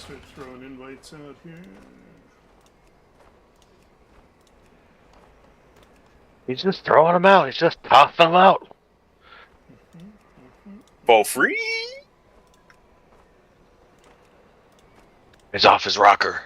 start throwing invites out here. He's just throwing them out. He's just tossing them out. For free? He's off his rocker.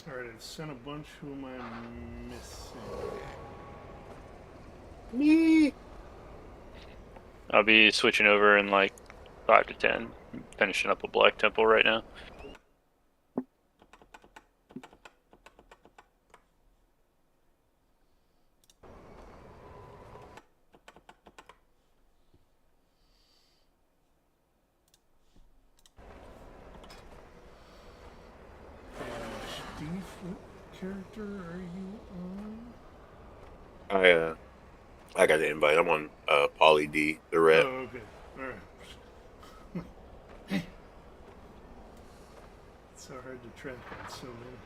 Alright, I've sent a bunch. Who am I missing? Me. I'll be switching over in like 5 to 10. Finishing up a Black Temple right now. Steve, what character are you on? I got the invite. I'm on Poly D, the rep. Oh, okay. Alright. It's so hard to track on so many.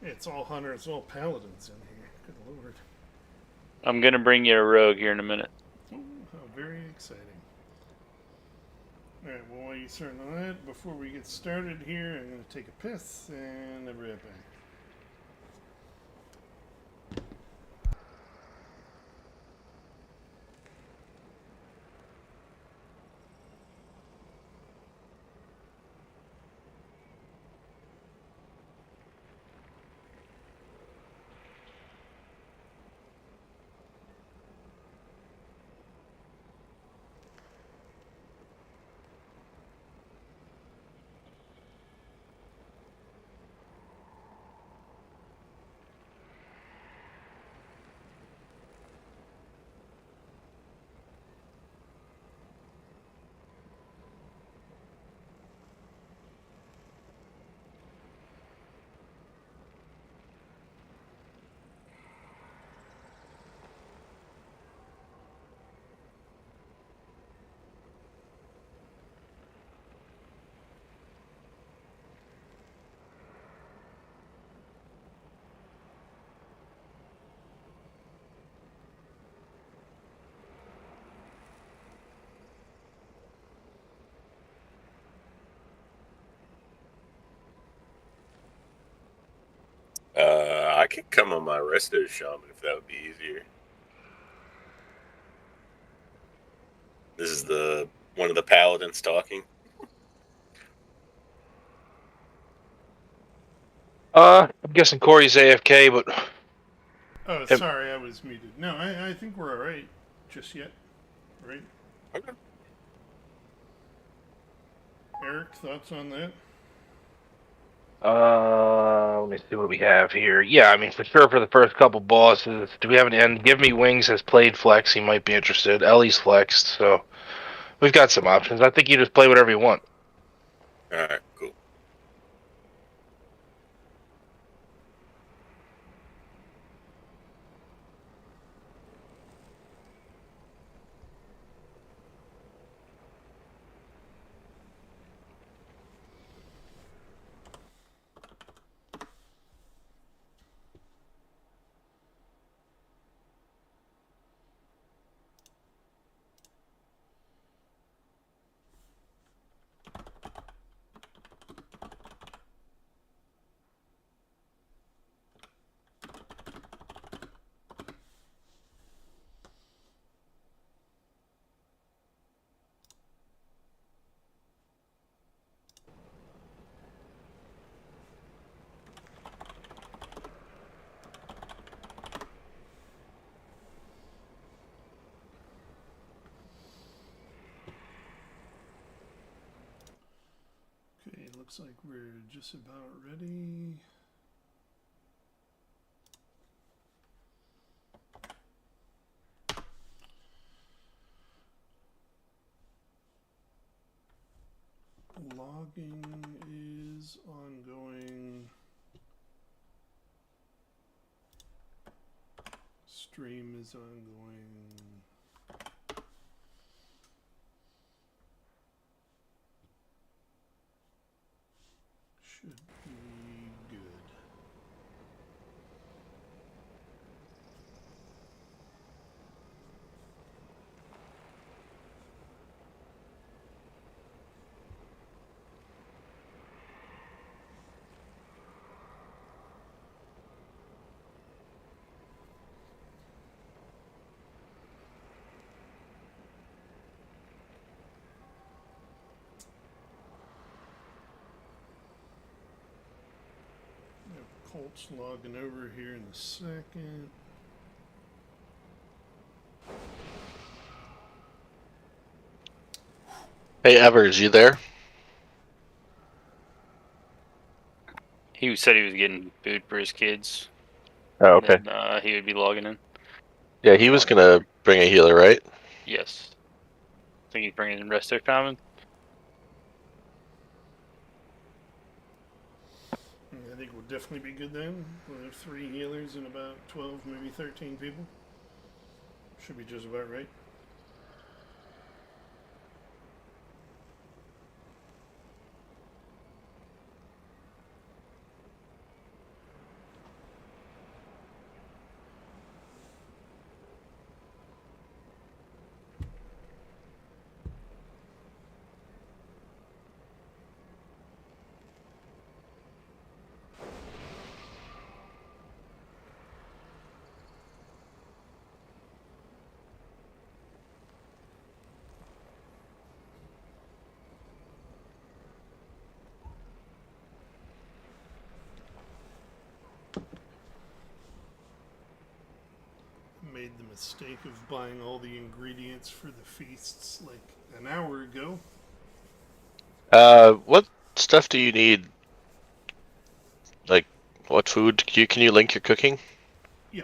It's all hunters, all paladins in here. Good lord. I'm gonna bring you a rogue here in a minute. Oh, how very exciting. Alright, well, while you're starting on that, before we get started here, I'm going to take a piss and I'll be right back. could come on my resto shaman if that would be easier. This is one of the paladins talking. I'm guessing Corey's AFK, but Oh, sorry, I was muted. No, I think we're all right. Just yet, right? Okay. Eric, thoughts on that? let me see what we have here. Yeah, I mean, for sure for the first couple bosses. Do we have an end? Give Me Wings has played flex. He might be interested. Ellie's flexed, so we've got some options. I think you just play whatever you want. All right, cool. Okay, looks like we're just about ready. Logging is ongoing. Stream is ongoing. Should be good. Colt's logging over here in a second. Hey Evers, you there? He said he was getting food for his kids. Oh, okay. And, he would be logging in. Yeah, he was gonna bring a healer, right? Yes. I think he's bringing in resto shaman. I think we'll definitely be good then. We'll have 3 healers and about 12, maybe 13 people. Should be just about right. Made the mistake of buying all the ingredients for the feasts like an hour ago. What stuff do you need? Like, what food? Can you link your cooking? Yeah.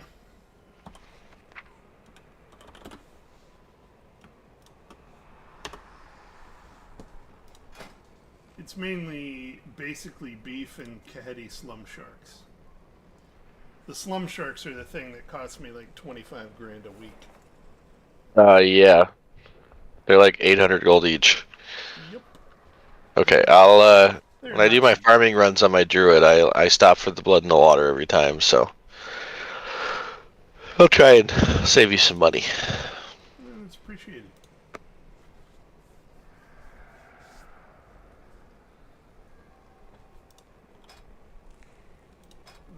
It's mainly basically beef and Kaheti slum sharks. The slum sharks are the thing that cost me like 25 grand a week. Yeah. They're like 800 gold each. Yep. Okay, when I do my farming runs on my druid, I stop for the blood in the water every time, so I'll try and save you some money. It's appreciated.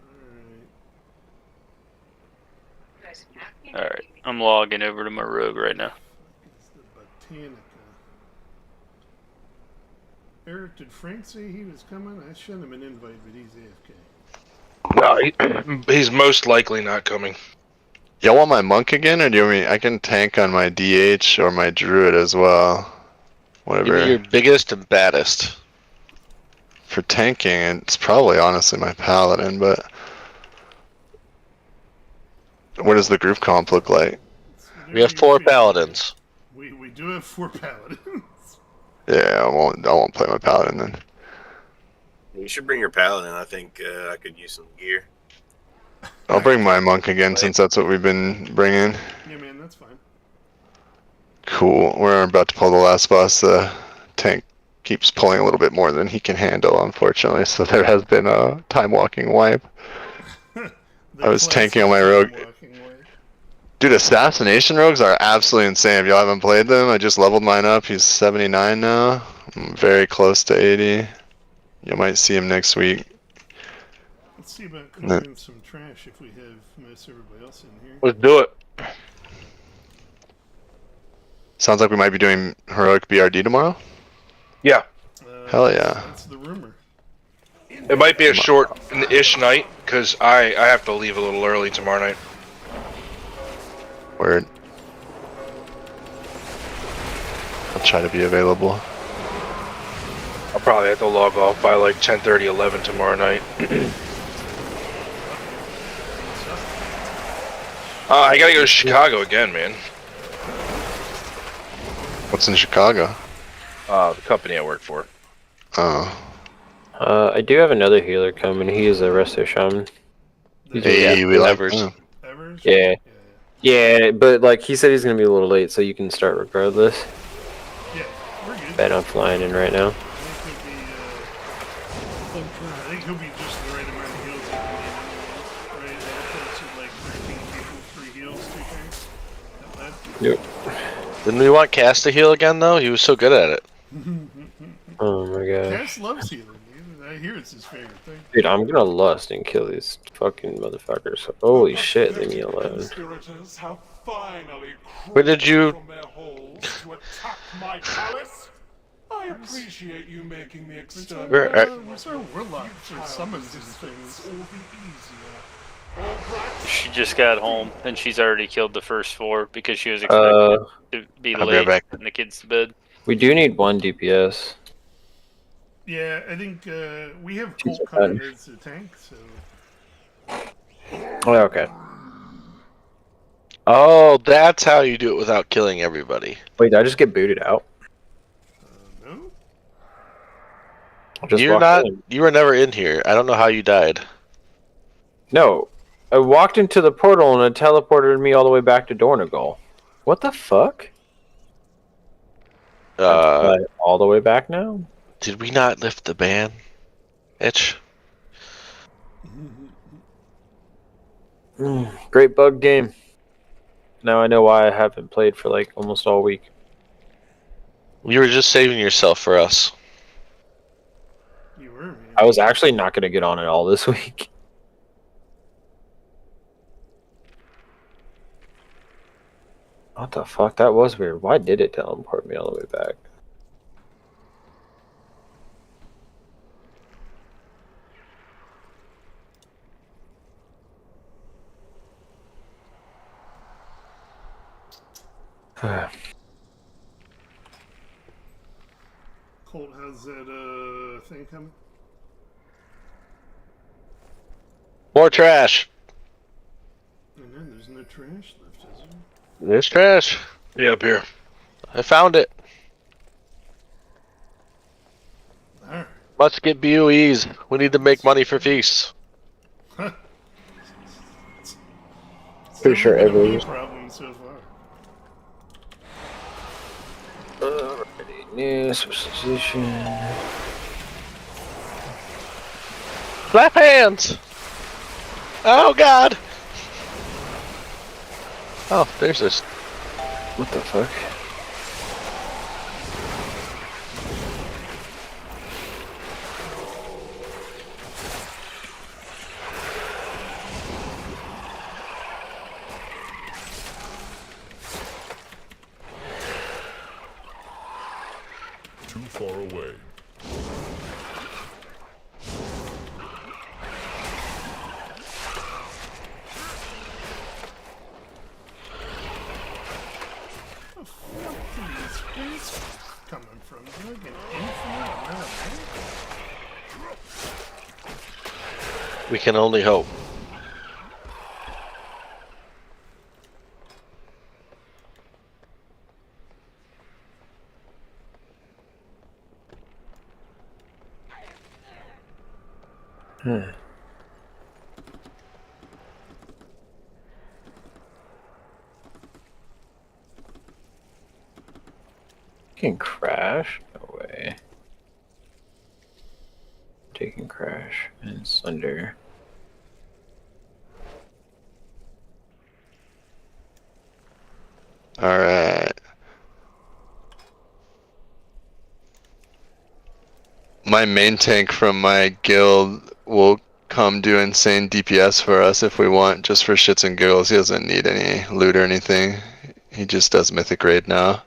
Alright. Alright, I'm logging over to my rogue right now. It's the Botanica. Eric, did Frank say he was coming? I sent him an invite, but he's AFK. No, he's most likely not coming. Y'all want my monk again, or do you want me? I can tank on my DH or my druid as well. Give me Whatever. your biggest and baddest. For tanking, it's probably honestly my paladin, but what does the group comp look like? We have 4 paladins. We do have 4 paladins. Yeah, I won't play my paladin then. You should bring your paladin. I think I could use some gear. I'll bring my monk again since that's what we've been bringing. Yeah, man, that's fine. Cool. We're about to pull the last boss. The tank keeps pulling a little bit more than he can handle, unfortunately. So there has been a time walking wipe. I was tanking on my rogue. Dude, assassination rogues are absolutely insane. If y'all haven't played them, I just leveled mine up. He's 79 now. I'm very close to 80. You might see him next week. Let's see about clearing some trash if we have most everybody else in here. Let's do it. Sounds like we might be doing heroic BRD tomorrow. Yeah. Hell yeah. That's the rumor. It might be a short-ish night, because I have to leave a little early tomorrow night. Word. I'll try to be available. I'll probably have to log off by like 10:30, 11 tomorrow night. I gotta go to Chicago again, man. What's in Chicago? The company I work for. Oh. I do have another healer coming. He is a resto shaman. Hey, we like Evers. him. Evers? Yeah. Yeah, but like he said he's gonna be a little late, so you can start regardless. Yeah, we're good. Bet I'm flying in right now. I think he'll be just the right amount of heals you can need. Right? That's like 13 people, 3 heals, 2 tanks. Yep. Didn't we want Cass to heal again, though? He was so good at it. Oh my god. Cass loves healing. I hear it's his favorite thing. Dude, I'm gonna lust and kill these fucking motherfuckers. Holy shit, leave me alone. Conspirators have finally Where did you- crawled from their holes to attack my palace. I appreciate you making the external Where's our warlock for summons and things? all the easier. All right. She just got home, and she's already killed the first 4 because she was expected to be I'll be right late back. and the kids to bed. We do need 1 DPS. Yeah, I think we have She's Colt a coming bad- as the tank, so Oh, okay. Oh, that's how you do it without killing everybody. Wait, did I just get booted out? no. I just You're walked not. in. You were never in here. I don't know how you died. No. I walked into the portal and it teleported me all the way back to Dornagal. What the fuck? All the way back now? Did we not lift the ban? Itch. Great bug game. Now I know why I haven't played for like almost all week. You were just saving yourself for us. You were, man. I was actually not going to get on at all this week. What the fuck? That was weird. Why did it teleport me all the way back? Colt, how's that thing coming? More trash. And then there's no trash left, is there? There's trash. Yeah, up here. I found it. Alright. Let's get BOEs. We need to make money for feasts. Pretty sure Never been a every- big problem so far. Alrighty, new substitution. Clap hands. Oh God. Oh, there's this. What the fuck? We can only hope. Can crash? No way. Taking crash and slender. Alright. My main tank from my guild will come do insane DPS for us if we want, just for shits and giggles. He doesn't need any loot or anything. He just does Mythic Raid now.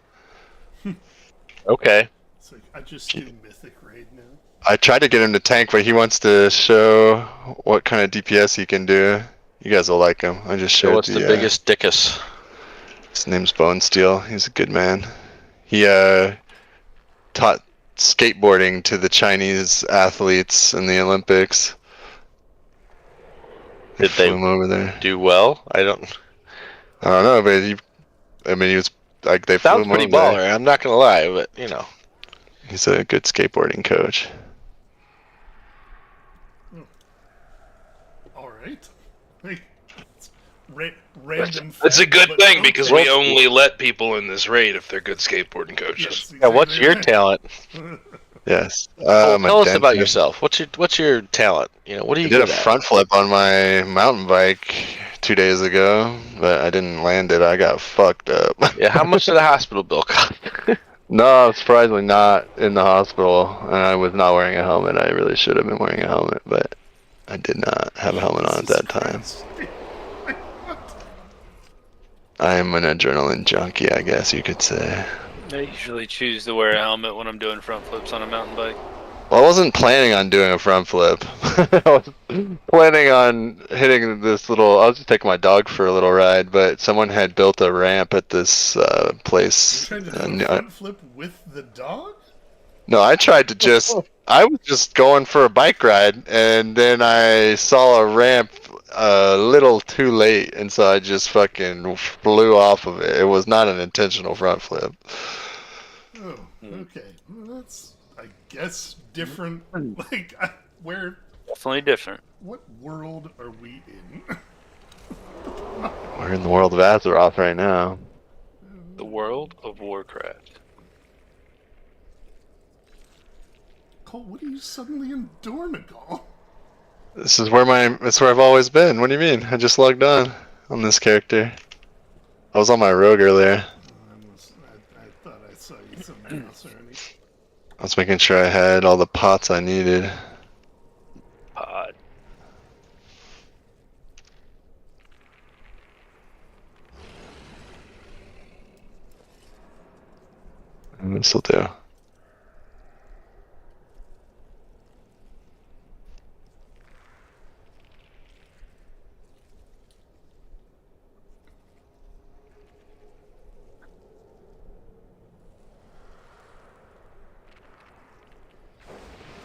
Okay. It's like, I just do Mythic Raid now. I tried to get him to tank, but he wants to show what kind of DPS he can do. You guys will like him. I just showed So what's the biggest dickus? His name's Bone Steel. He's a good man. He taught skateboarding to the Chinese athletes in the Olympics. Did flew they him over there? do well? I don't know, but he was like they flew Sounds him pretty over there. baller, I'm not gonna lie, but you know. He's a good skateboarding coach. All right. Like, it's random. That's a fact, good but thing because okay. we only let people in this raid if they're good skateboarding coaches. Yes, Yeah, what's exactly your right. talent? Yes. Tell us a about dentist. yourself. What's your talent? You know, what do I you did a good at? front flip on my mountain bike 2 days ago, but I didn't land it. I got fucked up. Yeah, how much did a hospital bill cost? No, surprisingly not in the hospital, and I was not wearing a helmet. I really should have been wearing a helmet, but I did not have a helmet on at that time. Jesus Christ. What? I am an adrenaline junkie, I guess you could say. I usually choose to wear a helmet when I'm doing front flips on a mountain bike. Well, I wasn't planning on doing a front flip. I was planning on hitting this little. I was just taking my dog for a little ride, but someone had built a ramp at this place. You tried to do a front flip with the dog? No, I tried to just. I was just going for a bike ride, and then I saw a ramp a little too late, and so I just fucking flew off of it. It was not an intentional front flip. Oh, okay. Well, that's, I guess, different. Like, where? Definitely different. What world are we in? We're in the world of Azeroth right now. The world of Warcraft. Cole, what are you suddenly in Dornagal? This is where that's where I've always been. What do you mean? I just logged on this character. I was on my rogue earlier. I thought I saw you somewhere else already. I was making sure I had all the pots I needed. Pod. And this will do.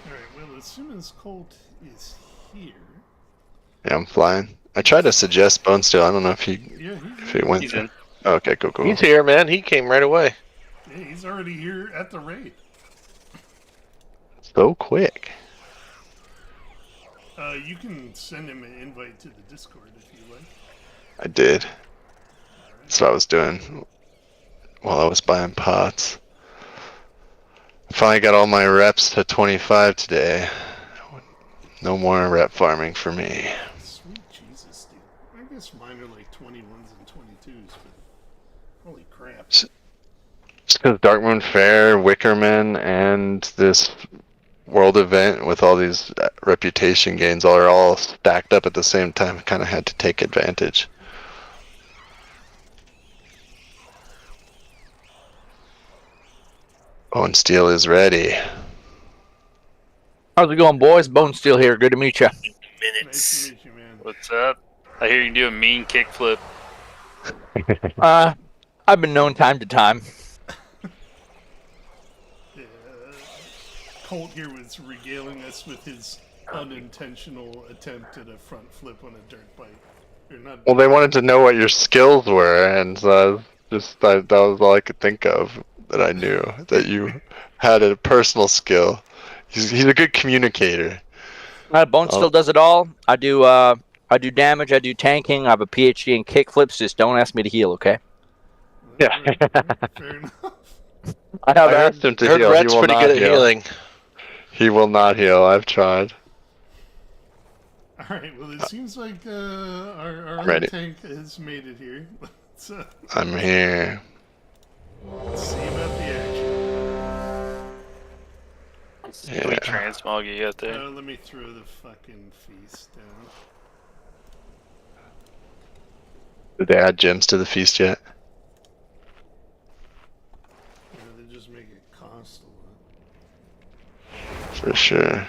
Alright, well, as soon as Colt is here... Yeah, I'm flying. I tried to suggest Bone Steel. I don't know if he Yeah, went. He's in. Oh, okay, cool. He's here, man. He came right away. yeah, he's already here at the raid. So quick. You can send him an invite to the Discord if you like. I did. That's what I was doing while I was buying pots. Finally got all my reps to 25 today. No more rep farming for me. Sweet Jesus, dude. I guess mine are like 21s and 22s, but holy crap. Just because Darkmoon Fair, Wickerman, and this world event with all these reputation gains are all stacked up at the same time, kind of had to take advantage. Bone Steel is ready. How's it going, boys? Bone Steel here. Good to meet you. Nice Minutes. to meet you, man. What's up? I hear you do a mean kickflip. I've been known time to time. Colt here was regaling us with his unintentional attempt at a front flip on a dirt bike. Or not. Well, they wanted to know what your skills were, and so that was all I could think of that I knew that you had a personal skill. He's a good communicator. Bone still does it all. I do damage. I do tanking. I have a PhD in kickflips. Just don't ask me to heal, okay? Yeah. Fair enough. I have asked him to Heard heal. Rhett's He will pretty not good at heal. healing. He will not heal. I've tried. Alright, well, it seems like our other Ready. tank has made it here. Let's I'm here. see about the action. Sweet Yeah. transmog you got there. Let me throw the fucking feast down. Did they add gems to the feast yet? They just make it cost a lot. For sure.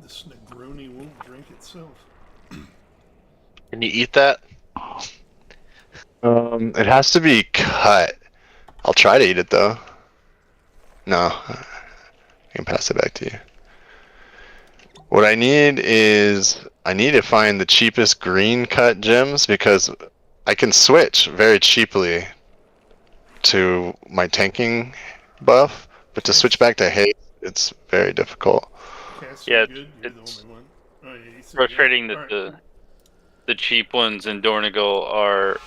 This Negroni won't drink itself. Can you eat that? It has to be cut. I'll try to eat it though. No, I can pass it back to you. What I need is I need to find the cheapest green cut gems because I can switch very cheaply to my tanking buff, but to switch back to haste, it's very difficult. Cass, Yeah, you good? You're the it's only one. Oh, yeah, you said Frustrating good? that Alright. the cheap ones in Dornigal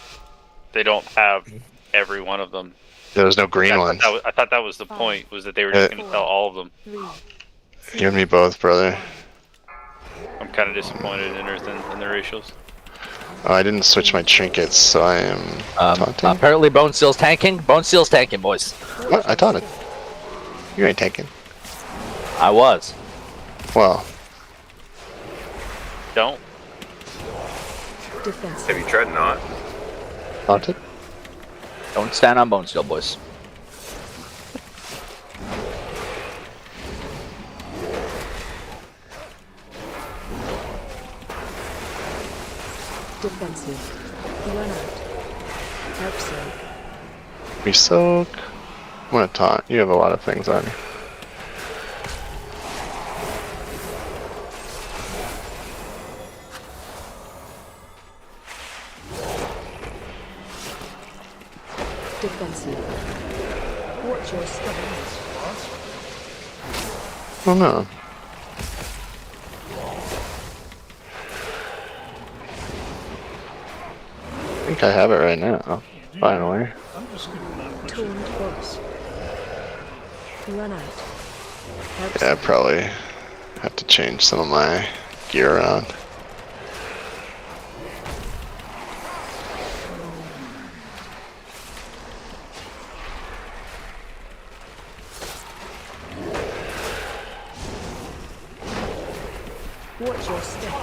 they don't have every one of them. There was no green ones. I thought that was the point, was that they were just going to sell all of them. You and me both, brother. I'm kind of disappointed in Earth and the racials. Oh, I didn't switch my trinkets, so I am taunting. Apparently, Bone Steel's tanking. Bone Steel's tanking, boys. What? I taunted. You ain't tanking. I was. Well, Don't. Have you tried not? taunted? Don't stand on Bone Steel, boys. Defensive. Run out. Help soak. We soak. I'm gonna taunt. You have a lot of things on you. Defensive. Watch your step. Oh no. I think I have it right now. You do? Finally. I'm just gonna not push it. Taunt boss. Run out. Help Yeah, I soak. probably have to change some of my gear around. Watch your step.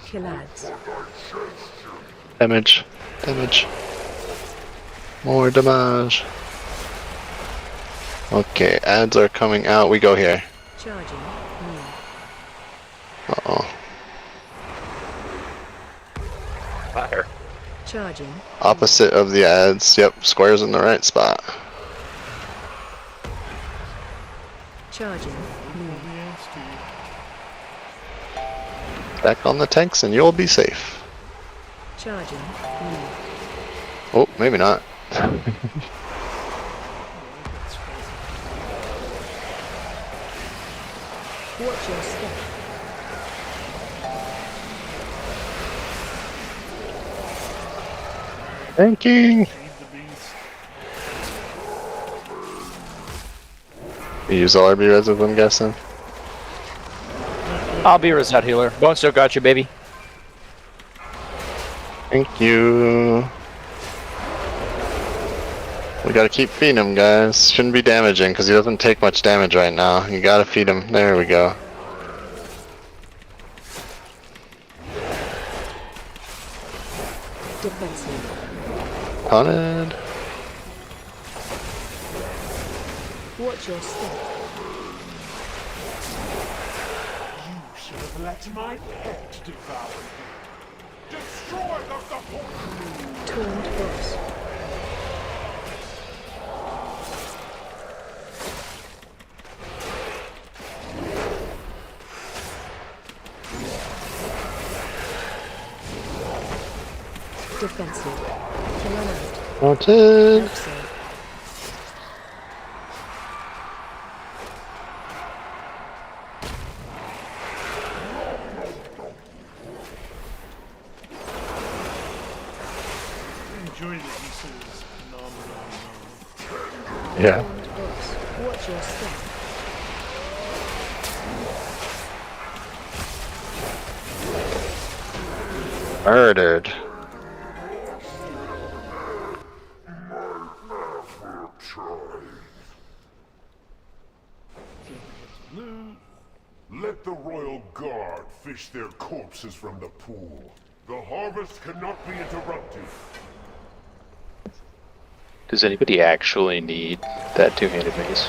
Kill ads. Damage. Damage. More damage. Okay, ads are coming out. We go here. Charging. Near. Uh-oh. Fire. Charging. Opposite of the ads. Yep, square's in the right spot. Charging. Near. Back on the tanks and you'll be safe. Charging. Near. Oh, maybe not. Watch your step. Tanking! Feed the beast. You use all RB reses, I'm guessing. I'll be a reset healer. Bone Steel got you, baby. Thank you. We gotta keep feeding him, guys. Shouldn't be damaging, because he doesn't take much damage right now. You gotta feed him. There we go. Defensive. Punted. Watch your step. You should have let my pet devour you. Destroy the support. Taunt boss. Defensive. Killer out. Wanted. Help save. I enjoy that he says nom nom nom. Yeah. Taunt boss. Watch your step. Murdered. Loot. Let the royal guard fish their corpses from the pool. The harvest cannot be interrupted. Does anybody actually need that two-handed mace?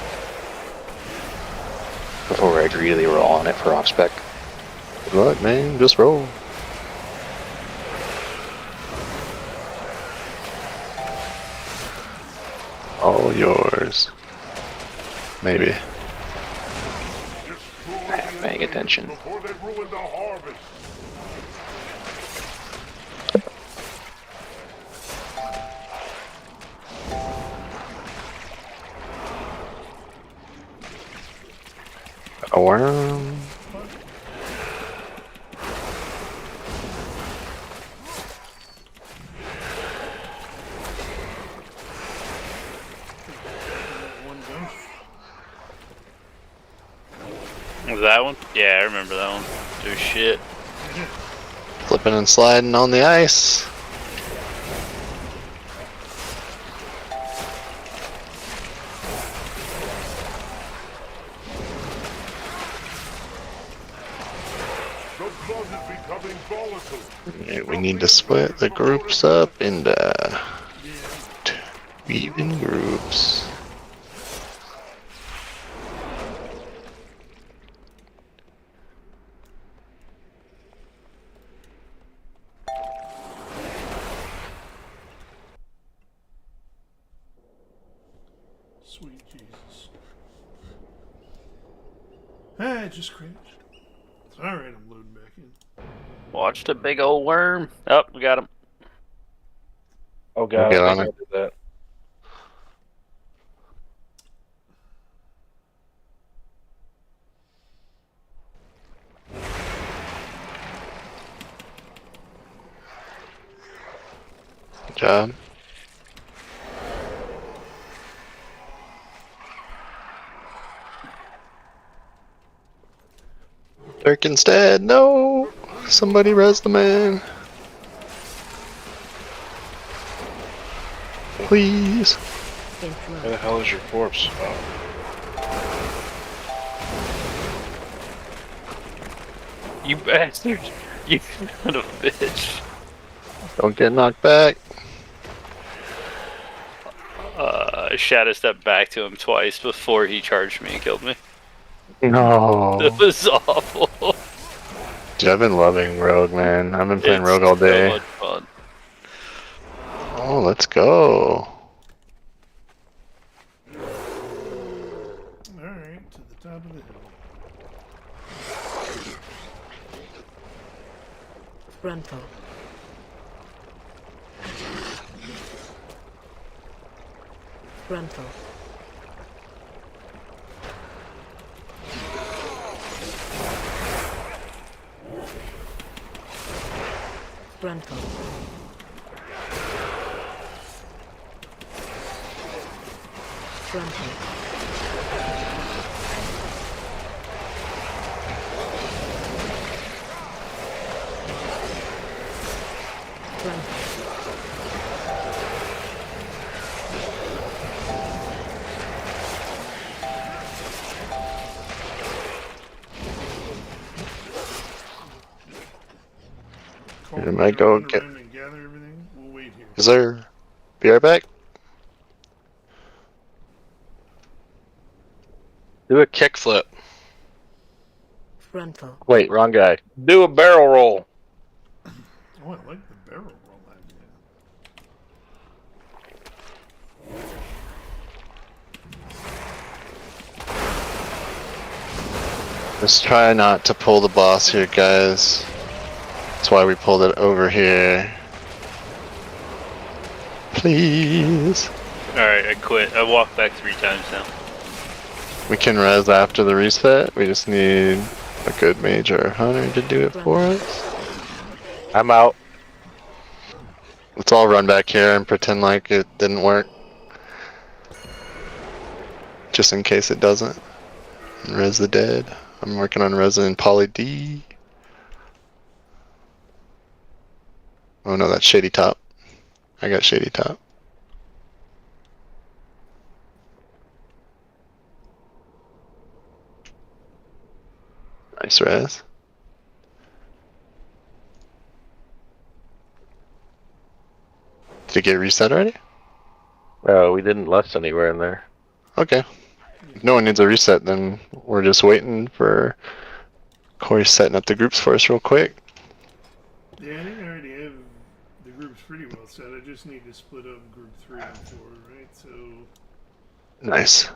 Before I greedily roll on it for off spec. Good luck, man. Just roll. All yours. Maybe. Paying attention. Before they ruin the harvest. A worm. One gun. Was that one? Yeah, I remember that one. Do shit. Flipping and sliding on the ice. The blood is becoming volatile. Yeah, we need to split the groups up into even groups. Sweet Jesus. Ah, it just crashed. It's alright, I'm loading back in. Watched a big old worm. Oh, we got him. Oh god, Get I on think it. I did that. Good job. Durkin's dead. No! Somebody res the man. Please. Where the Enthroned. hell is your corpse? Oh. You bastard. You son of a bitch. Don't get knocked back. Shadow stepped back to him twice before he charged me and killed me. No. It was awful. Dude, I've been loving Rogue, man. I've been playing It's Rogue all so day. much fun. Oh, let's go. Alright, to the top of the hill. Brunful. Brunful. Brunful. Brunful. Brunful. Call You might go run get- around and gather everything. We'll wait here. Is there? Be right back. Do a kickflip. Frontal. Wait, wrong guy. Do a barrel roll. Oh, I like the barrel roll idea. Just try not to pull the boss here, guys. That's why we pulled it over here. Please. Alright, I quit. I walked back 3 times now. We can res after the reset. We just need a good mage or hunter to do it for us. I'm out. Let's all run back here and pretend like it didn't work. Just in case it doesn't. And res the dead. I'm working on resing Poly D. Oh no, that's Shady Top. I got Shady Top. Nice res. Did it get reset already? Oh, we didn't left anywhere in there. Okay. If no one needs a reset, then we're just waiting for Corey setting up the groups for us real quick. Yeah, I think I already have the groups pretty well set. I just need to split up group 3 and 4, right? So, Nice.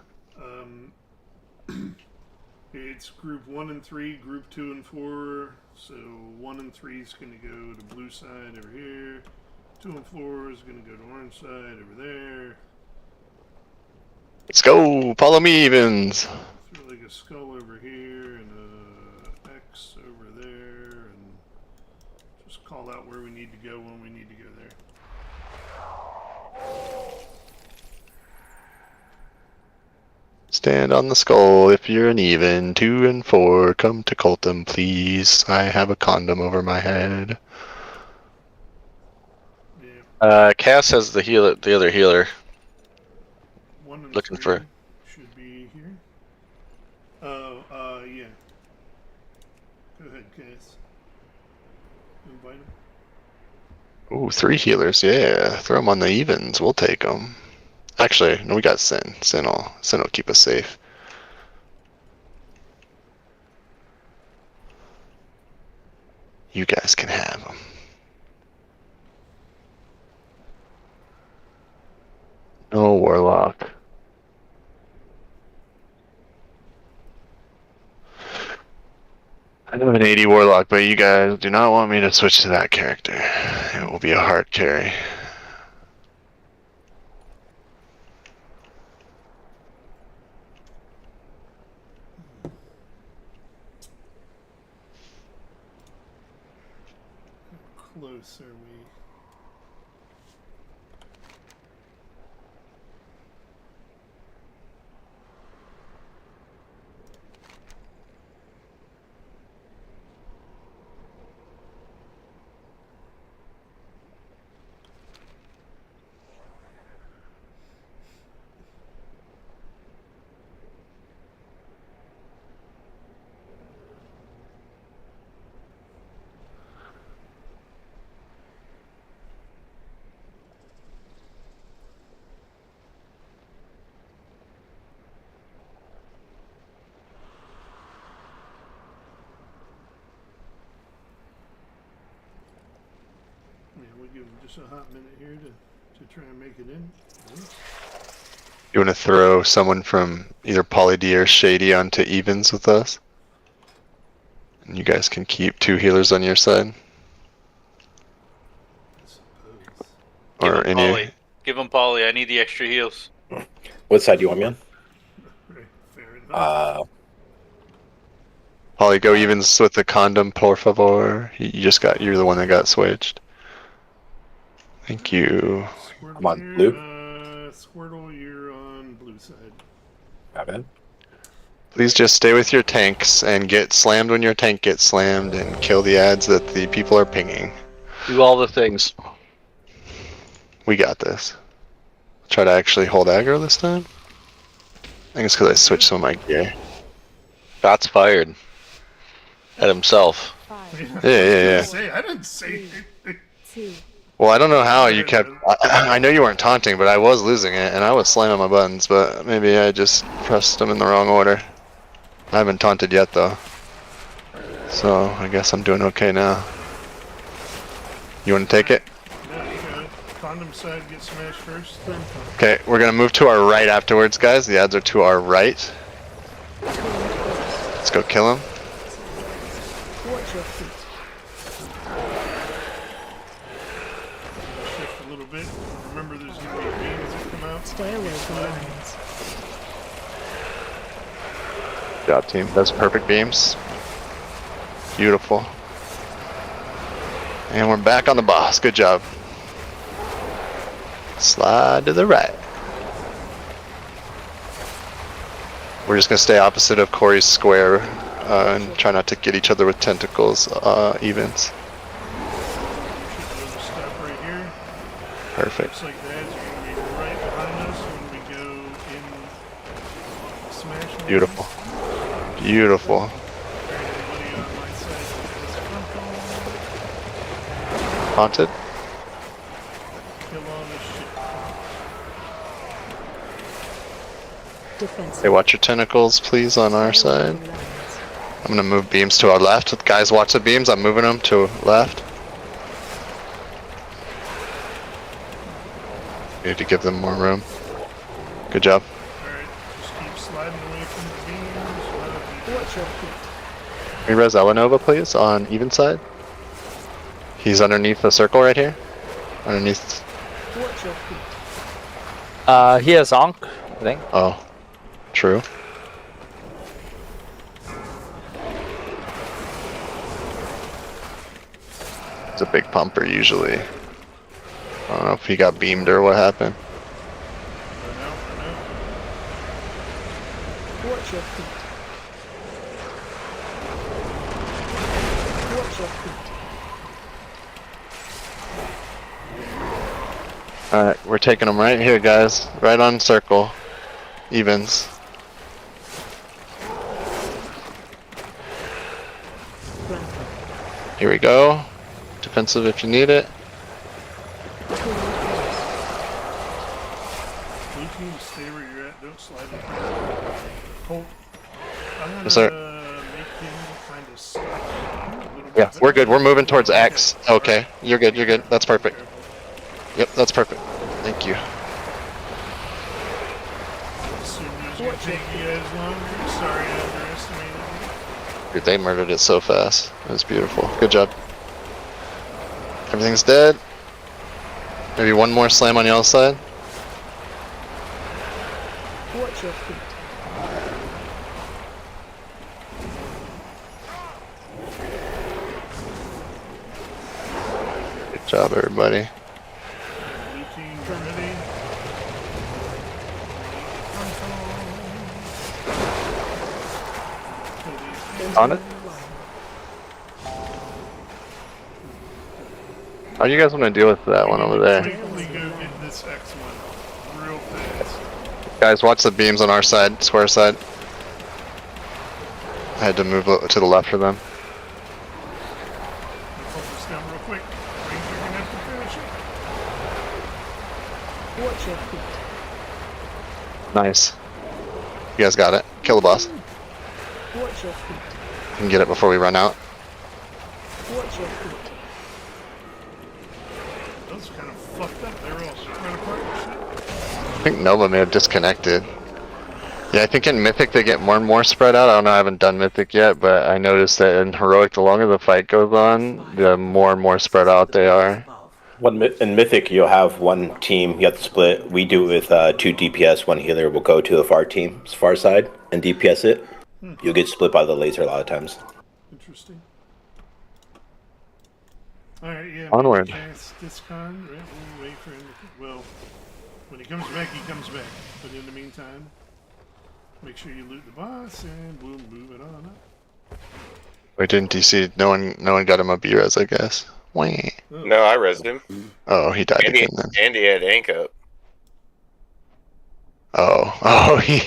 it's group 1 and 3, group 2 and 4. So 1 and 3 is going to go to blue side over here. 2 and 4 is going to go to orange side over there. Let's go! Follow me, Evans! Throw like a skull over here and a X over there, and just call out where we need to go when we need to go there. Stand on the skull if you're an even. 2 and 4, come to Colton, please. I have a condom over my head. Yeah, Cass has the healer, the other healer. 1 and Looking 3 for- should be here. Yeah. Go ahead, Cass. Invite him. Ooh, 3 healers, yeah. Throw them on the evens, we'll take them. Actually, no, we got Sin. Sin will keep us safe. You guys can have them. No Warlock. I have an 80 Warlock, but you guys do not want me to switch to that character. It will be a hard carry. How close are we? Yeah, we'll give him just a hot minute here to try and make it in. You want to throw someone from either Poly D or Shady onto evens with us? And you guys can keep 2 healers on your side. I suppose. Or any. Give him Polly. I need the extra heals. What side do you want me on? Right, fair enough. Poly, go evens with the condom, por favor. You're the one that got switched. Thank you. Squirtle I'm on here, blue. Squirtle, you're on blue side. My bad. Please just stay with your tanks and get slammed when your tank gets slammed and kill the ads that the people are pinging. Do all the things. We got this. Try to actually hold aggro this time. I think it's because I switched some of my gear. Shots fired. At himself. Yeah. I didn't say anything. 2. Well, I don't know how you kept. I know you weren't taunting, but I was losing it, and I was slamming my buttons, but maybe I just pressed them in the wrong order. I haven't taunted yet though. So I guess I'm doing okay now. You want to take it? No, you got it. Condom side gets smashed first. Okay, we're gonna move to our right afterwards, guys. The ads are to our right. Let's go kill him. Watch your feet. Shift a little bit. Remember, there's gonna be beams that come out. Stay away from lions. Good job, team. That's perfect beams. Beautiful. And we're back on the boss. Good job. Slide to the right. We're just gonna stay opposite of Corey's square and try not to get each other with tentacles evens. Should be able to stop right here. Perfect. Looks like the ads are gonna be right behind us when we go in smash mode. Beautiful. Beautiful. Alright, everybody on my side has front ball. Haunted. Kill all this shit. Defensive. Hey, watch your tentacles, please, on our side. I'm gonna move beams to our left. Guys, watch the beams. I'm moving them to left. We need to give them more room. Good job. Alright, just keep sliding away from the beams. Watch your feet. Can we res Elanova, please, on even side? He's underneath the circle right here. Underneath. Watch your feet. He has Zonk, I think. Oh, true. It's a big pumper usually. I don't know if he got beamed or what happened. Watch your feet. Watch your feet. Alright, we're taking them right here, guys. Right on circle. Evens. Here we go. Defensive if you need it. Blue team, stay where you're at. Don't slide it. Hold. I'm gonna Yes, sir. make him kind of stop a little bit. Yeah, we're good. We're moving towards X. Okay, you're good. You're good. That's perfect. Yep, that's perfect. Thank you. Assume it was gonna take you guys longer. Sorry, I underestimated you. Dude, they murdered it so fast. It was beautiful. Good job. Everything's dead. Maybe one more slam on the other side. Watch your feet. Good job, everybody. Blue team, ready? On it? How do you guys want to deal with that one over there? Quickly go get this X1 real fast. Guys, watch the beams on our side, square side. I had to move to the left for them. Hold this down real quick. Ranger gonna have to finish it. Watch your feet. Nice. You guys got it. Kill the boss. Watch your feet. You can get it before we run out. Watch your feet. Those are kind of fucked up. They were all spread apart and shit. I think Nova may have disconnected. Yeah, I think in Mythic they get more and more spread out. I don't know, I haven't done Mythic yet, but I noticed that in Heroic, the longer the fight goes on, the more and more spread out they are. In Mythic, you'll have one team, you have to split. We do it with 2 DPS, 1 healer will go to the far team's far side and DPS it. You'll get split by the laser a lot of times. Interesting. Alright, yeah. Onward. Cast Discon. Right, we'll wait for him to, well, when he comes back, he comes back. But in the meantime, make sure you loot the boss and we'll move it on up. Wait, didn't DC? No one got him a B-res, I guess. Wah. No, I rezzed him. Oh, he died Andy, again then. Andy had Ank up. Oh, he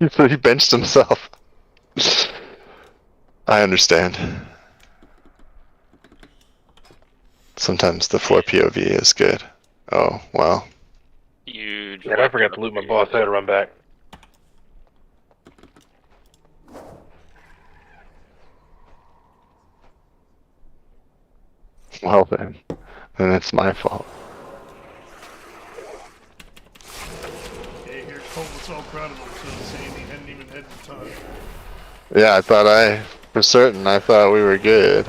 so he benched himself. I understand. Sometimes the floor POV is good. Oh, well. Huge. Yeah, I forgot to loot my boss. I had to run back. Well then it's my fault. Okay, here's Cole was all proud of himself, saying he hadn't even had the time. Yeah, for certain, I thought we were good.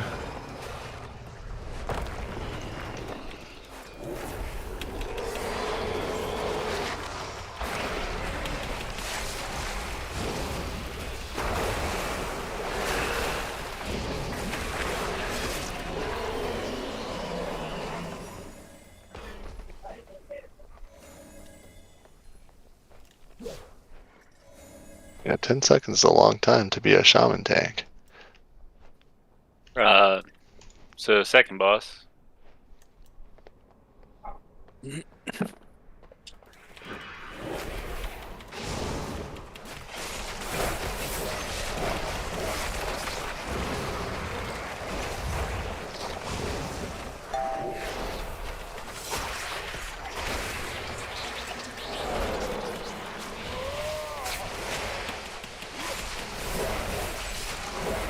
Yeah, 10 seconds is a long time to be a shaman tank. So second boss.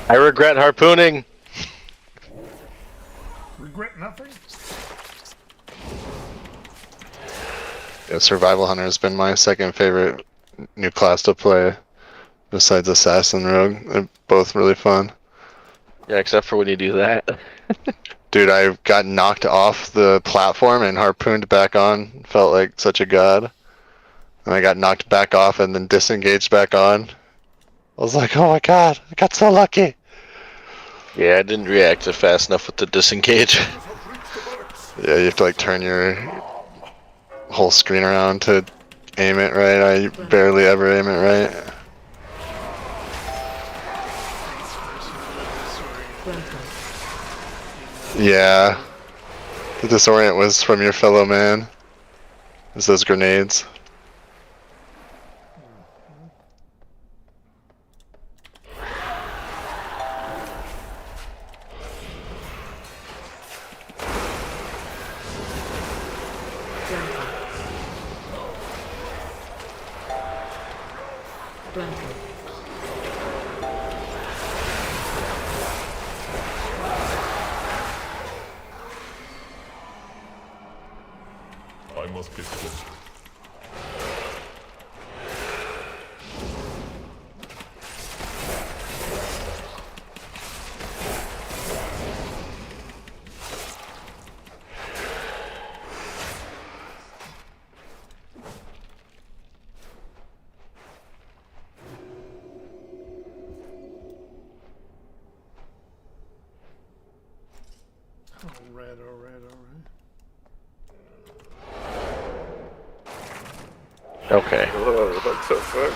I regret harpooning. Regret nothing? Yeah, Survival Hunter has been my second favorite new class to play, besides Assassin Rogue. They're both really fun. Yeah, except for when you do that. Dude, I got knocked off the platform and harpooned back on. Felt like such a god. And I got knocked back off and then disengaged back on. I was like, oh my god, I got so lucky. Yeah, I didn't react fast enough with the disengage. Yeah, you have to like turn your whole screen around to aim it right. I barely ever aim it right. Yeah. The disorient was from your fellow man. It was those grenades. I must get closer. Alright. Okay. Oh, what the fuck?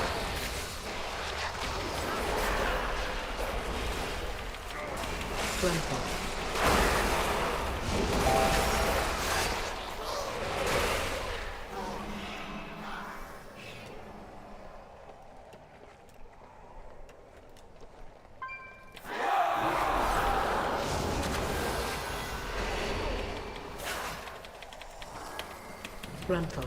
Rental.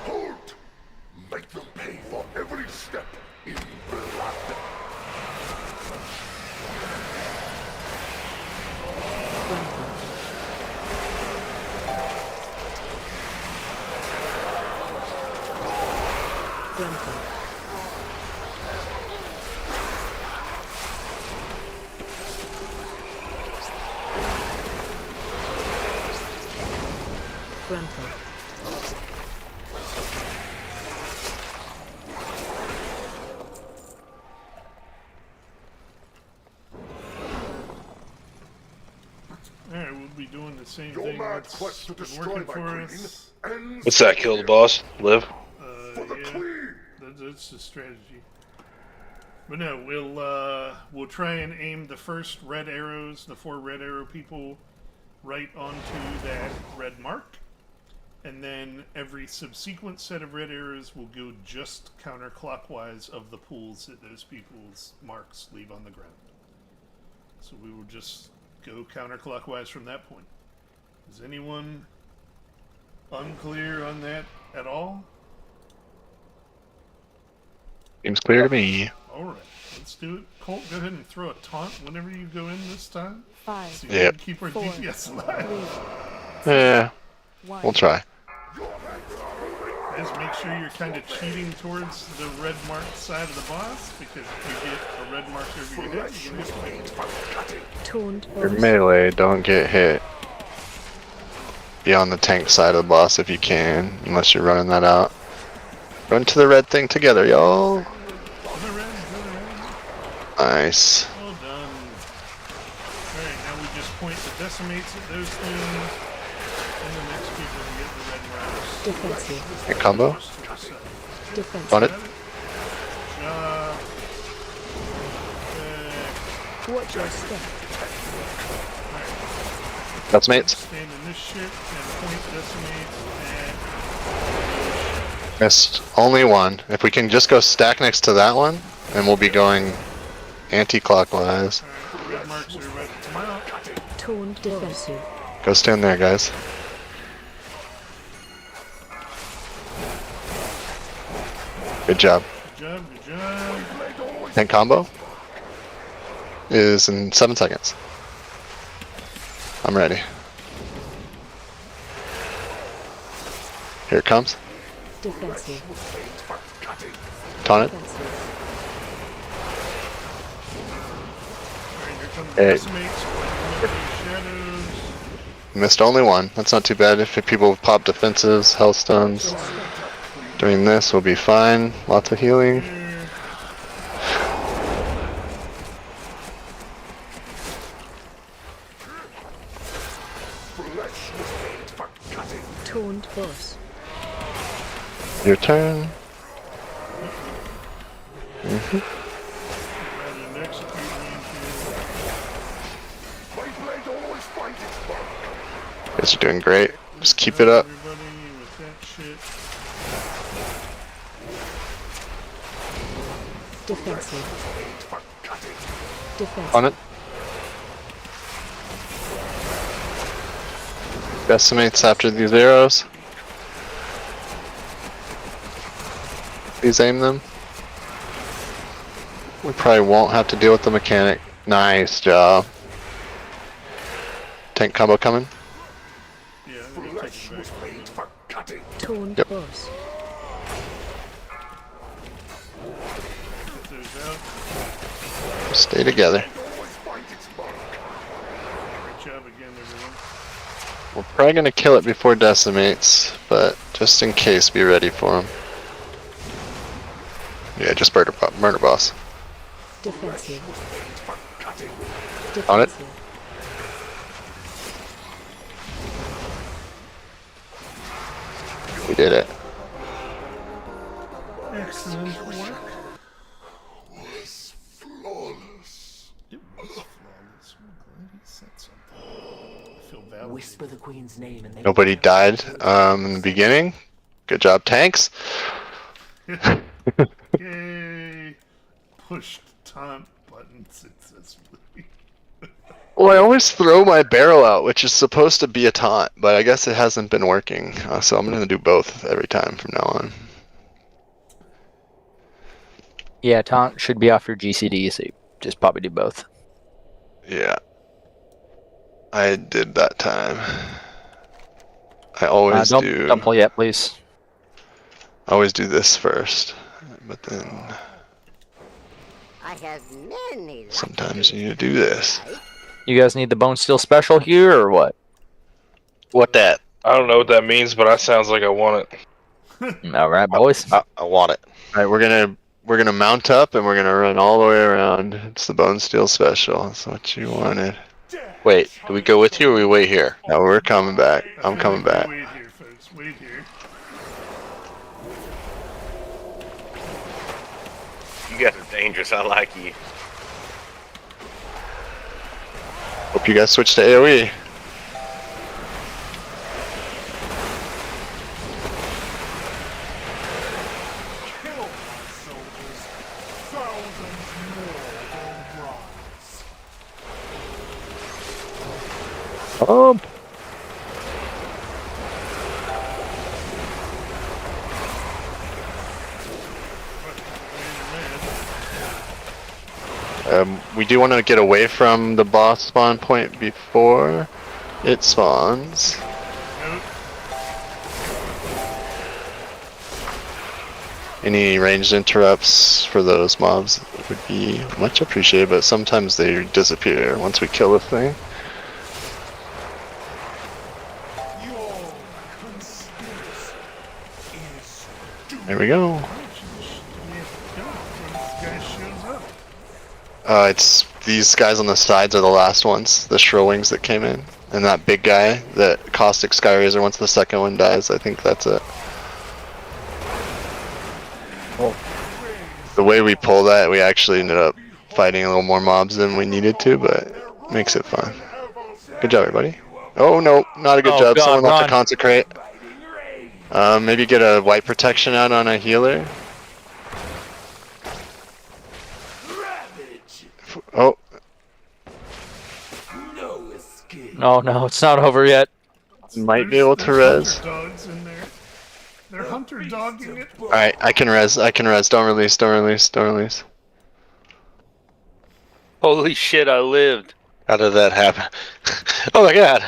Halt! Make them pay for every step in blood. Alright, we'll be doing the same Your thing mad that's quest to been destroy working my for queen us. ends What's that? Kill the boss? Live? for the Yeah, queen. that's the strategy. But no, we'll try and aim the first red arrows, the 4 red arrow people, right onto that red mark. and then every subsequent set of red arrows will go just counterclockwise of the pools that those people's marks leave on the ground. So we will just go counterclockwise from that point. Is anyone unclear on that at all? Seems clear to me. Alright, let's do it. Colt, go ahead and throw a taunt whenever you go in this time. 5, So you Yep. can keep our 4, DPS alive. 3, Yeah, 1. we'll try. Just make sure you're kind of cheating towards the red marked side of the boss, because if you get a red mark over your head, you're going to have to get it. Taunt Your boss. melee, don't get hit. Be on the tank side of the boss if you can, unless you're running that out. Run to the red thing together, y'all. Go to red, go to red. Nice. Well done. Alright, now we just point the decimates at those things, and the next people to get the red marks. Defensive. A combo. Close to the center. Defensive. On it. Got it? Job. Watch your step. That's mates. Stand in this shit and point decimates at... Missed only one. If we can just go stack next to that one, and we'll be going anti-clockwise. Alright, red marks are about to come out. Taunt defensive. Go stand there, guys. Good job. Good job, good job. Tank combo is in 7 seconds. I'm ready. Here it comes. Defensive. Taunt it. Defensive. Alright, here come the Hey. decimates. Pointing up these shadows. Missed only one. That's not too bad. If people pop defenses, health stuns, doing this will be fine. Lots of healing. Here. Taunt boss. Your turn. Rather than execute me You guys are doing great. Just keep it up. Everybody with that shit. Defensive. Defensive. On it. Decimates after these arrows. Please aim them. We probably won't have to deal with the mechanic. Nice job. Tank combo coming. Yeah, I'm gonna take it back. Taunt Yep. boss. Get those out. Stay together. Great job again, everyone. We're probably gonna kill it before decimates, but just in case, be ready for him. Yeah, just murder boss. Defensive. On it. Defensive. We did it. Excellent work. Flawless. It was flawless. I'm glad he said something. I feel validated. Whisper the queen's name and they Nobody died in the beginning. Good job, tanks. Yay! Pushed taunt button successfully. Well, I always throw my barrel out, which is supposed to be a taunt, but I guess it hasn't been working. So I'm gonna do both every time from now on. Yeah, taunt should be off your GCD, so you just probably do both. Yeah. I did that time. I always Don't pull yet, please. I always do this first, but then I have many sometimes you need to do this. You guys need the bone steel special here, or what? What that? I don't know what that means, but that sounds like I want it. All right, boys. I want it. All right, we're gonna mount up and we're gonna run all the way around. It's the bone steel special. That's what you wanted. Wait, do we go with you or we wait here? No, we're coming back. I'm coming back. Wait here, folks. Wait here. You guys are dangerous. I like you. Hope you guys switch to AoE. We do want to get away from the boss spawn point before it spawns. Any ranged interrupts for those mobs would be much appreciated, but sometimes they disappear once we kill this thing. There we go. It's these guys on the sides are the last ones, the shrill wings that came in. And that big guy, that caustic sky razor, once the second one dies, I think that's it. Oh. The way we pull that, we actually ended up fighting a little more mobs than we needed to, but it makes it fun. Good job, everybody. Oh no, not a good job. God, Someone left run. to consecrate. Maybe get a white protection out on a healer. Oh. No, it's not over yet. Might be able to res. Dogs in there. They're hunter dogging it. Alright, I can res. Don't release. Holy shit, I lived. How did that happen? Oh my god.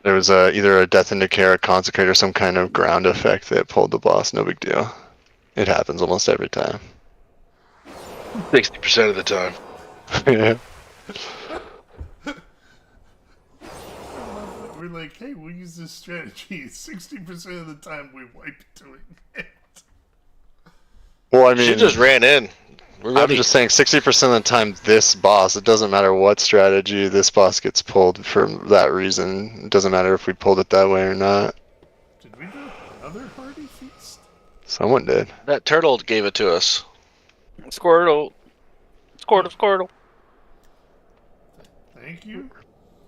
There was either a death indicator, a consecrate, or some kind of ground effect that pulled the boss. No big deal. It happens almost every time. 60% of the time. Yeah. We're like, hey, we'll use this strategy. 60% of the time we wipe doing it. Well, I She mean, just ran in. I'm just saying 60% of the time this boss, it doesn't matter what strategy, this boss gets pulled for that reason. It doesn't matter if we pulled it that way or not. Did we do another hearty feast? Someone did. That turtle gave it to us. Squirtle. Squirtle. Thank you.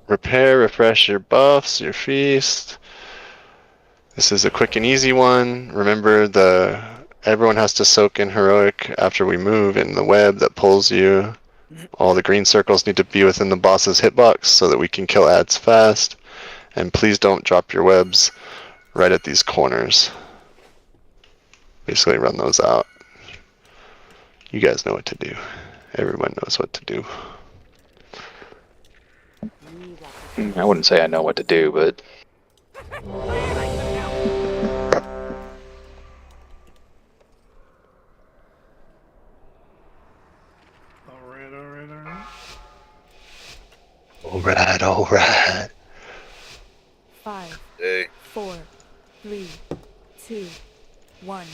Repair, refresh your buffs, your feast. This is a quick and easy one. Remember, everyone has to soak in heroic after we move in the web that pulls you. All the green circles need to be within the boss's hitbox so that we can kill ads fast. And please don't drop your webs right at these corners. Basically run those out. You guys know what to do. Everyone knows what to do. I wouldn't say I know what to do, but Alright. 5, Hey. 4, 3, 2, 1.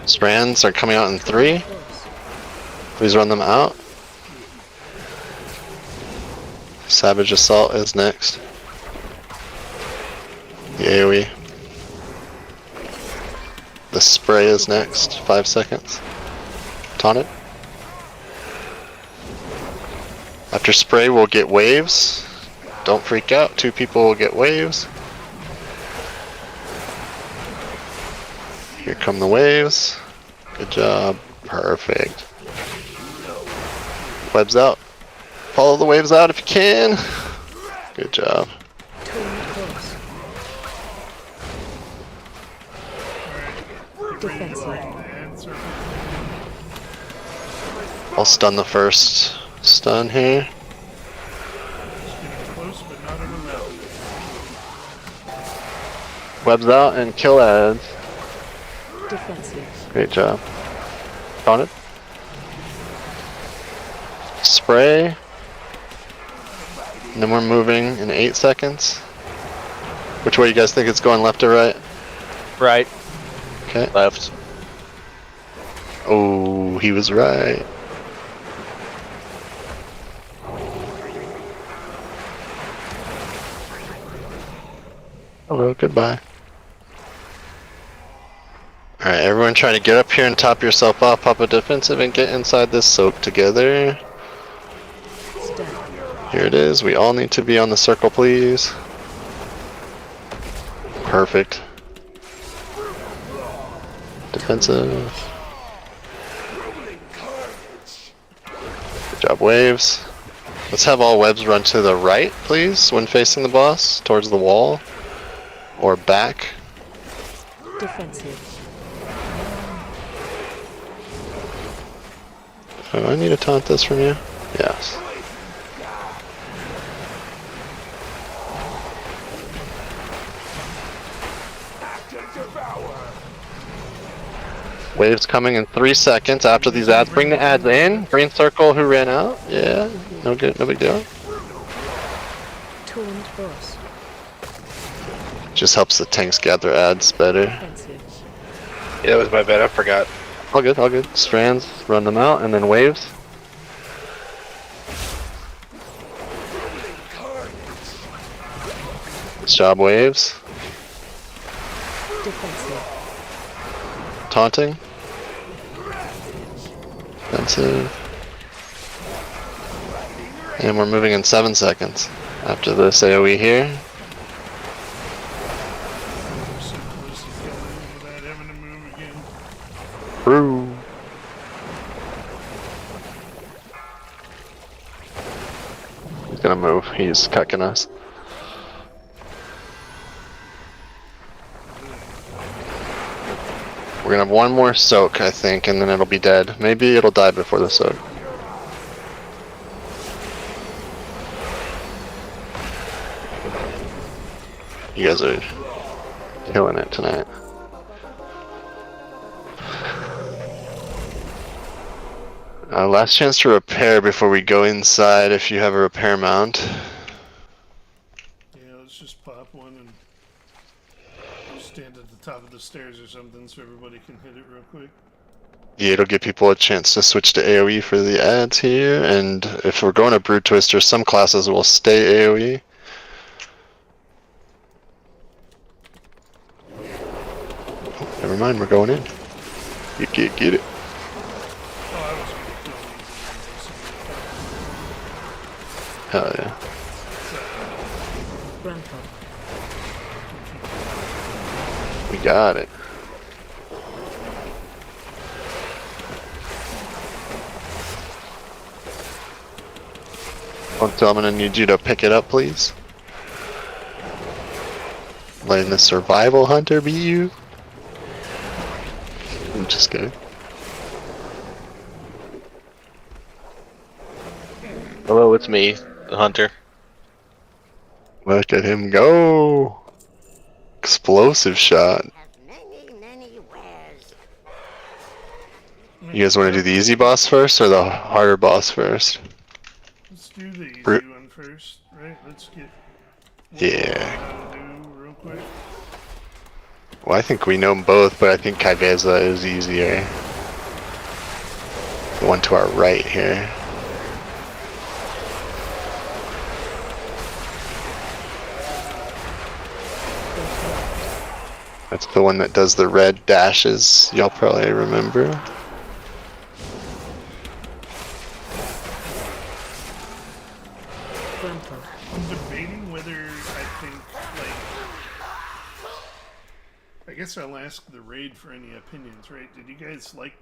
Strands are coming out in 3. Please run them out. Savage Assault is next. The AoE. The spray is next. 5 seconds. Taunted. After spray, we'll get waves. Don't freak out. 2 people will get waves. Here come the waves. Good job. Perfect. Webs out. Follow the waves out if you can. Good job. Defensive. I'll stun the first stun here. Close, but not overlap. Webs out and kill ads. Defensive. Great job. Taunted. Spray. And then we're moving in 8 seconds. Which way you guys think it's going, left or right? Right. Okay. Left. Oh, he was right. Hello, goodbye. Alright, everyone try to get up here and top yourself off, pop a defensive, and get inside this soak together. Here it is. We all need to be on the circle, please. Perfect. Defensive. Good job, waves. Let's have all webs run to the right, please, when facing the boss, towards the wall. Or back. Defensive. Oh, I need to taunt this from you? Yes. Waves coming in 3 seconds after these ads. Bring the ads in. Green circle who ran out. Yeah, no good, no big deal. Taunt boss. Just helps the tanks gather ads better. Defensive. Yeah, that was my bad. I forgot. All good, all good. Strands, run them out, and then waves. Good job, waves. Defensive. Taunting. Defensive. And we're moving in 7 seconds after this AoE here. We're so close to killing without having to move again. Brew. He's gonna move. He's cucking us. We're gonna have one more soak, I think, and then it'll be dead. Maybe it'll die before the soak. You guys are killing it tonight. Last chance to repair before we go inside if you have a repair mount. Yeah, let's just pop one and stand at the top of the stairs or something so everybody can hit it real quick. Yeah, it'll give people a chance to switch to AoE for the ads here, and if we're going to Brood Twister, some classes will stay AoE. Oh, never mind, we're going in. Get it. Oh, I was going to kill these. Hell yeah. Grandpa. We got it. So I'm gonna need you to pick it up, please. Letting the survival hunter be you. I'm just kidding. Hello, it's me, the hunter. Look at him go! Explosive shot. Have many wares. You guys want to do the easy boss first or the harder boss first? Let's do the easy Brute. one first, right? Let's get what Yeah. we gotta do real quick. Well, I think we know them both, but I think Kaibeza is easier. The one to our right here. That's the one that does the red dashes, y'all probably remember. Grandpa. I'm debating whether I think, like, I guess I'll ask the raid for any opinions, right? Did you guys like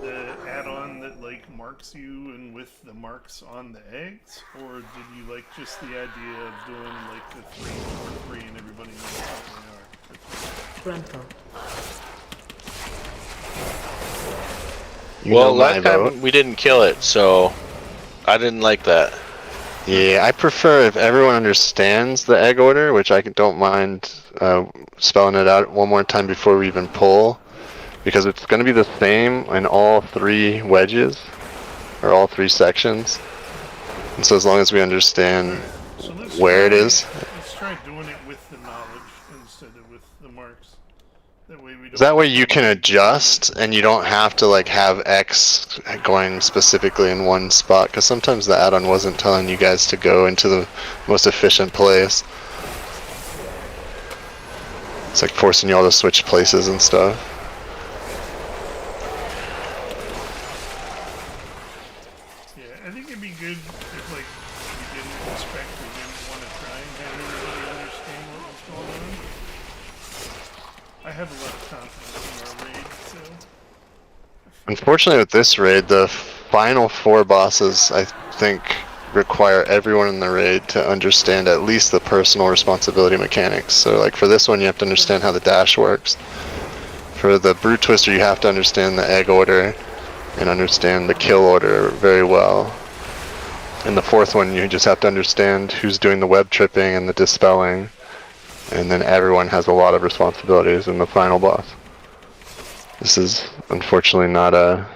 the add-on that, like, marks you and with the marks on the eggs? Or did you like just the idea of doing, like, the 3 for free and everybody knows what they are? Grandpa. You Well, know my last time vote. we didn't kill it, so I didn't like that. Yeah, I prefer if everyone understands the egg order, which I don't mind spelling it out one more time before we even pull, because it's going to be the same in all 3 wedges, or all 3 sections. And so as long as we understand So let's where it try- is. Let's try doing it with the knowledge instead of with the marks. That way we don't. That way you can adjust and you don't have to like have X going specifically in one spot, because sometimes the add-on wasn't telling you guys to go into the most efficient place. It's like forcing you all to switch places and stuff. Yeah, I think it'd be good if, like, we didn't expect or didn't want to try and have everybody understand what was going on. I have a lot of confidence in our raid, so Unfortunately, with this raid, the final 4 bosses, I think, require everyone in the raid to understand at least the personal responsibility mechanics. So, like, for this one, you have to understand how the dash works. For the Brute Twister, you have to understand the egg order and understand the kill order very well. And the 4th one, you just have to understand who's doing the web tripping and the dispelling. And then everyone has a lot of responsibilities in the final boss. This is unfortunately not a...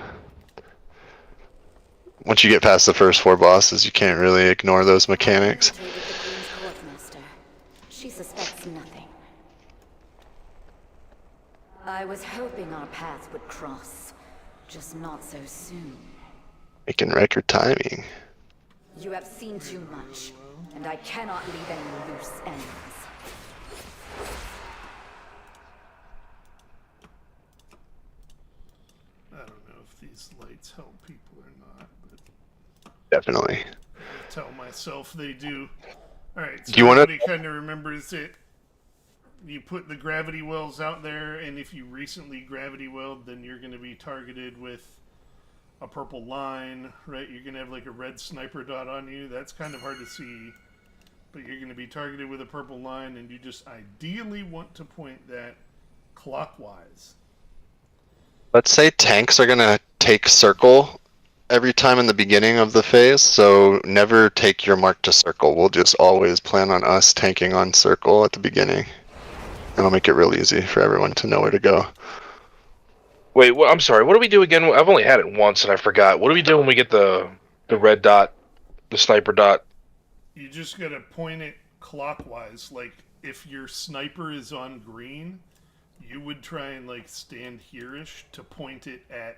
Once you get past the first 4 bosses, you can't really ignore those mechanics. She suspects nothing. I was hoping our paths would cross, just not so soon. Making record timing. You have seen too much, and I cannot leave any loose ends. I don't know if these lights help people or not, but Definitely. I tell myself they do. Alright, so Do you wanna- everybody kind of remembers it. You put the gravity wells out there, and if you recently gravity welled, then you're going to be targeted with a purple line, right? You're going to have like a red sniper dot on you. That's kind of hard to see, but you're going to be targeted with a purple line, and you just ideally want to point that clockwise. Let's say tanks are gonna take circle every time in the beginning of the phase, so never take your mark to circle. We'll just always plan on us tanking on circle at the beginning. And it'll make it real easy for everyone to know where to go. Wait, I'm sorry. What do we do again? I've only had it once and I forgot. What do we do when we get the red dot, the sniper dot? You just gotta point it clockwise. Like, if your sniper is on green, you would try and, like, stand here-ish to point it at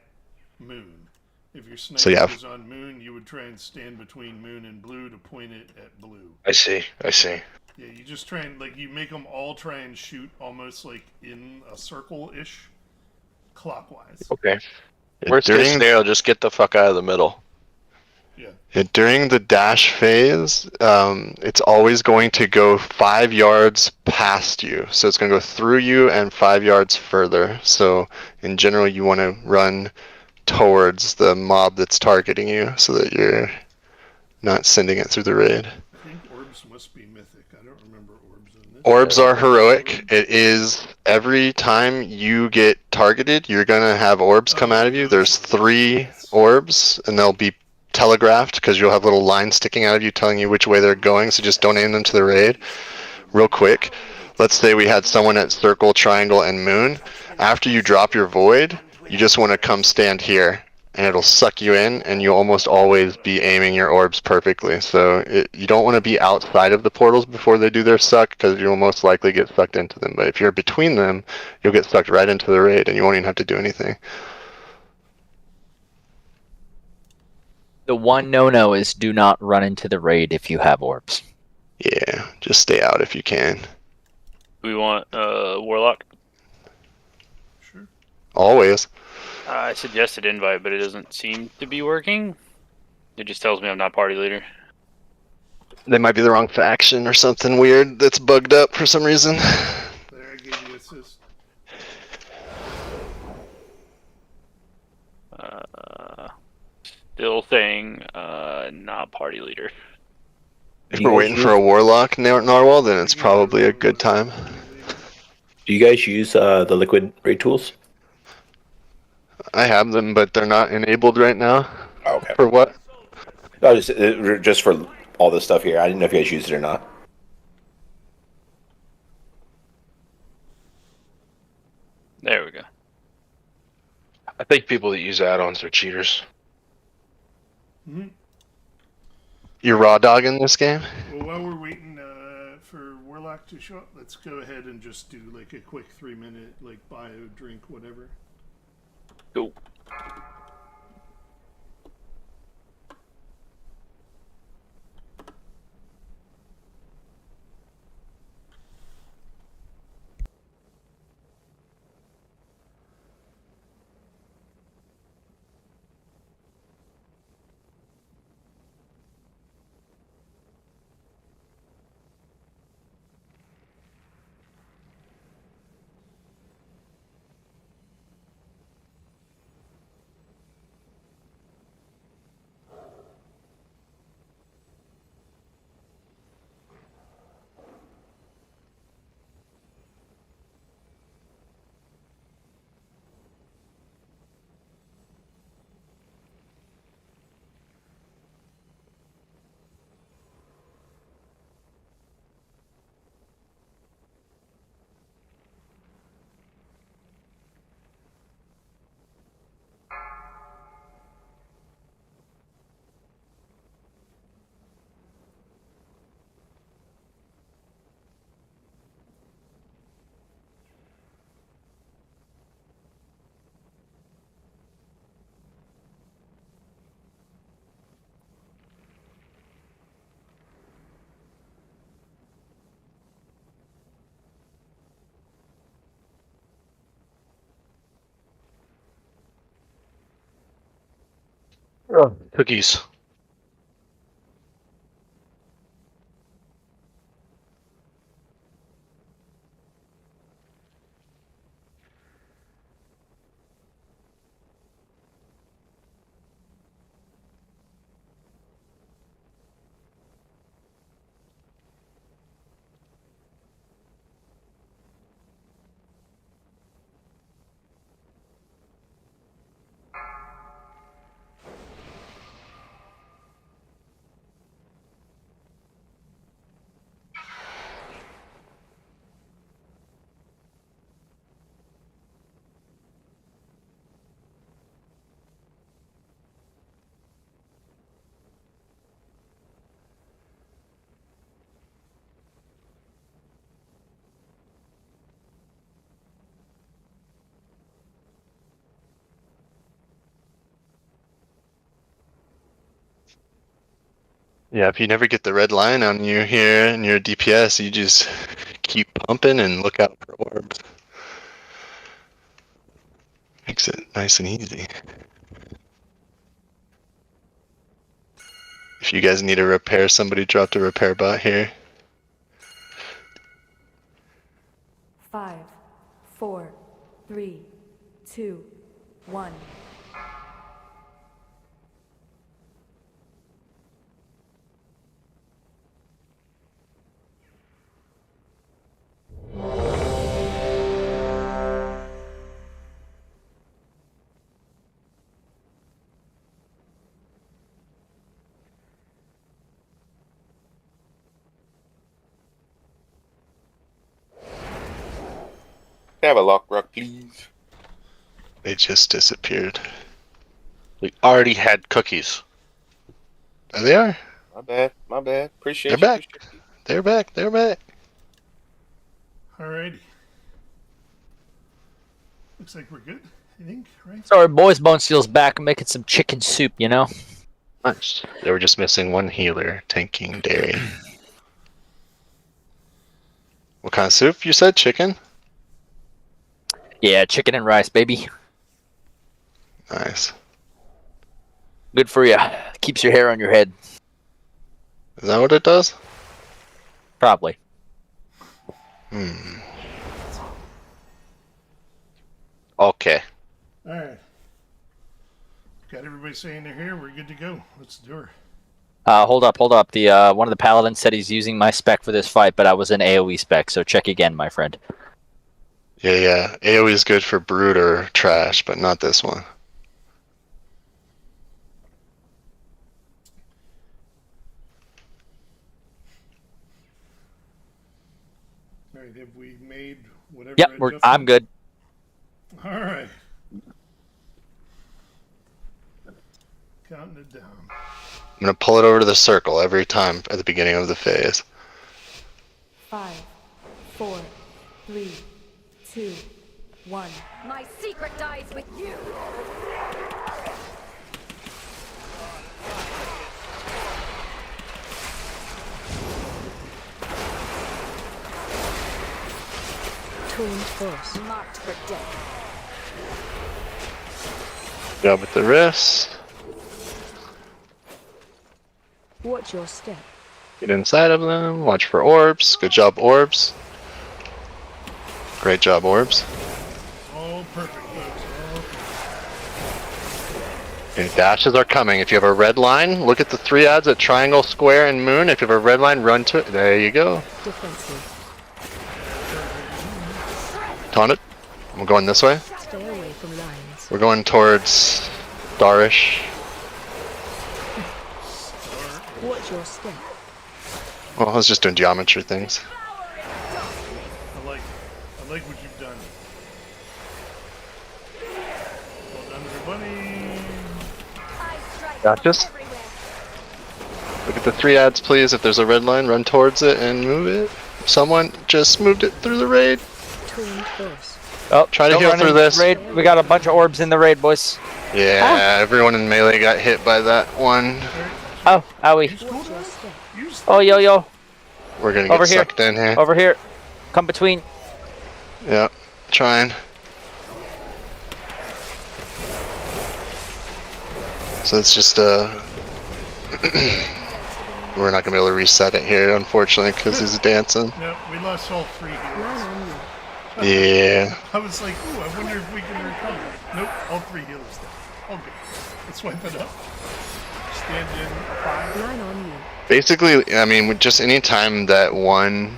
moon. If your sniper is on moon, you would try and stand between moon and blue to point it at blue. I see. Yeah, you just try and, like, you make them all try and shoot almost, like, in a circle-ish clockwise. Okay. Worst case scenario, just get the fuck out of the middle. Yeah, during the dash phase, it's always going to go 5 yards past you. So it's going to go through you and 5 yards further. So in general, you want to run towards the mob that's targeting you so that you're not sending it through the raid. I think orbs must be mythic. I don't remember orbs in this. Orbs are heroic. It is every time you get targeted, you're going to have orbs come out of you. There's 3 orbs, and they'll be telegraphed because you'll have little lines sticking out of you telling you which way they're going, so just don't aim them to the raid. Real quick, let's say we had someone at circle, triangle, and moon. After you drop your void, you just want to come stand here, and it'll suck you in, and you'll almost always be aiming your orbs perfectly. So you don't want to be outside of the portals before they do their suck, because you'll most likely get sucked into them. But if you're between them, you'll get sucked right into the raid, and you won't even have to do anything. The one no-no is do not run into the raid if you have orbs. Yeah, just stay out if you can. We want Warlock. Always. I suggested invite, but it doesn't seem to be working. It just tells me I'm not party leader. They might be the wrong faction or something weird that's bugged up for some reason. There, I gave you assist. Still saying not party leader. If we're waiting for a warlock narwhal, then it's probably a good time. Do you guys use the liquid raid tools? I have them, but they're not enabled right now. Oh, okay. For what? No, just for all this stuff here. I didn't know if you guys used it or not. There we go. I think people that use add-ons are cheaters. You're raw dogging this game? Well, while we're waiting for Warlock to show up, let's go ahead and just do like a quick 3-minute like bio, drink, whatever. Cool. Cookies. Yeah, if you never get the red line on you here and you're a DPS, you just keep pumping and look out for orbs. Makes it nice and easy. If you guys need a repair, somebody dropped a repair bot here. 5, 4, 3, 2, 1. Have a lock rock, please. They just disappeared. We already had cookies. There they are. My bad. My bad. Appreciate They're you. back. Appreciate you. They're back. They're back. Alrighty. Looks like we're good, I think, right? Sorry, boys. Bone Steel's back. I'm making some chicken soup, you know? Nice. They were just missing one healer, tanking dairy. What kind of soup you said? Chicken? Yeah, chicken and rice, baby. Nice. Good for you. Keeps your hair on your head. Is that what it does? Probably. Okay. Alright. Got everybody saying they're here. We're good to go. Let's do her. Hold up. The one of the paladins said he's using my spec for this fight, but I was in AoE spec, so check again, my friend. Yeah. AoE is good for brood or trash, but not this one. Alright, have we made whatever? Yep, adjustment? I'm good. Alright. Counting it down. I'm gonna pull it over to the circle every time at the beginning of the phase. 5, 4, 3, 2, 1. My secret dies with you. Tuned force. Marked for death. Good job with the wrist. Watch your step. Get inside of them. Watch for orbs. Good job, orbs. Great job, orbs. All perfect, folks. All Okay, dashes are coming. If you have a red line, look at the 3 odds at triangle, square, and moon. If you have a red line, run to it. There you go. Defensive. Taunt it. I'm going this way. Stay away from lines. We're going towards Starish. Watch your step. Well, I was just doing geometry things. I like what you've done. Well done, everybody. Gotchas. Look at the 3 ads, please. If there's a red line, run towards it and move it. Someone just moved it through the raid. Tuned force. Oh, Try to don't heal run through into this. the raid. We got a bunch of orbs in the raid, boys. Yeah, everyone in melee got hit by that one. Oh, owie. Watch your step. Oh, yo. We're gonna get Over here. sucked in here. Over here. Come between. Yep, trying. So it's just we're not gonna be able to reset it here, unfortunately, because he's dancing. No, we lost all 3 Line healers. on you. Yeah. I was like, ooh, I wonder if we can recover. Nope, all 3 healers down. All good. Let's wipe it up. Stand in 5. Line on you. Basically, I mean, just any time that one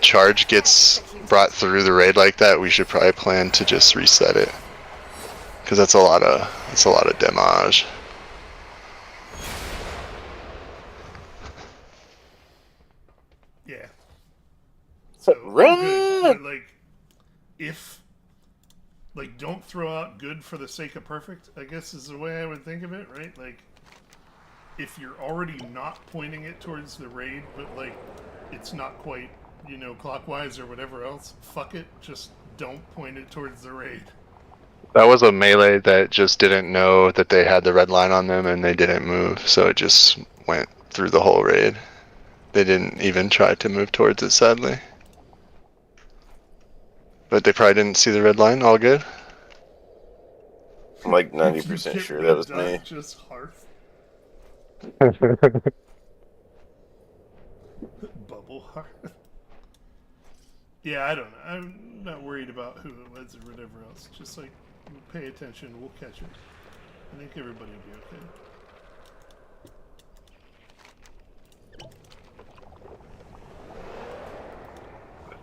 charge gets brought through the raid like that, we should probably plan to just reset it, because that's a lot of damage. Yeah. So Run! good, but, like, if don't throw out good for the sake of perfect, I guess is the way I would think of it, right? Like, if you're already not pointing it towards the raid, but like it's not quite, you know, clockwise or whatever else, fuck it, just don't point it towards the raid. That was a melee that just didn't know that they had the red line on them and they didn't move, so it just went through the whole raid. They didn't even try to move towards it, sadly. But they probably didn't see the red line. All good? I'm like 90% sure that was me. Just hearth. Bubble hearth. Yeah, I don't know. I'm not worried about who it was or whatever else. Just like, pay attention, we'll catch it. I think everybody will be okay.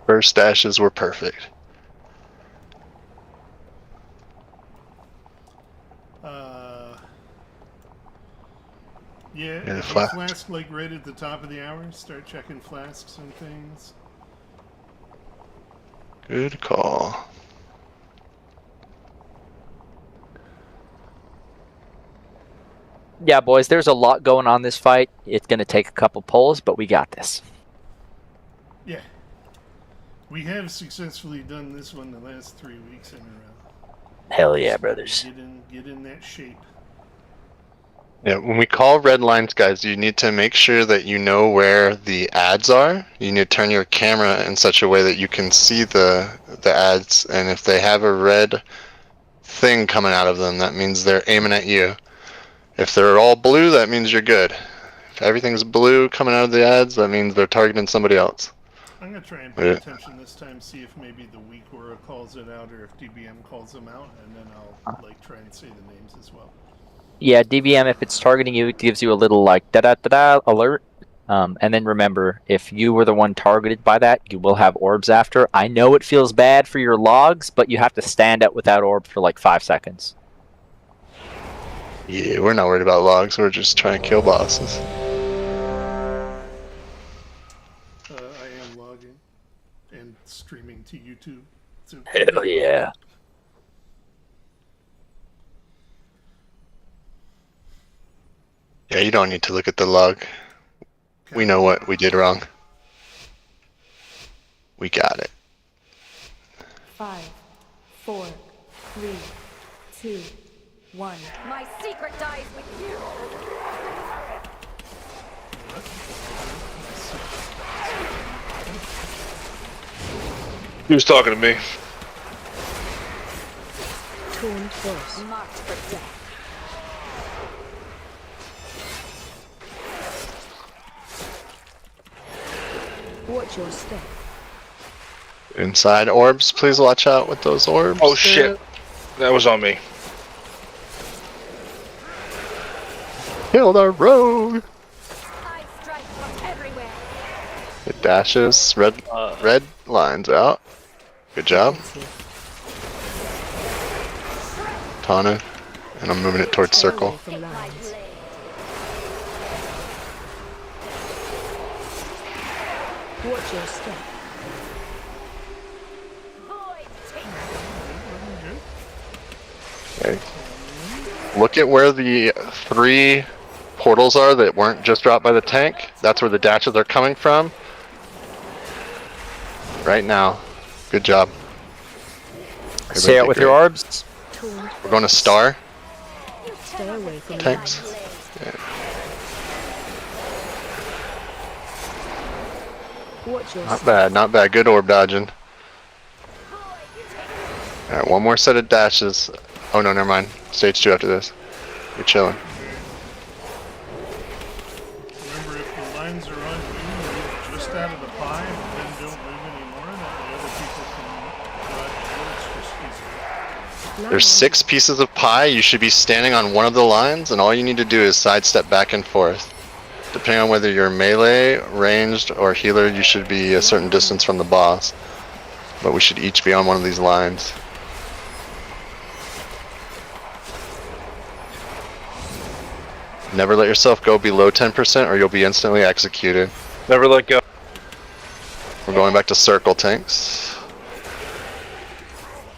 First dashes were perfect. Yeah, Yeah, if you flask. flask like right at the top of the hour, start checking flasks and things. Good call. Yeah, boys, there's a lot going on this fight. It's going to take a couple pulls, but we got this. Yeah. We have successfully done this one the last 3 weeks in a row. Hell yeah, brothers. Get in that shape. Yeah, when we call red lines, guys, you need to make sure that you know where the ads are. You need to turn your camera in such a way that you can see the ads, and if they have a red thing coming out of them, that means they're aiming at you. If they're all blue, that means you're good. If everything's blue coming out of the ads, that means they're targeting somebody else. I'm going to try and pay attention this time, see if maybe the weak aura calls it out or if DBM calls them out, and then I'll like try and say the names as well. Yeah, DBM, if it's targeting you, it gives you a little like da-da-da-da alert. And then remember, if you were the one targeted by that, you will have orbs after. I know it feels bad for your logs, but you have to stand out without orb for like 5 seconds. Yeah, we're not worried about logs, we're just trying to kill bosses. I am logging and streaming to YouTube. So Hell yeah. Yeah, you don't need to look at the log. We know what we did wrong. We got it. 5, 4, 3, 2, 1. My secret dies with you. Who's talking to me? Torn force. Marked for death. Watch your step. Inside orbs, please watch out with those orbs. Oh shit. That was on me. Kill the rogue! I strike from everywhere. It dashes, red lines out. Good job. Tana. And I'm moving it towards circle. From lines. Watch your step. Okay. Look at where the 3 portals are that weren't just dropped by the tank. That's where the dashes are coming from. Right now. Good job. Say it with your orbs. We're going to star. Stay away from Tanks. lines. Yeah. Watch your Not step. bad, not bad. Good orb dodging. Alright, one more set of dashes. Oh no, never mind. Stage 2 after this. You're chilling. There's 6 pieces of pie. You should be standing on one of the lines, and all you need to do is sidestep back and forth. Depending on whether you're melee, ranged, or healer, you should be a certain distance from the boss. But we should each be on one of these lines. Never let yourself go below 10% or you'll be instantly executed. Never let go. We're going back to circle tanks.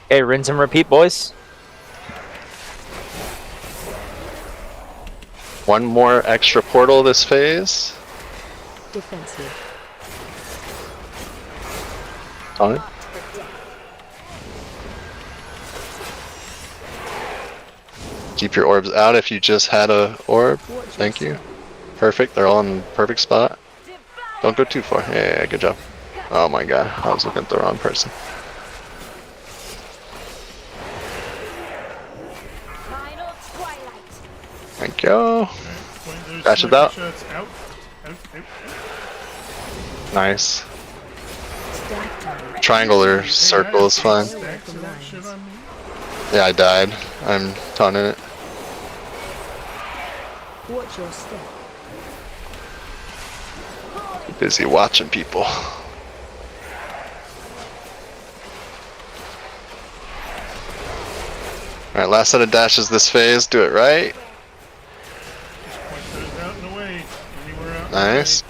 Okay, rinse and repeat, boys. One more extra portal this phase. Defensive. On it. Keep your orbs out if you just had a orb. Thank you. Perfect. They're all in the perfect spot. Don't go too far. Yeah, good job. Oh my god, I was looking at the wrong person. Thank you. Dash it out. Nice. Triangle or circle is fine. Yeah, I died. I'm taunting it. Watch your step. Busy watching people. Alright, last set of dashes this phase. Do it right. Nice.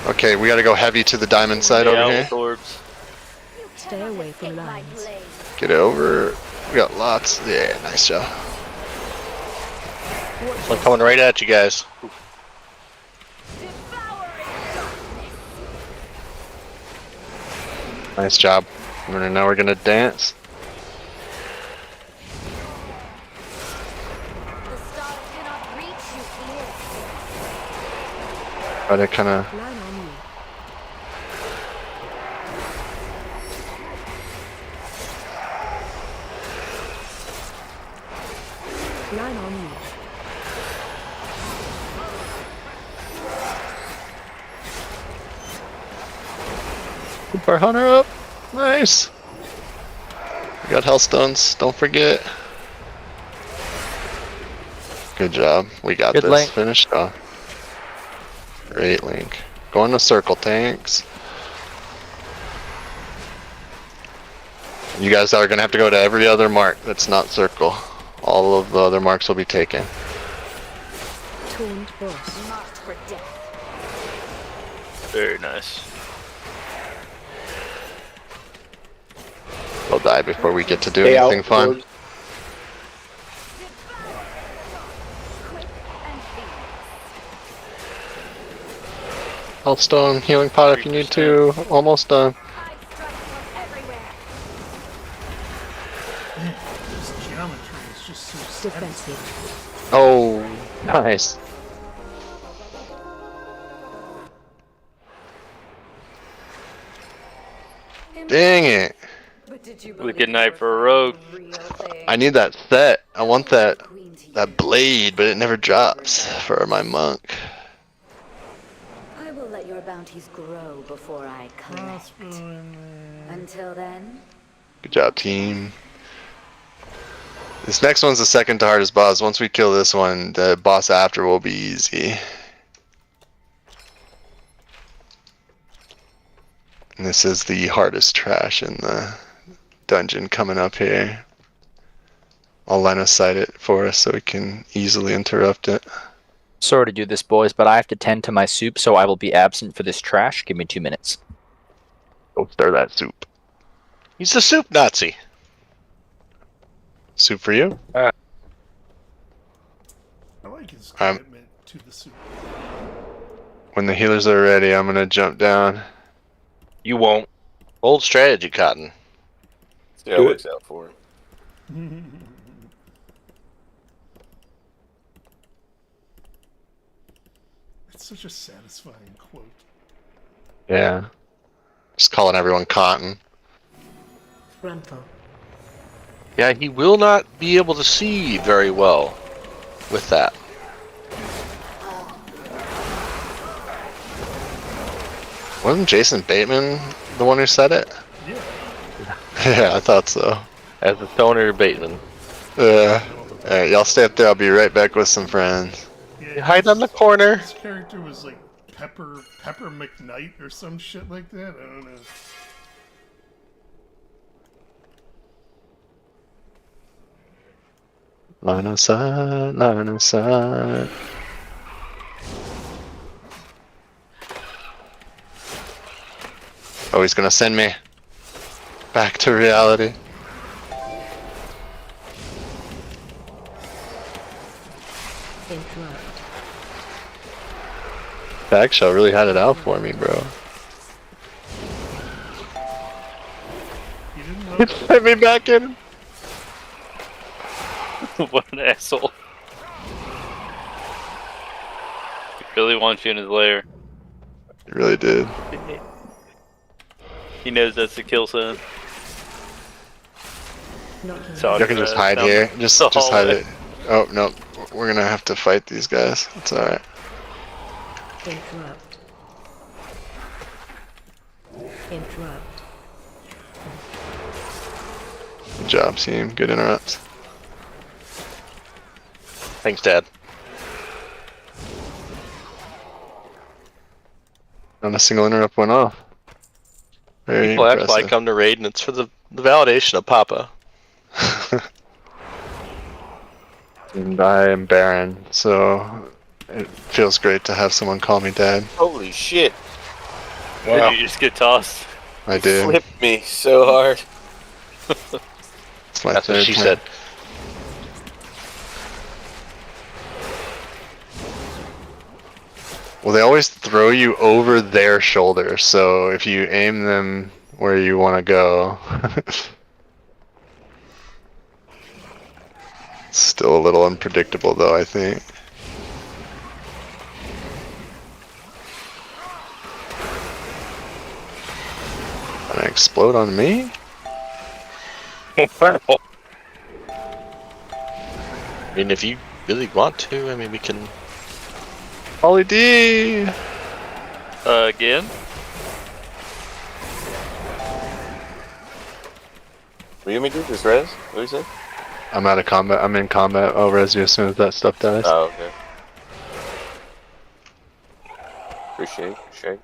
Okay, we gotta go heavy to the diamond side over here. Orbs. Stay away from lines. Get over. We got lots. Yeah, nice job. I'm coming right at you guys. Nice job. And now we're gonna dance. Try to kind of. Line on you. Keep our hunter up. Nice. We got hellstones. Don't forget. Good job. We got Good this. link. Finished off. Great link. Going to circle tanks. You guys are gonna have to go to every other mark that's not circle. All of the other marks will be taken. Taunt boss. Very nice. We'll die before we get to do Stay anything out, fun. Lord. Healthstone, healing pot if you need to. Almost done. This geometry is just so Defensive. Oh, nice. Dang it. Wicked night for a rogue. I need that set. I want that blade, but it never drops for my monk. I will let your bounties grow before I collect. Until then, Good job, team. This next one's the second to hardest boss. Once we kill this one, the boss after will be easy. And this is the hardest trash in the dungeon coming up here. I'll line of sight it for us so we can easily interrupt it. Sorry to do this, boys, but I have to tend to my soup, so I will be absent for this trash. Give me 2 minutes. Go stir that soup. He's the soup Nazi. Soup for you? I like his commitment to the soup. When the healers are ready, I'm gonna jump down. You won't. Old strategy, Cotton. See how it works out for him. It's such a satisfying quote. Yeah. Just calling everyone Cotton. Frontal. Yeah, he will not be able to see very well with that. Wasn't Jason Bateman the one who said it? Yeah. Yeah, I thought so. as a stoner bateman. Alright, y'all stay up there. I'll be right back with some friends. Yeah, Hide on the corner. His character was like Pepper McKnight or some shit like that. I don't know. Line of sight, line of sight. Oh, he's gonna send me back to reality. Interrupt. Bagshell really had it out for me, bro. You didn't know He sent me back in. What an asshole. He really wants you in his lair. He really did. He knows that's the kill zone. So You can just hide here. Just hide it. Oh no, we're gonna have to fight these guys. It's alright. Interrupt. Interrupt. Good job, team. Good interrupts. Thanks, Dad. Not a single interrupt went off. Very People act impressive. like I'm the raid, and it's for the validation of Papa. And I am Baron, so it feels great to have someone call me Dad. Holy shit. Wow. Did you just get tossed? I did. Flipped me so hard. It's my That's what third she time. said. Well, they always throw you over their shoulder, so if you aim them where you want to go, it's still a little unpredictable, though, I think. Gonna explode on me? I mean, if you really want to, I mean, we can. Ollie D! Again? What do you want me to do? Just res? What do you say? I'm out of combat. I'm in combat. I'll res you as soon as that stuff dies. Oh, okay. Appreciate it.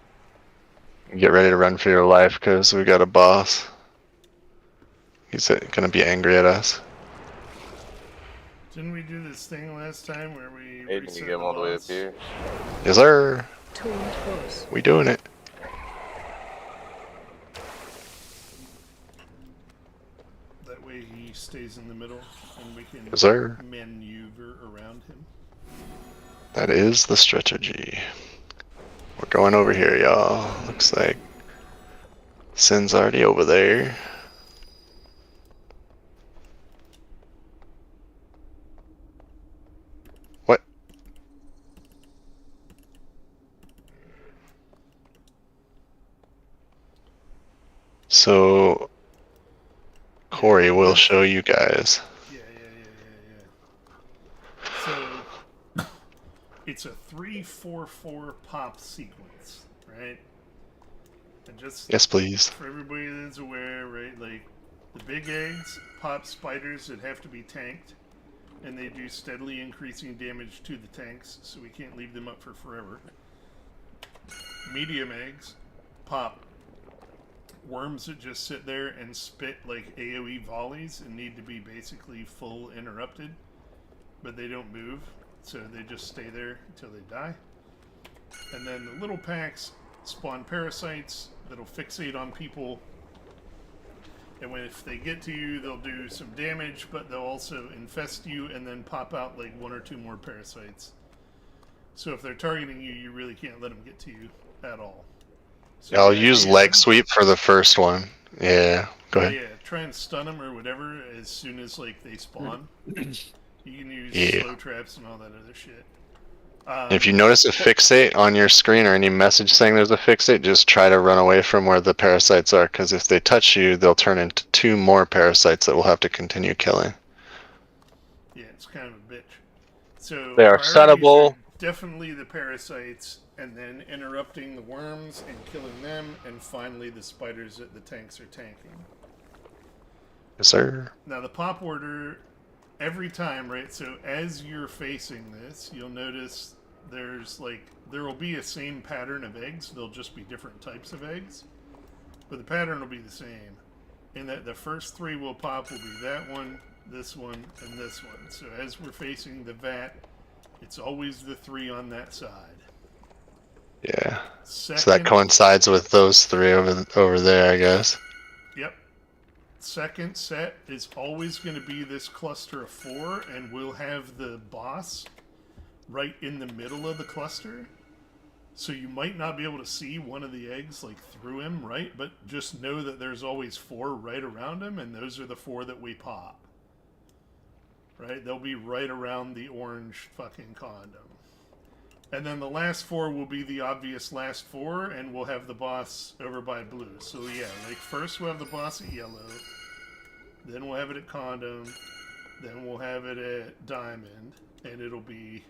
Get ready to run for your life, because we got a boss. He's gonna be angry at us. Didn't we do this thing last time where we Hey, can you get him all the way up here? Yes, sir. Tuned boss. We doing it. That way he stays in the middle and we can Yes, sir. maneuver around him. That is the strategy. We're going over here, y'all. Looks like Sin's already over there. What? So Corey will show you guys. Yeah. So it's a 3-4-4 pop sequence, right? And just Yes, please. for everybody that's aware, right? Like the big eggs pop spiders that have to be tanked, and they do steadily increasing damage to the tanks, so we can't leave them up for forever. Medium eggs pop worms that just sit there and spit like AoE volleys and need to be basically full interrupted, but they don't move, so they just stay there until they die. And then the little packs spawn parasites that'll fixate on people, and if they get to you, they'll do some damage, but they'll also infest you and then pop out like 1 or 2 more parasites. So if they're targeting you, you really can't let them get to you at all. So I'll use leg sweep for the first one. Yeah, go ahead. Yeah, try and stun them or whatever as soon as like they spawn. You can use slow traps and all that other shit. If you notice a fixate on your screen or any message saying there's a fixate, just try to run away from where the parasites are, because if they touch you, they'll turn into 2 more parasites that we'll have to continue killing. Yeah, it's kind of a bitch. So They are priorities stunnable. are definitely the parasites, and then interrupting the worms and killing them, and finally the spiders that the tanks are tanking. Yes, sir. Now the pop order, every time, right? So as you're facing this, you'll notice there's like, there will be a same pattern of eggs. They'll just be different types of eggs. But the pattern will be the same. In that the first 3 will pop will be that one, this one, and this one. So as we're facing the vat, it's always the 3 on that side. Yeah. Second, So that coincides with those 3 over there, I guess. Yep. Second set is always going to be this cluster of 4, and we'll have the boss right in the middle of the cluster. So you might not be able to see one of the eggs like through him, right? But just know that there's always 4 right around him, and those are the 4 that we pop. Right? They'll be right around the orange fucking condom. And then the last 4 will be the obvious last 4, and we'll have the boss over by blue. So yeah, like first we'll have the boss at yellow, then we'll have it at condom, then we'll have it at diamond, and it'll be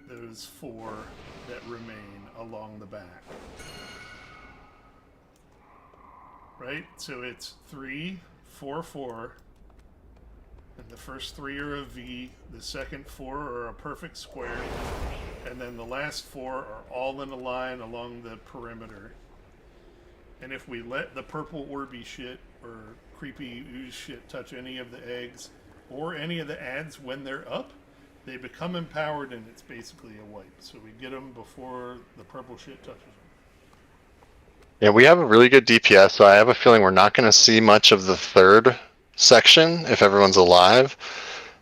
those 4 that remain along the back. Right? So it's 3, 4, 4. And the first 3 are a V, the second 4 are a perfect square, and then the last 4 are all in a line along the perimeter. And if we let the purple orby shit or creepy ooze shit touch any of the eggs or any of the ads when they're up, they become empowered and it's basically a wipe. So we get them before the purple shit touches them. Yeah, we have a really good DPS, so I have a feeling we're not going to see much of the 3rd section if everyone's alive.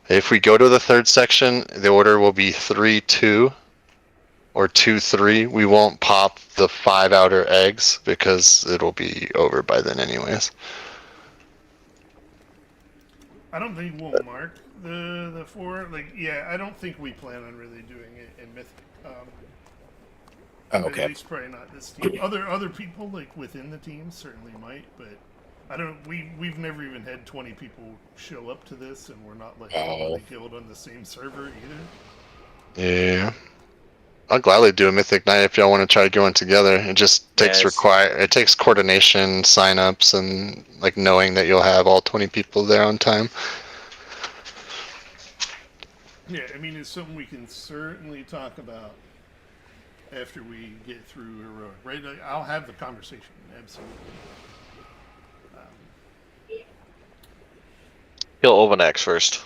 If we go to the 3rd section, the order will be 3-2 or 2-3. We won't pop the 5 outer eggs because it'll be over by then anyways. I don't think we'll mark the 4. Like, yeah, I don't think we plan on really doing it in Mythic. Okay. At least probably not this team. Other people like within the team certainly might, but I don't. We've never even had 20 people show up to this, and we're not like everybody guild on the same server either. Yeah. I'll gladly do a Mythic Night if y'all want to try to go in together. It just takes it takes coordination, sign-ups, and like knowing that you'll have all 20 people there on time. Yeah, I mean it's something we can certainly talk about after we get through Heroic, right? Like, I'll have the conversation, absolutely. Kill Overnax first.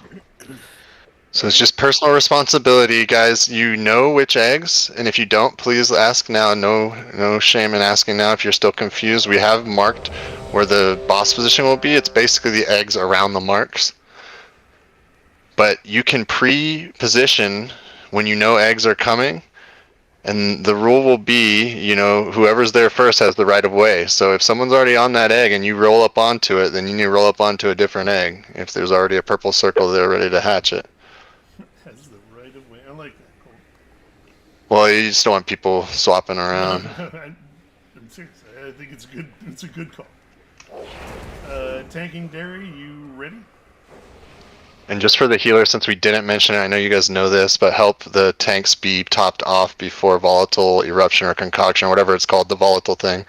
So it's just personal responsibility, guys. You know which eggs, and if you don't, please ask now. No shame in asking now if you're still confused. We have marked where the boss position will be. It's basically the eggs around the marks. But you can pre-position when you know eggs are coming, and the rule will be, you know, whoever's there first has the right of way. So if someone's already on that egg and you roll up onto it, then you need to roll up onto a different egg. If there's already a purple circle there ready to hatch it. Has the right of way. I like that. Cool. Well, you just don't want people swapping around. I'm serious. I think it's good. It's a good call. Tanking Dairy, you ready? And just for the healer, since we didn't mention it, I know you guys know this, but help the tanks be topped off before volatile, eruption, or concoction, or whatever it's called, the volatile thing.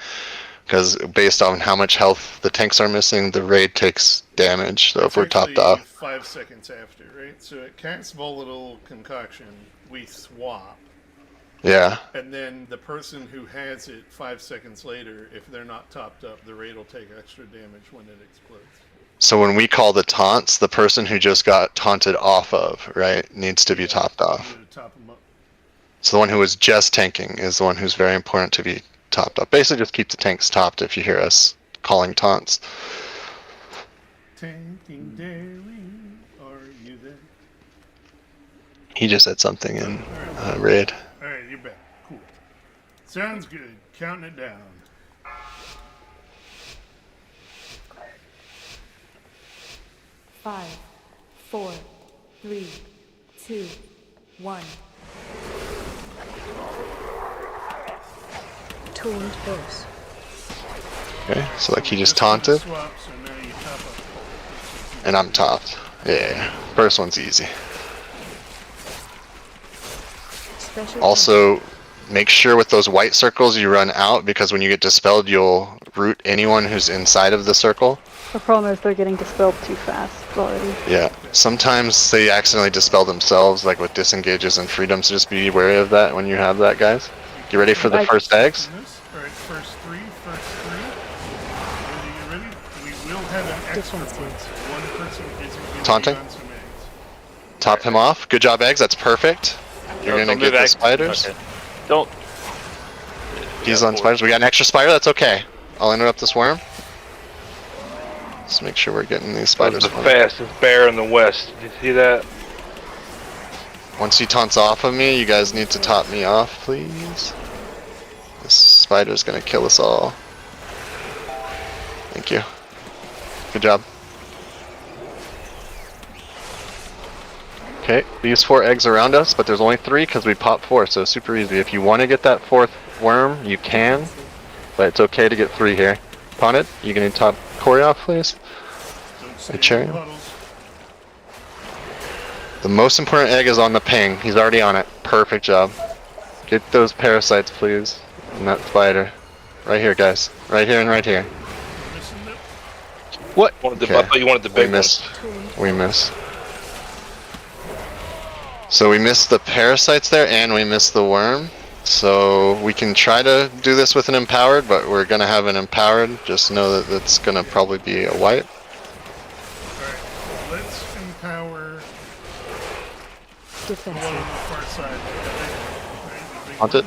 Because based on how much health the tanks are missing, the raid takes damage. So if we're topped off. 5 seconds after, right? So at cast volatile concoction, we swap. Yeah. And then the person who has it 5 seconds later, if they're not topped up, the raid will take extra damage when it explodes. So when we call the taunts, the person who just got taunted off of, right, needs to be topped off. Top them up. So the one who was just tanking is the one who's very important to be topped up. Basically just keep the tanks topped if you hear us calling taunts. Tanking Dairy, are you there? He just said something in raid. Alright, you're back. Cool. Sounds good. Counting it down. 5, 4, 3, 2, 1. Tuned boss. Okay, so like he just taunted. And I'm topped. Yeah, first one's easy. Also, make sure with those white circles you run out, because when you get dispelled, you'll root anyone who's inside of the circle. The problem is they're getting dispelled too fast already. Yeah, sometimes they accidentally dispel themselves, like with disengages and freedoms, so just be wary of that when you have that, guys. You ready for the first eggs? Alright, first three. Ready, you ready? We will have an extra point, so one person isn't going Taunting? on some eggs. Top him off. Good job, eggs. That's perfect. You're gonna get the spiders. Okay. Don't. He's on spiders. We got an extra spider. That's okay. I'll interrupt this worm. Let's make sure we're getting these spiders. The fastest bear in the west. Did you see that? Once he taunts off of me, you guys need to top me off, please. This spider's gonna kill us all. Thank you. Good job. Okay, these 4 eggs around us, but there's only 3 because we popped 4, so super easy. If you want to get that 4th worm, you can, but it's okay to get 3 here. Pawn it. You gonna top Corey off, please? A cherry. The most important egg is on the ping. He's already on it. Perfect job. Get those parasites, please. And that spider. Right here, guys. Right here and right here. What? I thought you wanted the big We missed. So we missed the parasites there, and we missed the worm. So we can try to do this with an empowered, but we're gonna have an empowered. Just know that it's gonna probably be a wipe. Alright, let's empower the one on the far side. Haunted?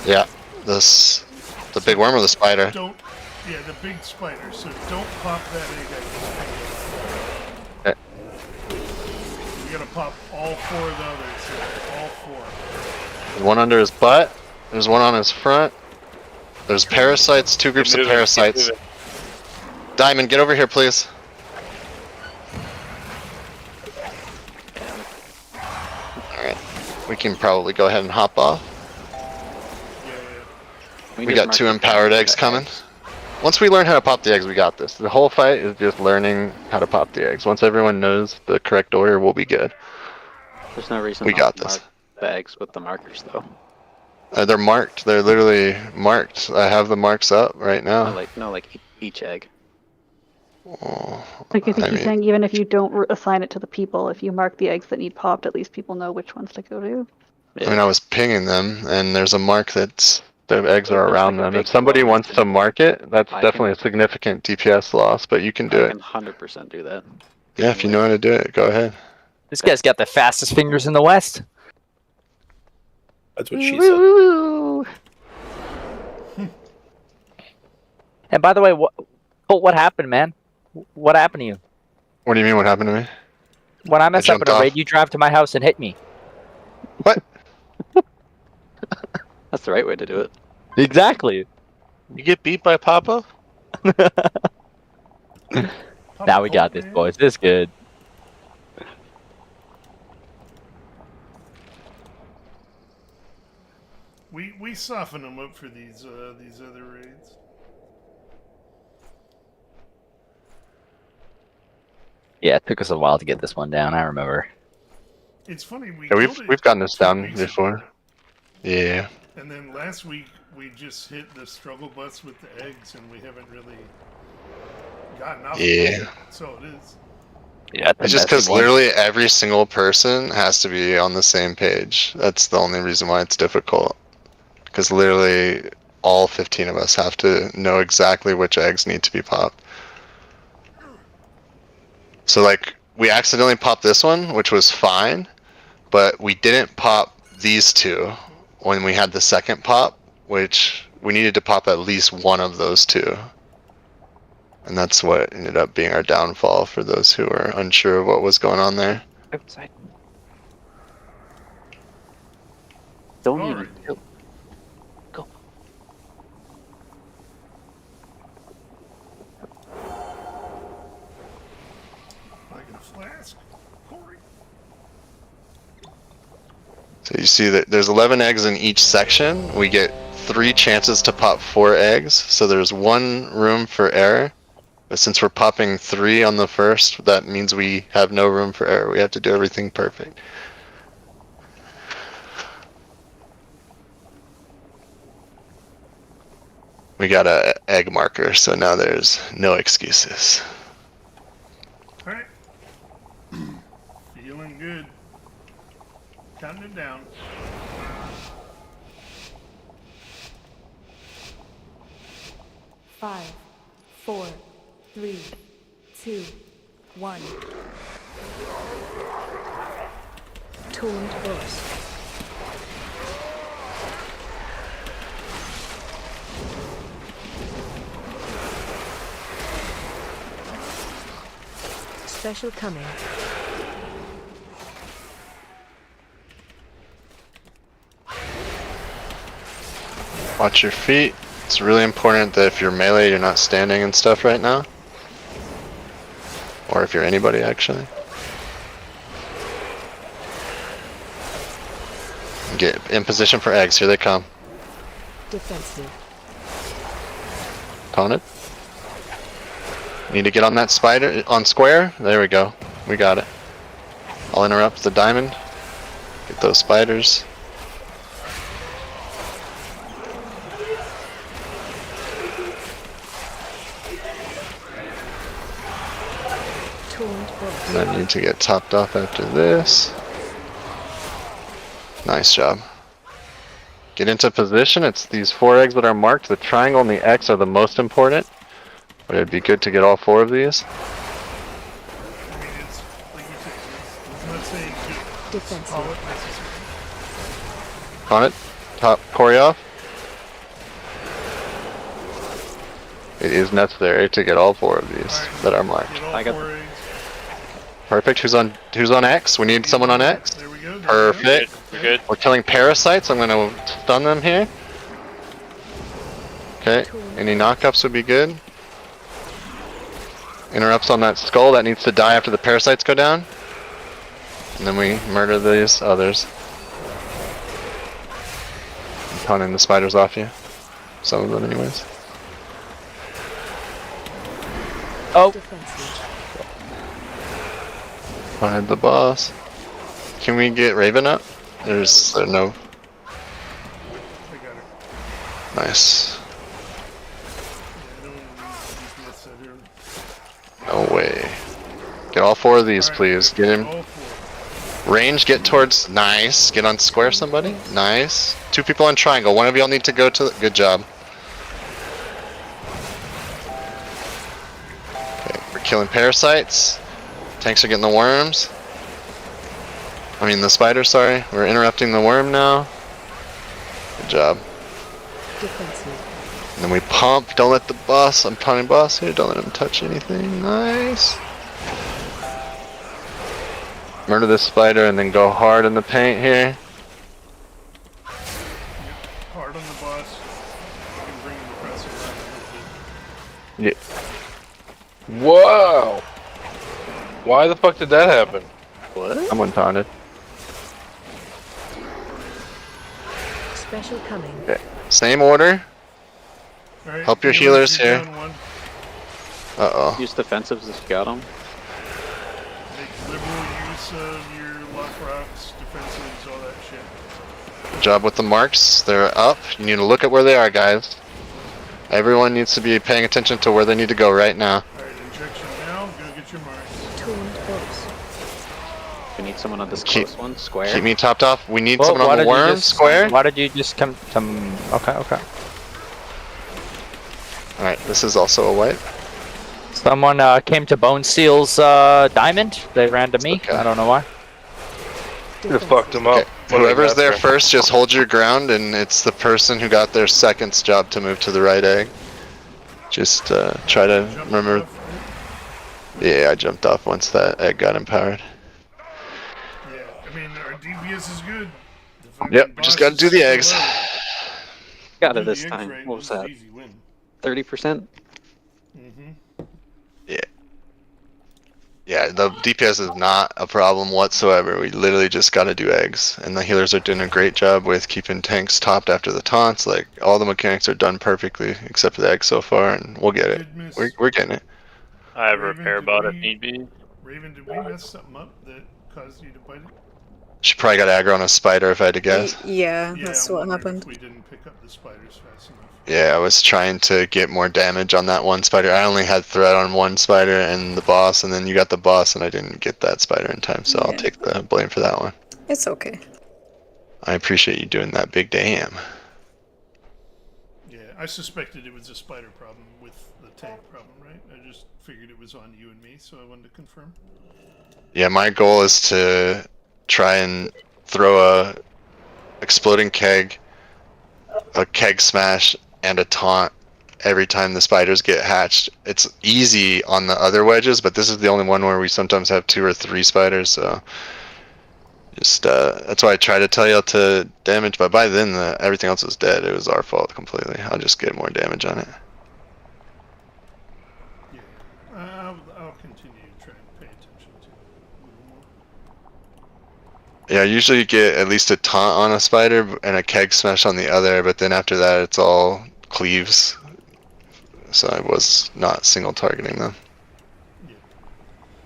Yeah. The big worm or the spider? Yeah, the big spider. So don't pop that egg. Okay. We gotta pop all 4 of the others. All 4. There's one under his butt. There's one on his front. There's parasites. 2 groups of parasites. Diamond, get over here, please. Alright. We can probably go ahead and hop off. We got 2 empowered eggs coming. Once we learn how to pop the eggs, we got this. The whole fight is just learning how to pop the eggs. Once everyone knows the correct order, we'll be good. There's no reason we got this. Mark the eggs with the markers, though. They're marked. They're literally marked. I have the marks up right now. No, like each egg. Oh, Like I think he's saying even if you don't assign it to the people, if you mark the eggs that need popped, at least people know which ones to go to. I mean, I was pinging them, and there's a mark that's the eggs are around them. If somebody wants to mark it, that's definitely a significant DPS loss, but you can do I it. can 100% do that. Yeah, if you know how to do it, go ahead. This guy's got the fastest fingers in the West. That's what she said. And by the way, what happened, man? What happened to you? What do you mean, what happened to me? When I messed up in a raid, you drive to my house and hit me. What? That's the right way to do it. Exactly. You get beat by Papa? Now we got this, boys. This is good. We soften them up for these other raids. Yeah, it took us a while to get this one down. I remember. It's funny We've gotten this down before. Yeah. And then last week we just hit the struggle bus with the eggs, and we haven't really gotten off. Yeah. So it is. Yeah, it's just because literally every single person has to be on the same page. That's the only reason why it's difficult. Because literally all 15 of us have to know exactly which eggs need to be popped. So like, we accidentally popped this one, which was fine, but we didn't pop these 2 when we had the second pop, which we needed to pop at least one of those 2. And that's what ended up being our downfall for those who are unsure of what was going on there. Outside. Don't even. Go. Like a flask, Corey. So you see that there's 11 eggs in each section. We get 3 chances to pop 4 eggs, so there's 1 room for error. But since we're popping 3 on the first, that means we have no room for error. We have to do everything perfect. We got a egg marker, so now there's no excuses. Alright. Feeling good. Counting it down. 5, 4, 3, 2, 1. Tuned boss. Special coming. Watch your feet. It's really important that if you're melee, you're not standing and stuff right now. Or if you're anybody, actually. Get in position for eggs. Here they come. Defensive. Taunted. Need to get on that spider, on square. There we go. We got it. I'll interrupt the diamond. Get those spiders. And I need to get topped off after this. Nice job. Get into position. It's these 4 eggs that are marked. The triangle and the X are the most important. But it'd be good to get all 4 of these. I mean, it's like you said, it's not saying just call it necessary. On it. Top Corey off. It is necessary to get all 4 of these that are marked. I got Perfect. Who's on X? We need someone on X. There we go. Perfect. We're good. We're killing parasites. I'm gonna stun them here. Okay. Any knockups would be good. Interrupts on that skull. That needs to die after the parasites go down. And then we murder these others. I'm taunting the spiders off you. Some of them anyways. Oh. Find the boss. Can we get Raven up? There's no. Nice. No way. Get all 4 of these, please. Get him. Range, get towards. Nice. Get on square, somebody. Nice. 2 people on triangle. One of y'all need to go to. Good job. Okay, we're killing parasites. Tanks are getting the worms. I mean the spiders, sorry. We're interrupting the worm now. Good job. And then we pump. Don't let the boss, I'm taunting boss here, don't let him touch anything. Nice. Murder this spider and then go hard in the paint here. Hard on the boss. You can bring the press around. Yeah. Whoa! Why the fuck did that happen? What? Someone taunted. Special coming. Okay. Same order. Right, Help your healers here. Uh-oh. Use defensives if you got them. Make liberal use of your lock rocks, defensives, all that shit. Good job with the marks. They're up. You need to look at where they are, guys. Everyone needs to be paying attention to where they need to go right now. Alright, injection now. Go get your marks. We need someone on this close one, square. Keep me topped off. We need Well, someone on the worm, square. Why did you just come to... Okay. Alright, this is also a wipe. Someone came to Bone Steel's diamond. They ran to me. Okay. I don't know why. You have fucked him up. Okay. Whoever's there first, just hold your ground, and it's the person who got there second's job to move to the right egg. Just try to remember. Yeah, I jumped off once that egg got empowered. Yeah, I mean, our DPS is good. Yep, just gotta do the eggs. Got it this time. What was that? 30%? Yeah, the DPS is not a problem whatsoever. We literally just gotta do eggs. And the healers are doing a great job with keeping tanks topped after the taunts. Like, all the mechanics are done perfectly, except for the eggs so far, and we'll get it. We're getting it. I have a repair bot if need be. Raven, did we mess something up that caused you to bite it? She probably got aggro on a spider if I had to guess. Yeah, that's I'm what wondering happened. if we didn't pick up the spiders fast enough. Yeah, I was trying to get more damage on that one spider. I only had threat on one spider and the boss, and then you got the boss, and I didn't get that spider in time, so I'll Yeah. take the blame for that one. It's okay. I appreciate you doing that big damn. Yeah, I suspected it was a spider problem with the tank problem, right? I just figured it was on you and me, so I wanted to confirm. Yeah, my goal is to try and throw a exploding keg, a keg smash, and a taunt every time the spiders get hatched. It's easy on the other wedges, but this is the only one where we sometimes have 2 or 3 spiders, so just that's why I try to tell you to damage, but by then everything else was dead. It was our fault completely. I'll just get more damage on it. Yeah, I'll continue to try and pay attention to it a little more. Yeah, usually you get at least a taunt on a spider and a keg smash on the other, but then after that it's all cleaves. So I was not single targeting them. Yeah.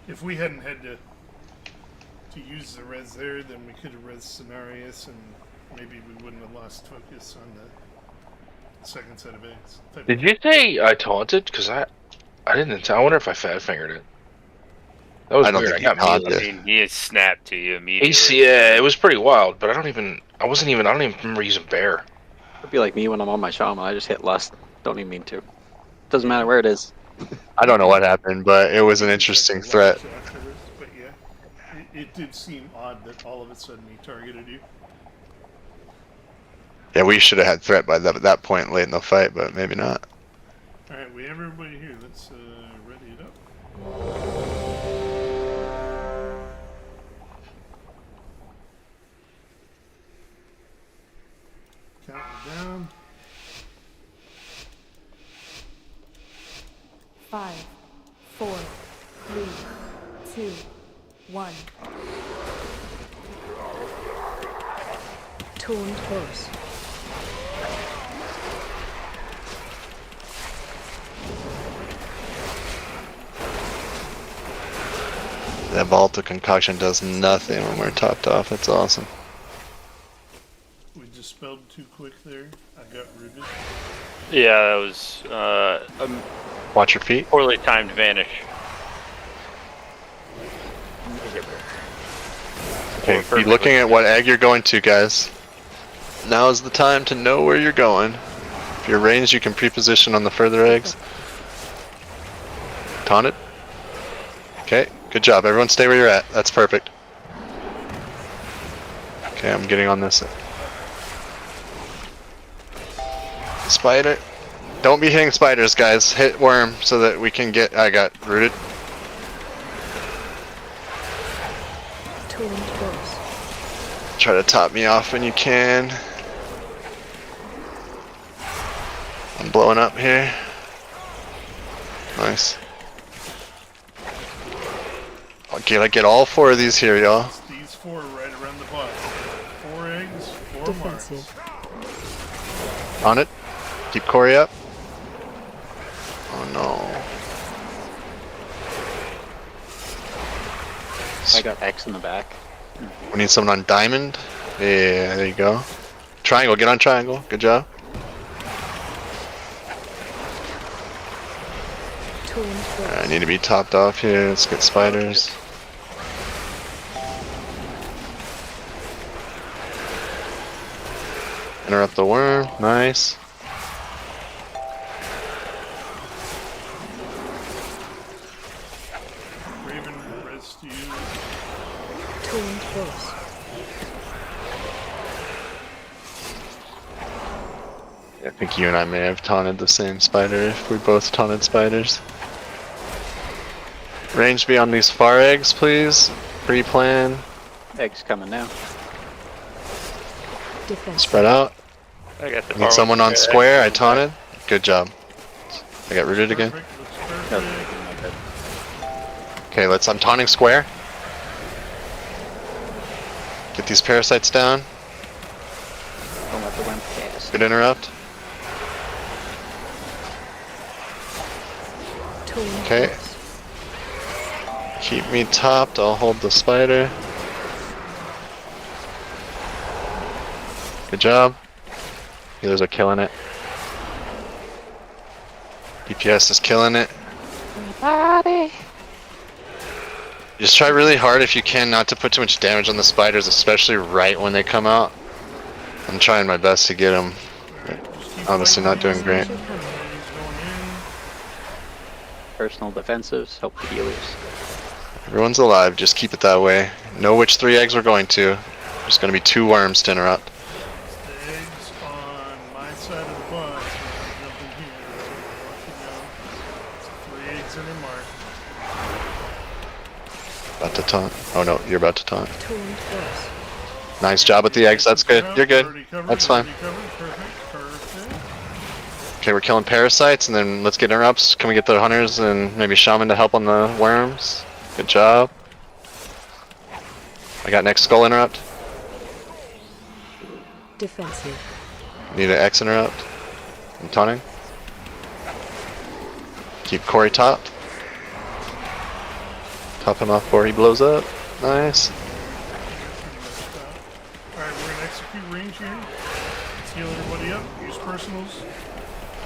If we hadn't had to use the res there, then we could have res Cenarius, and maybe we wouldn't have lost focus on the second set of eggs. Did you say I taunted? Because I didn't. I wonder if I fat fingered it. That was I don't weird. think I you got taunted. muted. I mean, he snapped to you immediately. Yeah, it was pretty wild, but I don't even remember using bear. It'd be like me when I'm on my shaman. I just hit lust. Don't even mean to. Doesn't matter where it is. I don't know what happened, but it was an interesting threat. But yeah, it did seem odd that all of a sudden he targeted you. Yeah, we should have had threat by that point late in the fight, but maybe not. Alright, we have everybody here. Let's ready it up. Counting down. 5, 4, 3, 2, 1. Taunt boss. That Volta concoction does nothing when we're topped off. It's awesome. We dispelled too quick there. I got rooted. Yeah, that was Watch your feet. poorly timed vanish. Okay, be looking at what egg you're going to, guys. Now is the time to know where you're going. If you're ranged, you can pre-position on the further eggs. Taunted. Okay, good job. Everyone stay where you're at. That's perfect. Okay, I'm getting on this. Spider. Don't be hitting spiders, guys. Hit worm so that we can get... I got rooted. Taunt boss. Try to top me off when you can. I'm blowing up here. Nice. Okay, I get all 4 of these here, y'all. It's these 4 right around the bottom. 4 eggs, 4 marks. On it. Keep Corey up. Oh no. I got X in the back. We need someone on diamond. Yeah, there you go. Triangle, get on triangle. Good job. I need to be topped off here. Let's get spiders. Interrupt the worm. Nice. Raven, res to you. Taunt boss. I think you and I may have taunted the same spider if we both taunted spiders. Range me on these far eggs, please. Pre-plan. Eggs coming now. Spread out. I got the Need someone on square. I taunted. Good job. I got rooted again. Okay, I'm taunting square. Get these parasites down. Don't let the wimp cast. Good interrupt. Okay. Keep me topped. I'll hold the spider. Good job. Healers are killing it. DPS is killing it. Body. Just try really hard if you can not to put too much damage on the spiders, especially right when they come out. I'm trying my best to get them. Obviously not doing great. Personal defensives, help the healers. Everyone's alive, just keep it that way. Know which 3 eggs we're going to. There's going to be 2 worms to interrupt. The eggs on my side of the bus. Jump in here. So 3 eggs in a mark. About to taunt. Oh no, you're about to taunt. Nice job with the eggs, that's good. You're good. That's fine. Okay, we're killing parasites, and then let's get interrupts. Can we get the hunters and maybe shaman to help on the worms? Good job. I got next skull interrupt. Defensive. Need an X interrupt. I'm taunting. Keep Corey topped. Top him off before he blows up. Nice. Alright, we're gonna execute range here. Let's heal everybody up. Use personals.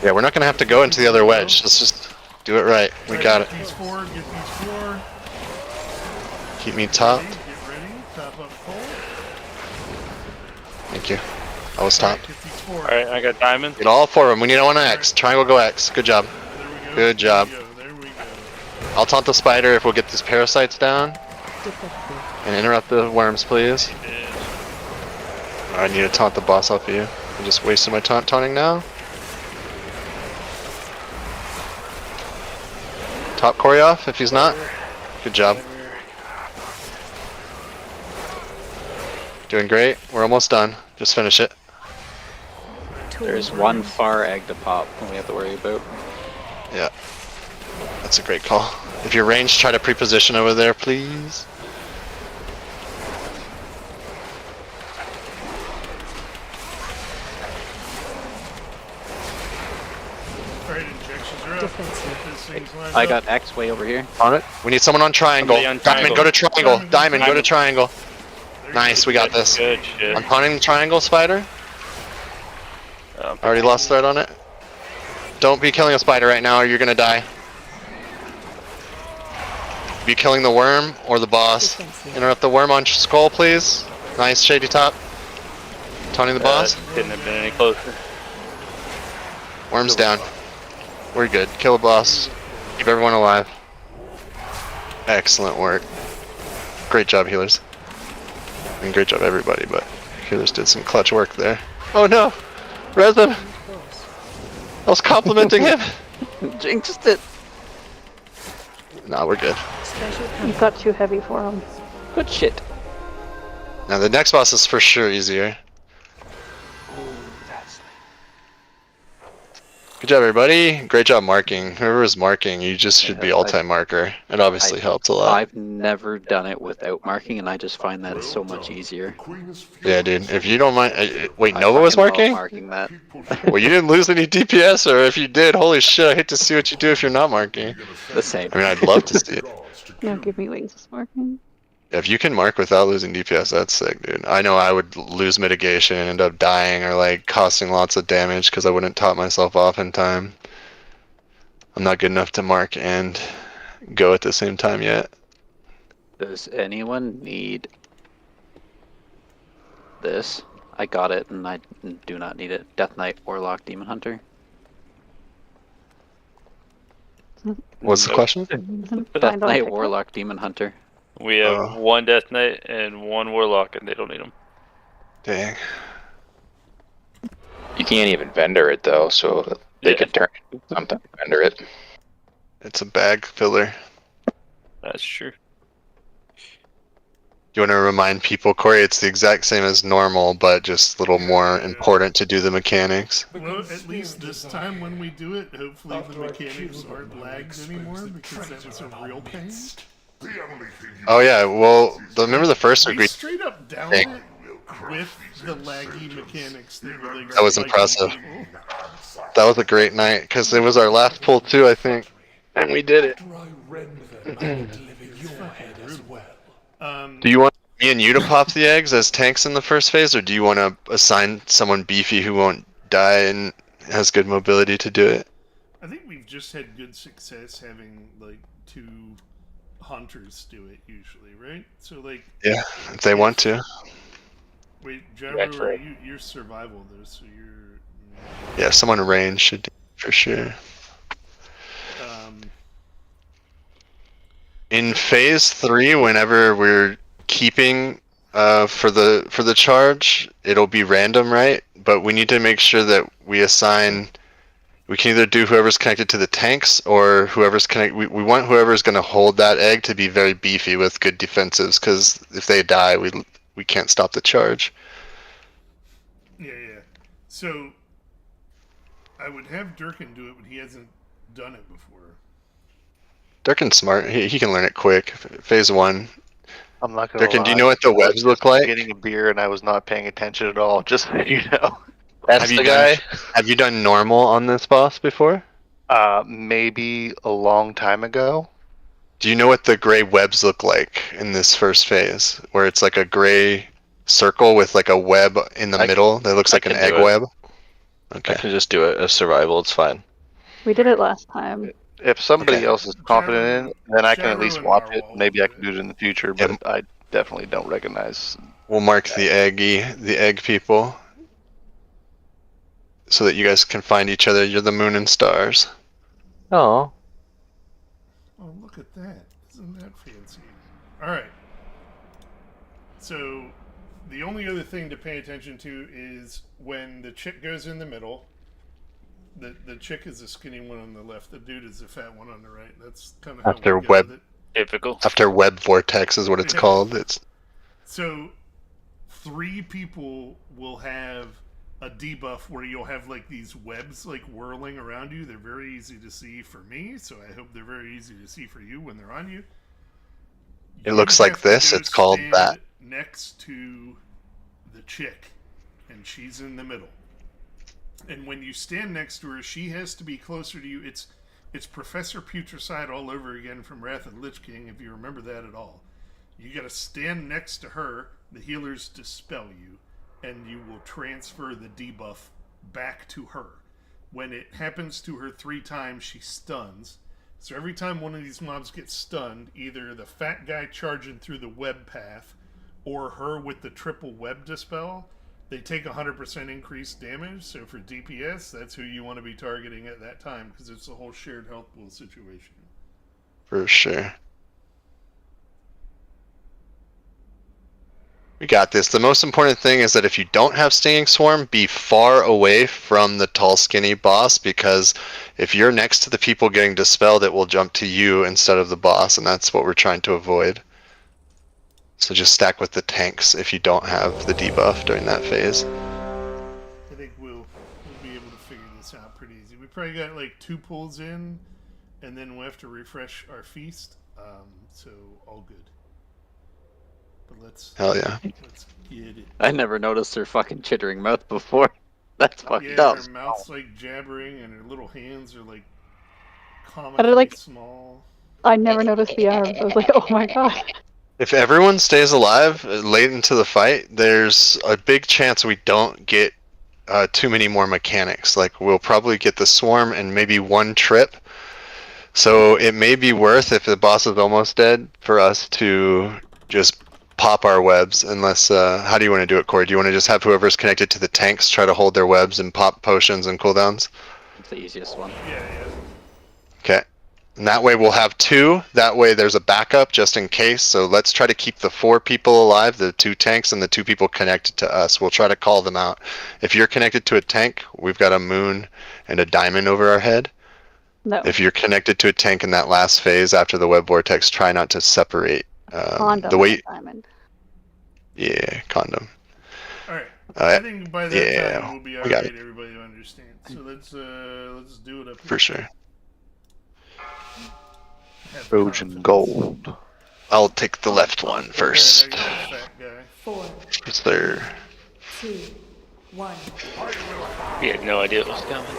Yeah, we're not gonna have to go into the other wedge. Let's just do it right. We got it. Get these 4. Get these 4. Keep me topped. Get ready. Top up full. Thank you. I was topped. Get these 4. Alright, I got diamond. Get all 4 of them. We need one X. Triangle go X. Good job. Good job. There we go. I'll taunt the spider if we'll get these parasites down. And interrupt the worms, please. I need to taunt the boss off of you. I'm just wasting my taunting now. Top Corey off if he's not. Good job. Doing great. We're almost done. Just finish it. There's one far egg to pop we have to worry about. Yeah. That's a great call. If you're ranged, try to pre-position over there, please. Alright, injections are up. This thing's lined I up. got X way over here. On it. We need someone on triangle. Somebody on Diamond, triangle. go to triangle. Diamond, go to triangle. Nice, we got this. Good shit. I'm taunting the triangle spider. Already lost threat on it. Don't be killing a spider right now or you're gonna die. Be killing the worm or the boss. Interrupt the worm on skull, please. Nice, shady top. Taunting the boss. Couldn't have been any closer. Worm's down. We're good. Kill the boss. Keep everyone alive. Excellent work. Great job, healers. I mean, great job, everybody, but healers did some clutch work there. Oh no! Res him! I was complimenting him! Jinxed it! Nah, we're good. You got too heavy for him. Good shit. Now the next boss is for sure easier. Good job, everybody. Great job marking. Whoever is marking, you just should be all-time marker. It obviously helps a lot. I've never done it without marking, and I just find that so much easier. Yeah, dude. If you don't mind, wait, I Nova was fucking love marking? marking that. Well, you didn't lose any DPS, or if you did, holy shit! I hate to see what you do if you're not marking. The same. I mean, I'd love to see it. No, give me wings is marking. If you can mark without losing DPS, that's sick, dude. I know I would lose mitigation and end up dying or like costing lots of damage because I wouldn't top myself off in time. I'm not good enough to mark and go at the same time yet. Does anyone need this? I got it, and I do not need it. Death Knight, Warlock, Demon Hunter. What's the question? Death Knight, Warlock, Demon Hunter. We have one Death Knight and one Warlock, and they don't need them. Dang. You can't even vendor it though, so they can turn something vendor it. It's a bag filler. That's true. You want to remind people, Corey, it's the exact same as normal, but just a little more important to do the mechanics. Well, at least this time when we do it, hopefully the mechanics aren't lagged anymore, because that was a real pain. Oh yeah, well, remember the first We agreed. straight up downed it with the laggy mechanics that really That was like impressive. people. That was a great night, because it was our last pull too, I think. And we did it. Do you want me and you to pop the eggs as tanks in the first phase, or do you want to assign someone beefy who won't die and has good mobility to do it? I think we've just had good success having like 2 hunters do it usually, right? So like, yeah, if they want to. Wait, Jaru, you're survival though, so you're. Yeah, someone in range should do it for sure. In phase 3, whenever we're keeping for the charge, it'll be random, right? But we need to make sure that we assign. We can either do whoever's connected to the tanks or whoever's connected. We want whoever's going to hold that egg to be very beefy with good defensives, because if they die, we can't stop the charge. Yeah. So I would have Durkin do it, but he hasn't done it before. Durkin's smart. He can learn it quick. Phase 1. I'm not gonna Durkin, lie. do you know what the webs look like? Getting a beer and I was not paying attention at all. Just so you know. That's Have you the guy. Have you done normal on this boss before? Maybe a long time ago. Do you know what the gray webs look like in this first phase? Where it's like a gray circle with like a web in the middle that looks like an egg web? Okay. I can just do it as survival, it's fine. We did it last time. If somebody else is confident in it, then I can at least watch it. Maybe I can do it in the future, but I definitely don't recognize. We'll mark the egg people, so that you guys can find each other. You're the moon and stars. Oh. Oh, look at that. Isn't that fancy? Alright. So, the only other thing to pay attention to is when the chick goes in the middle. The chick is the skinny one on the left. The dude is the fat one on the right. That's kind of After how we go with it. Typical. After web vortex is what it's called. So 3 people will have a debuff where you'll have like these webs like whirling around you. They're very easy to see for me, so I hope they're very easy to see for you when they're on you. It looks like this. It's called that. Next to the chick, and she's in the middle. And when you stand next to her, she has to be closer to you. It's Professor Putricide all over again from Wrath of the Lich King, if you remember that at all. You got to stand next to her. The healers dispel you, and you will transfer the debuff back to her. When it happens to her 3 times, she stuns. So every time one of these mobs gets stunned, either the fat guy charging through the web path or her with the triple web dispel, they take 100% increased damage. So for DPS, that's who you want to be targeting at that time, because it's a whole shared health pool situation. For sure. We got this. The most important thing is that if you don't have Stinging Swarm, be far away from the tall, skinny boss, because if you're next to the people getting dispelled, it will jump to you instead of the boss, and that's what we're trying to avoid. So just stack with the tanks if you don't have the debuff during that phase. I think we'll be able to figure this out pretty easy. We probably got like 2 pulls in, and then we'll have to refresh our feast. So all good. But let's get it. I never noticed her fucking chittering mouth before. That's fucked up. Her mouth's like jabbering, and her little hands are like But I like small. I never noticed the arms. I was like, oh my god. If everyone stays alive late into the fight, there's a big chance we don't get too many more mechanics. Like, we'll probably get the swarm and maybe 1 trip. So it may be worth, if the boss is almost dead, for us to just pop our webs. Unless, how do you want to do it, Corey? Do you want to just have whoever's connected to the tanks try to hold their webs and pop potions and cooldowns? It's the easiest one. Yeah. Okay. And that way we'll have 2. That way there's a backup just in case. So let's try to keep the 4 people alive, the 2 tanks, and the 2 people connected to us. We'll try to call them out. If you're connected to a tank, we've got a moon and a diamond over our head. No. If you're connected to a tank in that last phase after the web vortex, try not to separate. Condom The way. diamond. Yeah, condom. Alright. I think by that time we'll be we got alright. it. Everybody will understand. So let's do it up here. For sure. Trojan gold. I'll take the left one first. There you go, fat guy. 4, Is there? 2, 1. We had no idea what was coming.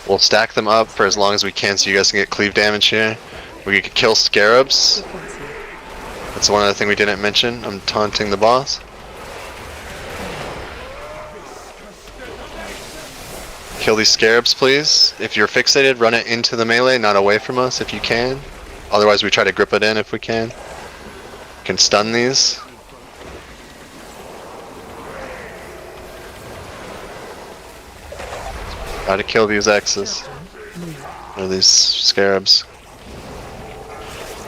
We'll stack them up for as long as we can so you guys can get cleave damage here. We could kill scarabs. That's one other thing we didn't mention. I'm taunting the boss. Kill these scarabs, please. If you're fixated, run it into the melee, not away from us if you can. Otherwise, we try to grip it in if we can. Can stun these. Gotta kill these X's. Or these scarabs.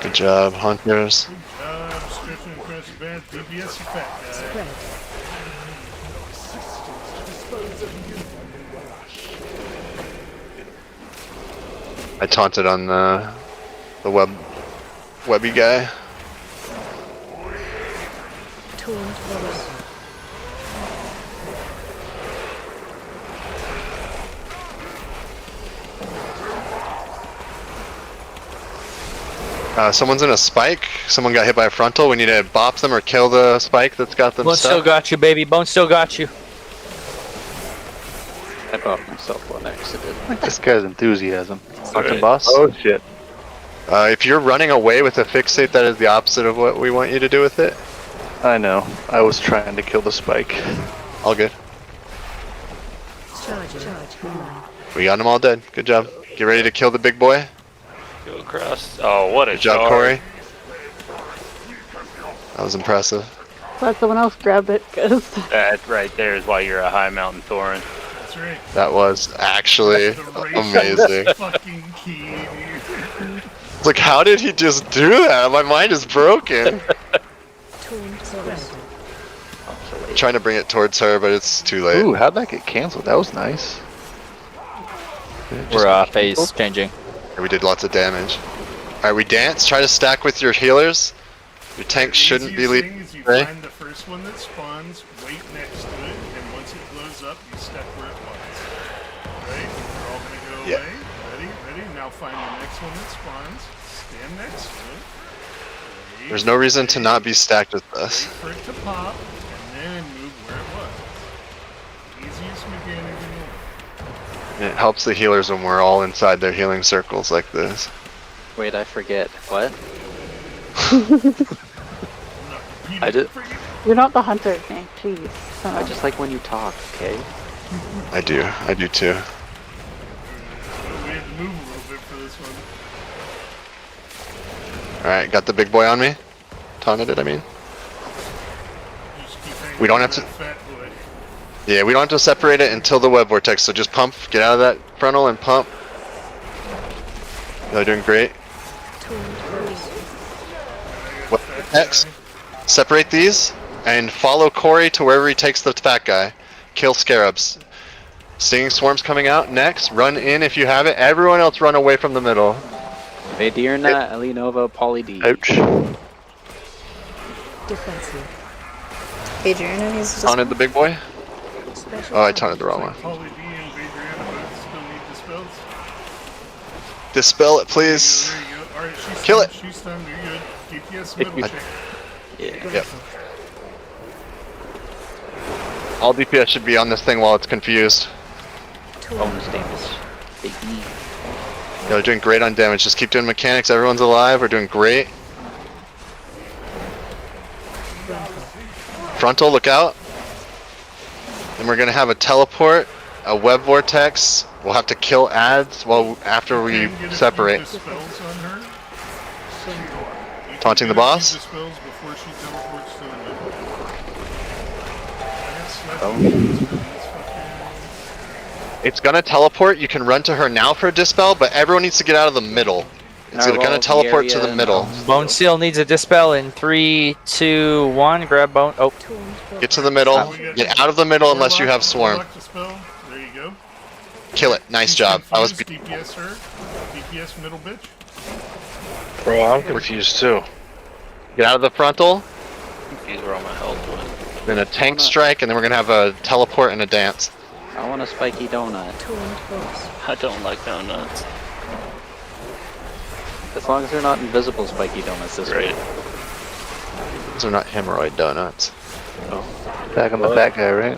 Good job, hunters. Stretching across the bad DPS effect, guy. I taunted on the webby guy. Someone's in a spike. Someone got hit by a frontal. We need to bop them or kill the spike that's got them Bone stuck. still got you, baby. Bone still got you. I popped myself on accident. This guy's enthusiasm. Fucking right. boss. Oh shit. If you're running away with a fixate, that is the opposite of what we want you to do with it. I know. I was trying to kill the spike. All good. Charge. We got them all dead. Good job. Get ready to kill the big boy. Go across. Oh, what a Good job, charge. Corey. That was impressive. Glad someone else grabbed it, because That right there is why you're a high mountain Thorin. That's right. That was actually The race amazing. is fucking key, dude. It's like, how did he just do that? My mind is broken. Trying to bring it towards her, but it's too late. Ooh, how'd that get canceled? That was nice. We're phase changing. We did lots of damage. Alright, we dance. Try to stack with your healers. Your tank shouldn't be leading. leading. You find the first one that spawns, wait next to it, and once it blows up, you step where it was. Right? They're all gonna go Yeah. away. Ready? Now find the next one that spawns. Stand next to it. Wait, There's no reason to not be stacked with wait us. for it to pop, and then move where it was. Easiest mechanic in the world. It helps the healers when we're all inside their healing circles like this. Wait, I forget. What? I did. you're not the hunter, Nick. Jeez. I just like when you talk, okay? I do too. We had to move a little bit for this one. Alright, got the big boy on me. Taunted it, I mean. Just keep hanging We don't on have that to- fat boy. Yeah, we don't have to separate it until the web vortex, so just pump, get out of that frontal and pump. They're doing great. Web vortex. Separate these and follow Corey to wherever he takes the fat guy. Kill scarabs. Stinging swarms coming out. Next, run in if you have it. Everyone else run away from the middle. Vadirna, Elinova, Poly D. Ouch. Defensive. Adriana needs to Taunted the big boy. Special Oh, I taunted the wrong one. Poly D and Adriana both still need dispels. Dispel it, please. There you go. Alright, she's Kill stunned. it. She's stunned. You're good. DPS middle check. Yep. All DPS should be on this thing while it's confused. Bonus damage. Baby. Yeah, they're doing great on damage. Just keep doing mechanics. Everyone's alive. We're doing great. Frontal, look out. Then we're gonna have a teleport, a web vortex. We'll have to kill ads after we Can get a few separate. dispels on her. You Taunting can the get a few boss? dispels before she teleports to the middle. It's gonna teleport. You can run to her now for a dispel, but everyone needs to get out of the middle. It's Alright, gonna well, teleport to the area middle. Bone Steel needs a dispel in 3, 2, 1. Grab Bone. Oh, Get to the middle. Get out of the middle unless you have swarm. Warlock dispel. There you go. Kill it. Nice job. That was Confused, DPS her. DPS middle bitch. Bro, I'm confused too. Get out of the frontal. Confused where all my health went. Then a tank strike, and then we're gonna have a teleport and a dance. I want a spiky donut. I don't like donuts. As long as they're not invisible spiky donuts this Great. way. Those are not hemorrhoid donuts. Back on the fat guy, right?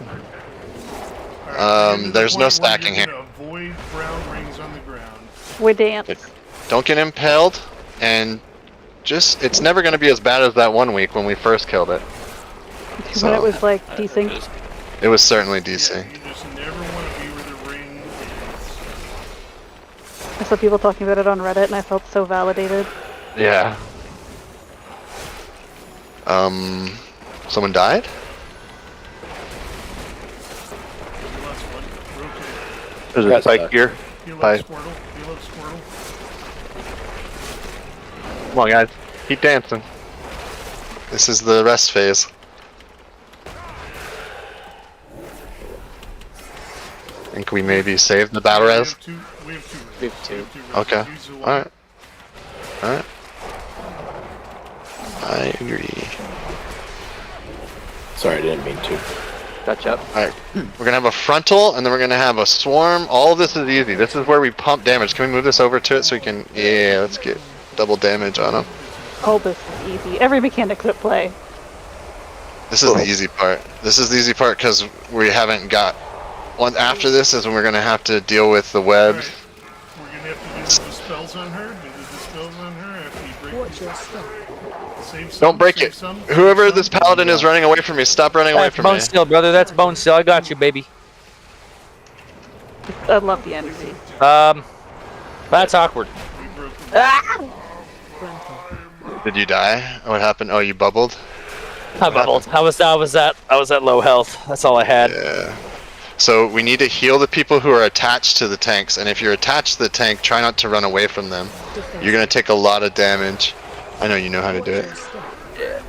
There's no stacking here. here. Avoid brown rings on the ground. We dance. Don't get impaled, and it's never going to be as bad as that one week when we first killed it. When it was like desync. It was certainly desynced. You just never want to be where the ring is. I saw people talking about it on Reddit, and I felt so validated. Yeah. Someone died? There's a spike here. Hi. Come on, guys. Keep dancing. This is the rest phase. Think we maybe saved the battle res? We have two. Okay. Alright. Alright. I agree. Sorry, I didn't mean to. Touch up. Alright. We're gonna have a frontal, and then we're gonna have a swarm. All of this is easy. This is where we pump damage. Can we move this over to it so we can... Yeah, let's get double damage on them. All this is easy. Every mechanic's at play. This is the easy part. This is the easy part because we haven't got... One after this is when we're gonna have to deal with the webs. We're gonna have to do the spells on her. Do the spells on her after you break. Watch your step. Save some, Don't break save it. some, Whoever save this some. paladin is running away from me, stop running away That's from bone me. steel, brother. That's bone steel. I got you, baby. I love the energy. That's awkward. Did you die? What happened? Oh, you bubbled? I bubbled. I was at low health. That's all I had. Yeah. So we need to heal the people who are attached to the tanks, and if you're attached to the tank, try not to run away from them. You're gonna take a lot of damage. I know you know how to do it. Yeah.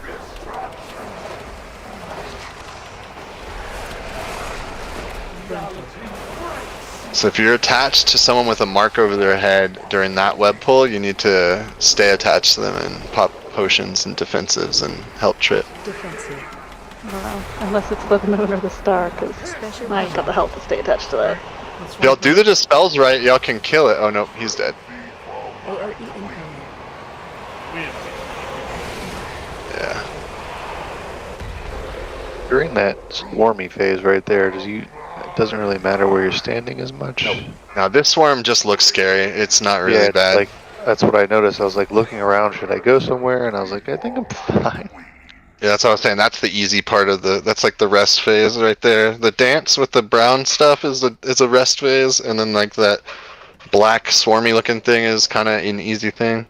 So if you're attached to someone with a mark over their head during that web pull, you need to stay attached to them and pop potions and defensives and help trip. Defensive. Well, unless it's the moon or the star, because I ain't got the health to stay attached to that. If y'all do the dispels right, y'all can kill it. Oh no, he's dead. AOE incoming. Yeah. During that swarmy phase right there, it doesn't really matter where you're standing as much. Nope. Now this swarm just looks scary. It's not really Yeah, bad. like that's what I noticed. I was like looking around, should I go somewhere? And I was like, I think I'm fine. Yeah, that's what I was saying. That's the easy part of that's like the rest phase right there. The dance with the brown stuff is a rest phase, and then like that black swarmy looking thing is kind of an easy thing.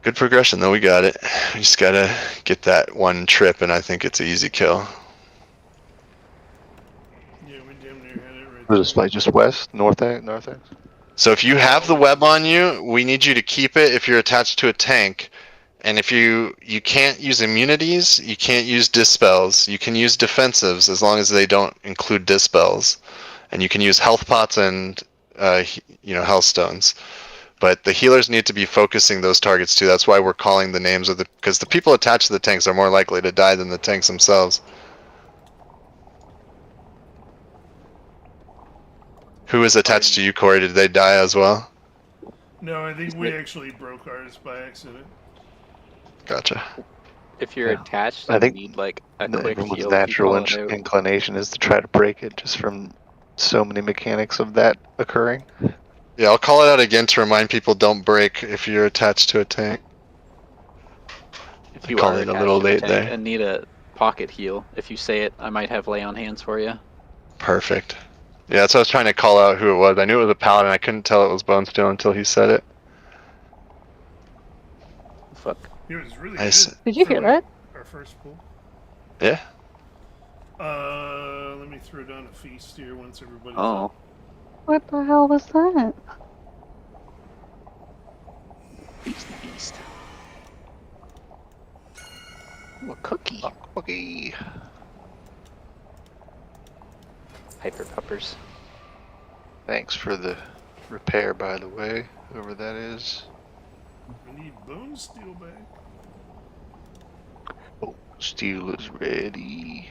Good progression though, we got it. We just gotta get that one trip, and I think it's an easy kill. Yeah, we damn near had it right Was this like just west, north? So if you have the web on you, we need you to keep it if you're attached to a tank. And if you can't use immunities, you can't use dispels. You can use defensives as long as they don't include dispels. And you can use health pots and health stones. But the healers need to be focusing those targets too. That's why we're calling the names of because the people attached to the tanks are more likely to die than the tanks themselves. Who is attached to you, Corey? Did they die as well? No, I think we actually broke ours by accident. Gotcha. If you're attached, I think you need like a quick everyone's heal. natural If you call it out. inclination is to try to break it just from so many mechanics of that occurring. Yeah, I'll call it out again to remind people don't break if you're attached to a tank. If you Calling are it a little attached to late tank there. and need a pocket heal, if you say it, I might have lay on hands for you. Perfect. Yeah, that's what I was trying to call out who it was. I knew it was a paladin. I couldn't tell it was Bone Steel until he said it. Fuck. It was really Nice. good. Did you hear that? Our first pull. Yeah. Let me throw down a feast here once everybody's Oh. up. What the hell was that? Beast. Oh, a cookie. Okay. Hyper puppers. Thanks for the repair, by the way, whoever that is. We need Bone Steel back. Oh, steel is ready.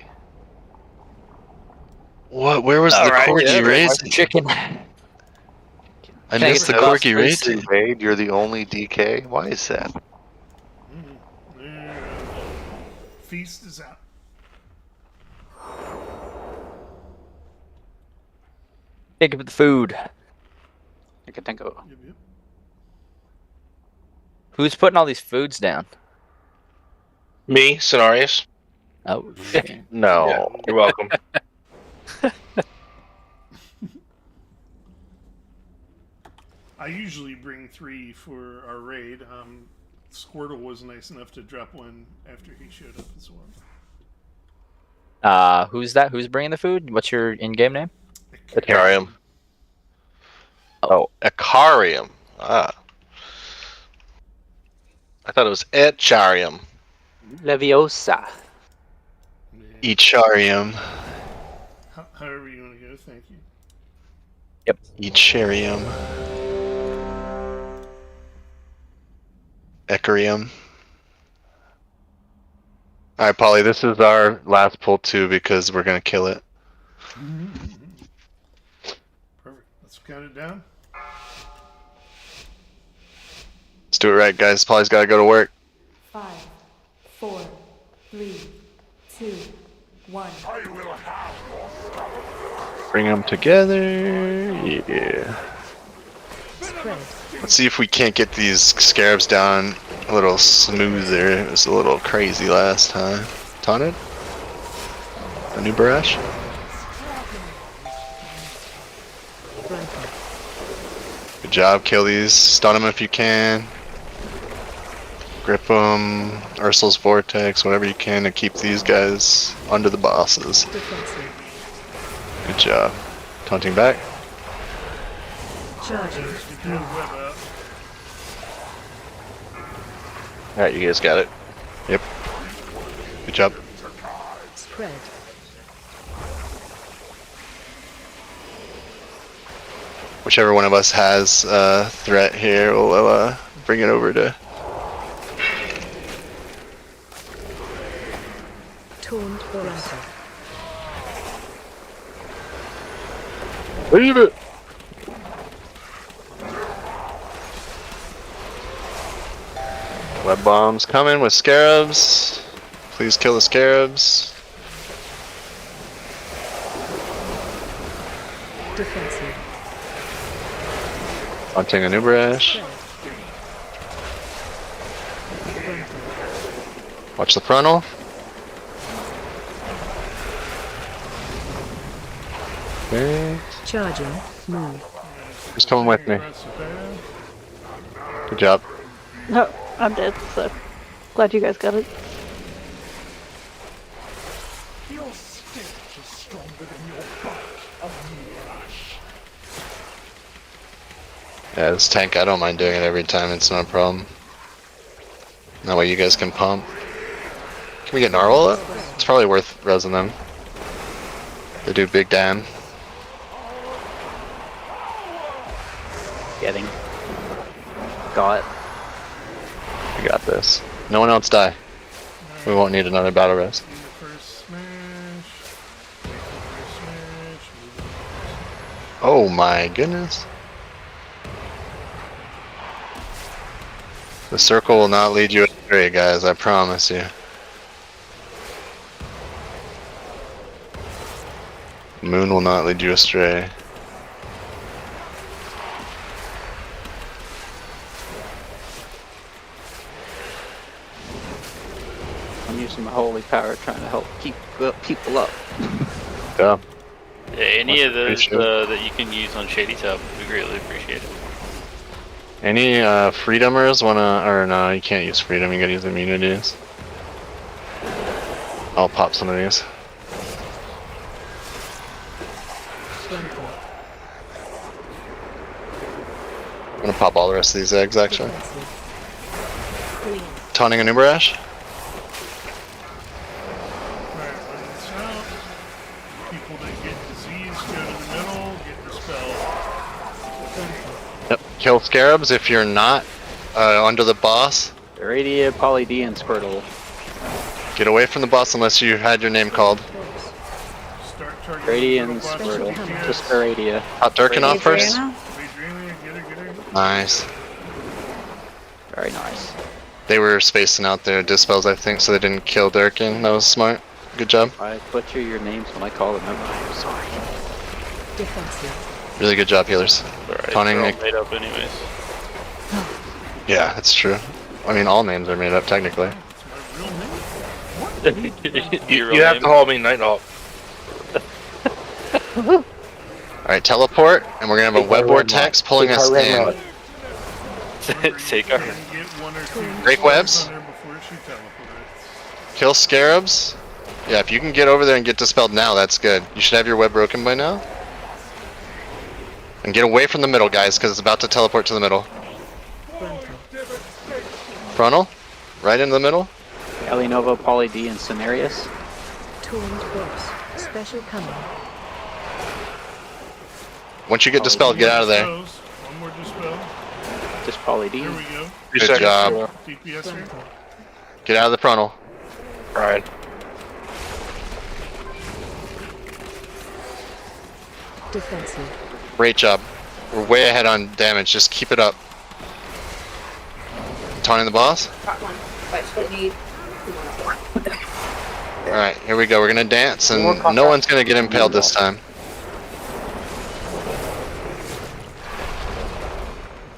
What? Where was the corgi raid? Chicken. I missed the corgi raid. Raid, you're the only DK. Why is that? Feast is out. Think of the food. I could think of. Yep. Who's putting all these foods down? Me, Scenarios. Oh, shit. No. Yeah, you're welcome. I usually bring 3 for our raid. Squirtle was nice enough to drop one after he showed up as well. Who's that? Who's bringing the food? What's your in-game name? Icarium. Oh, Icarium. Ah. I thought it was Echarium. Leviosa. Echarium. However you want to go, thank you. Yep. Echarium. Ecarium. Alright, Polly, this is our last pull too because we're gonna kill it. Perfect. Let's count it down. Let's do it right, guys. Polly's gotta go to work. 5, 4, 3, 2, 1. I will have your stuff. Bring them together. Yeah. Spread. Let's see if we can't get these scarabs down a little smoother. It was a little crazy last time. Taunted? A new barrage? Good job. Kill these. Stun them if you can. Grip them. Ursul's Vortex. Whatever you can to keep these guys under the bosses. Good job. Taunting back. Charging. Alright, you guys got it. Yep. Good job. Spread. Whichever one of us has threat here, we'll bring it over to. Taunt Oracle. Leave it! Web bombs coming with scarabs. Please kill the scarabs. Defensive. Taunting a new barrage. Watch the frontal. Okay. Charging. Move. Who's coming with me? Good job. No, I'm dead, so glad you guys got it. Your stench is stronger than your bite of Mirash. Yeah, this tank, I don't mind doing it every time, it's not a problem. That way you guys can pump. Can we get Narwhal up? It's probably worth resing them. They do big dam. Getting. Got it. We got this. No one else die. We won't need another battle rest. Oh my goodness. The circle will not lead you astray, guys, I promise you. Moon will not lead you astray. I'm using my holy power trying to help keep people up. Yeah. Yeah, any of those that you can use on Shady Top would be greatly appreciated. Any freedomers wanna, or no, you can't use freedom, you gotta use immunities. I'll pop some of these. I'm gonna pop all the rest of these eggs actually. Taunting a new barrage. People that get disease go to the middle, get dispelled. Yep. Kill scarabs if you're not under the boss. Iradia, Poly D, and Squirtle. Get away from the boss unless you had your name called. Iradia and Squirtle. Just Iradia. Hot Durkin off first. Nice. Very nice. They were spacing out their dispels, I think, so they didn't kill Durkin. That was smart. Good job. I butcher your names when I call them out. I'm sorry. Defensive. Really good job, healers. Alright, Taunting they're all Nick. made up anyways. Yeah, that's true. I mean, all names are made up technically. You have to haul me Nighthawk. Alright, teleport, and we're gonna have a web vortex pulling us in. Take our Break webs. Kill scarabs. Yeah, if you can get over there and get dispelled now, that's good. You should have your web broken by now. And get away from the middle, guys, because it's about to teleport to the middle. Frontal? Right in the middle? Elinova, Poly D, and Cenarius. Taunt boss. Special coming. Once you get dispelled, get out of there. One more dispel. Just Poly D. Here we go. Good job. DPS here. Get out of the frontal. Ryan. Defensive. Great job. We're way ahead on damage. Just keep it up. Taunting the boss? Alright, here we go. We're gonna dance, and no one's gonna get impaled this time.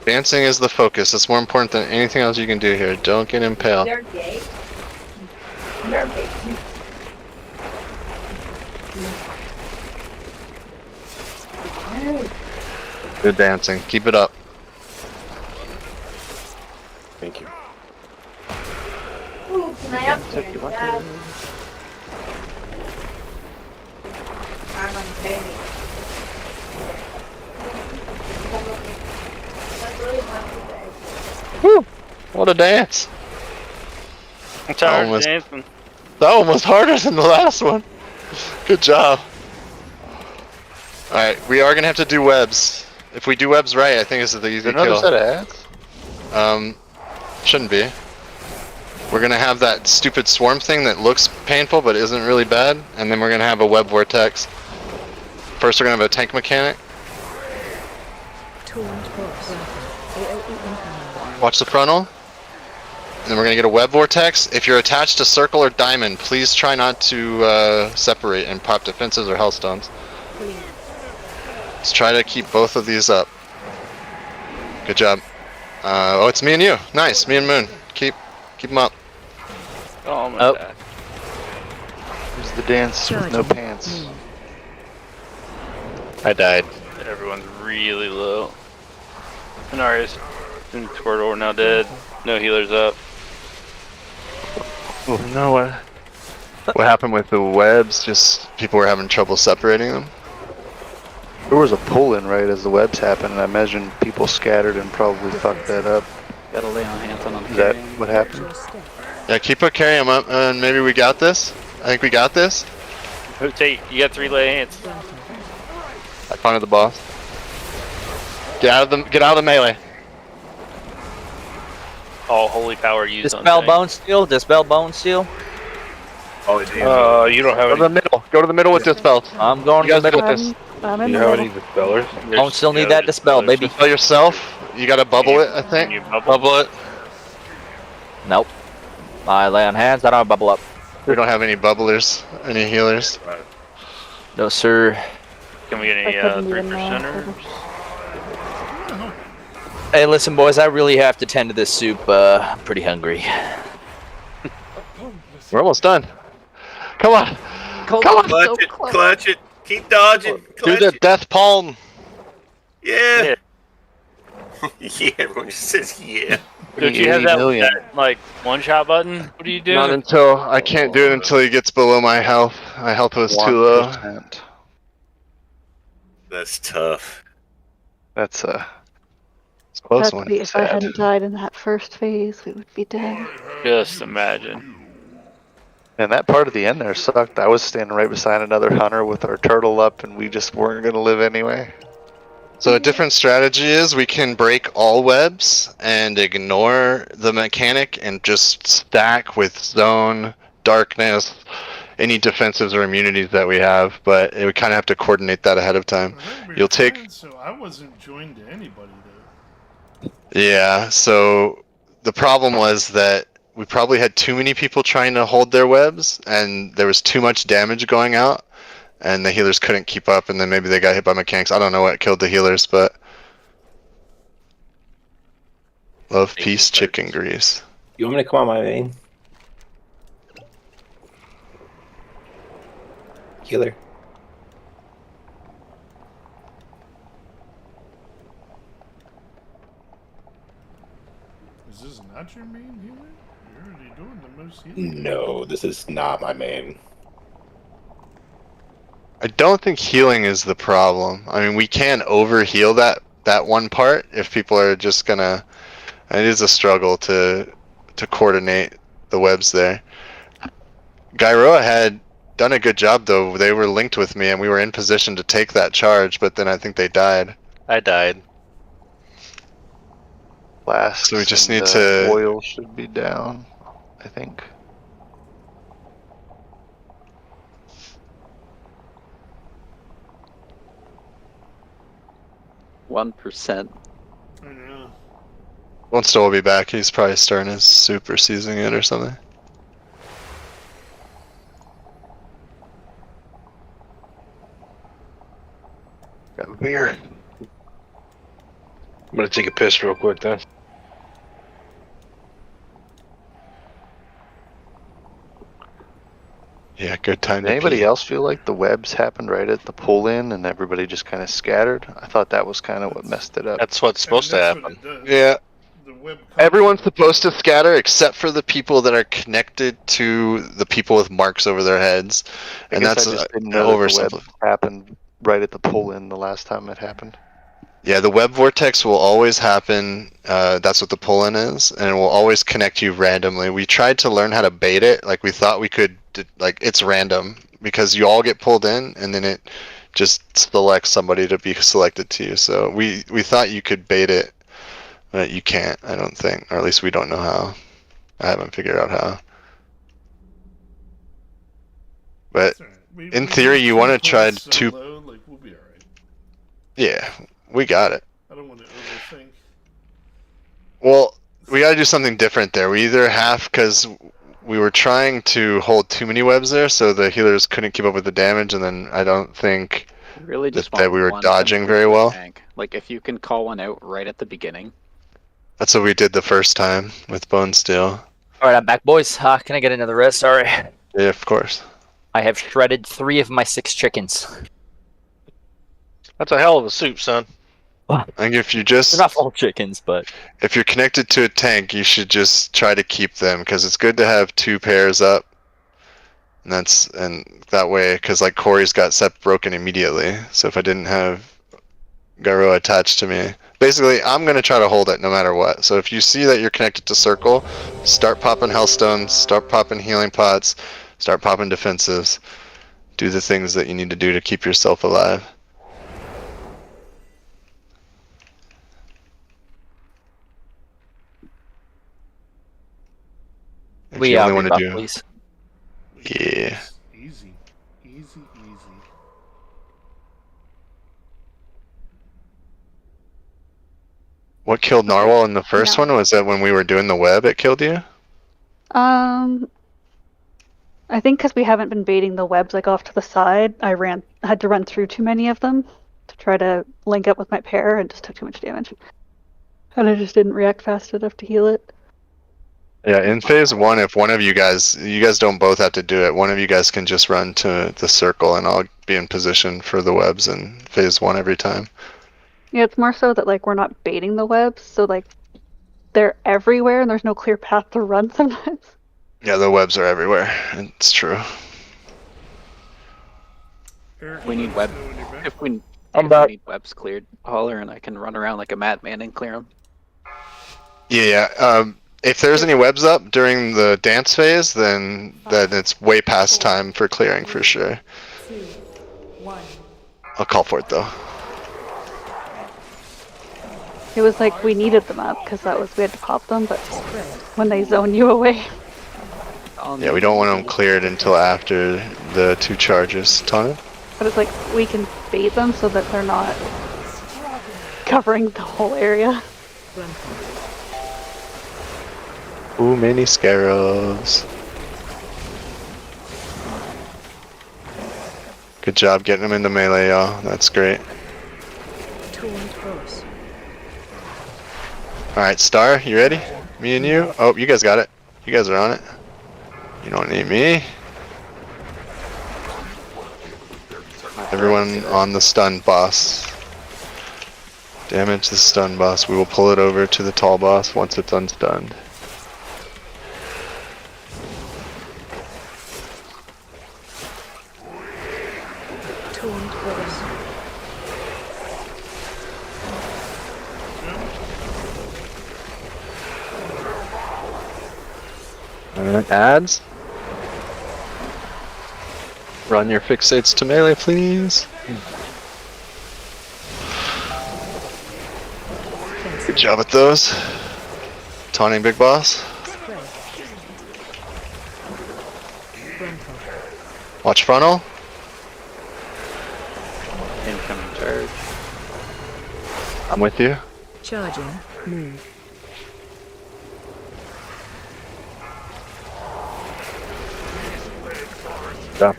Dancing is the focus. It's more important than anything else you can do here. Don't get impaled. Good dancing. Keep it up. Thank you. Can I upgrade? I'm unpaying. Woo! What a dance! I'm tired Almost. of dancing. That one was harder than the last one. Good job. Alright, we are gonna have to do webs. If we do webs right, I think this is the easy Another kill. set of hats? Shouldn't be. We're gonna have that stupid swarm thing that looks painful but isn't really bad, and then we're gonna have a web vortex. First we're gonna have a tank mechanic. Taunt boss. AoE incoming. Watch the frontal. And then we're gonna get a web vortex. If you're attached to circle or diamond, please try not to separate and pop defenses or hellstones. Let's try to keep both of these up. Good job. Oh, it's me and you. Nice, me and Moon. Keep them up. Oh my god. Here's the dance with no pants. I died. Everyone's really low. Cenarius and Squirtle are now dead. No healers up. Oh, no, what happened with the webs? Just people were having trouble separating them. There was a pull-in right as the webs happened, and I imagine people scattered and probably fucked that up. Gotta lay on hands on them. Is that what happened? Yeah, keep carrying them up, and maybe we got this. I think we got this. Rotate. You got 3 lay hands. I found the boss. Get out of the melee. All holy power used on Dispel tank. bone steel. Dispel bone steel. You don't have Go to the middle. Go to the middle with dispels. I'm going You to the guys middle. do this. I'm in You the have middle. any dispellers? Don't still need that dispel, baby. Dispel yourself. You gotta bubble it, I think. Can you bubble? it. Nope. I lay on hands. I don't bubble up. We don't have any bubblers, any healers. No, sir. Can we get any I couldn't 3 even, percenters? Hey, listen, boys. I really have to tend to this soup. I'm pretty hungry. We're almost done. Come on. Come on. Clutch it. Keep dodging. Do Clutch the it. death palm. Yeah. Yeah, everyone just says yeah. Don't you have that like one-shot button? What do you do? Not until I can't do it until he gets below my health. My health was too low. 1%. That's tough. That's It's a close That'd one. be if I Sad. hadn't died in that first phase, we would be dead. Just imagine. And that part of the end there sucked. I was standing right beside another hunter with our turtle up, and we just weren't gonna live anyway. So a different strategy is we can break all webs and ignore the mechanic and just stack with zone, darkness, any defensives or immunities that we have, but we kind of have to coordinate that ahead of time. You'll take... So I wasn't joined to anybody though. Yeah, so the problem was that we probably had too many people trying to hold their webs, and there was too much damage going out, and the healers couldn't keep up, and then maybe they got hit by mechanics. I don't know what killed the healers, but... Love, peace, chicken grease. You want me to come on my main? Healer. Is this not your main healer? You're already doing the most healing. No, this is not my main. I don't think healing is the problem. I mean, we can over heal that one part if people are just gonna. It is a struggle to coordinate the webs there. Gyroa had done a good job though. They were linked with me and we were in position to take that charge, but then I think they died. I died. Last. So we just need to. Oil should be down, I think. %. I know. Won't still be back. He's probably starting his super seasoning it or something. Got a beer. I'm gonna take a piss real quick then. Yeah, good time. Did anybody else feel like the webs happened right at the pull in and everybody just kind of scattered? I thought that was kind of what messed it up. That's what's supposed to happen. Yeah. The web Everyone's supposed to scatter except for the people that are connected to the people with marks over their heads, and that's I just didn't an know that the oversimplification. web happened right at the pull in the last time it happened. Yeah, the web vortex will always happen. That's what the pull-in is, and it will always connect you randomly. We tried to learn how to bait it. Like we thought we could, like it's random because you all get pulled in, and then it just selects somebody to be selected to you. So we thought you could bait it, but you can't. I don't think, or at least we don't know how. I haven't figured out how. But in theory, you want to try to. Like, we'll be alright. Yeah. We got it. I don't want to overthink. Well, we got to do something different there. We either have, because we were trying to hold too many webs there, so the healers couldn't keep up with the damage, and then I don't think Really just that we were want one dodging simple very well. tank. Like if you can call one out right at the beginning. That's what we did the first time with Bone Steel. Alright, I'm back, boys. Can I get another rest? Sorry. Yeah, of course. I have shredded 3 of my 6 chickens. That's a hell of a soup, son. I think if you just. They're not all chickens, but. If you're connected to a tank, you should just try to keep them, because it's good to have 2 pairs up. And that way, because like Corey's got Sep broken immediately. So if I didn't have Gyro attached to me. Basically, I'm going to try to hold it no matter what. So if you see that you're connected to Circle, start popping Hellstones, start popping healing pots, start popping defensives. Do the things that you need to do to keep yourself alive. If We you only rebuff, want to do. please. Yeah. Easy. Easy, easy. What killed Narwhal in the first one? Was that when we were doing the web it killed you? I think because we haven't been baiting the webs like off to the side, I had to run through too many of them to try to link up with my pair and just took too much damage. And I just didn't react fast enough to heal it. Yeah, in phase 1, if one of you guys don't both have to do it, one of you guys can just run to the circle and I'll be in position for the webs in phase 1 every time. Yeah, it's more so that like we're not baiting the webs, so like they're everywhere and there's no clear path to run sometimes. Yeah, the webs are everywhere. It's true. We need web. If we need webs cleared, holler, and I can run around like a madman and clear them. Yeah. If there's any webs up during the dance phase, then it's way past time for clearing for sure. 2, 1. I'll call for it though. It was like we needed them up because we had to pop them, but when they zone you away. Yeah, we don't want them cleared until after the 2 charges. Tana? But it's like we can bait them so that they're not covering the whole area. Ooh, many scarabs. Good job getting them into melee, y'all. That's great. Alright, Star, you ready? Me and you? Oh, you guys got it. You guys are on it. You don't need me. Everyone on the stun boss. Damage the stun boss. We will pull it over to the tall boss once it's unstunned. Taunt boss. Ads. Run your fixates to melee, please. Good job at those. Taunting big boss. Watch frontal. Incoming charge. I'm with you. Charging. Move. Yeah.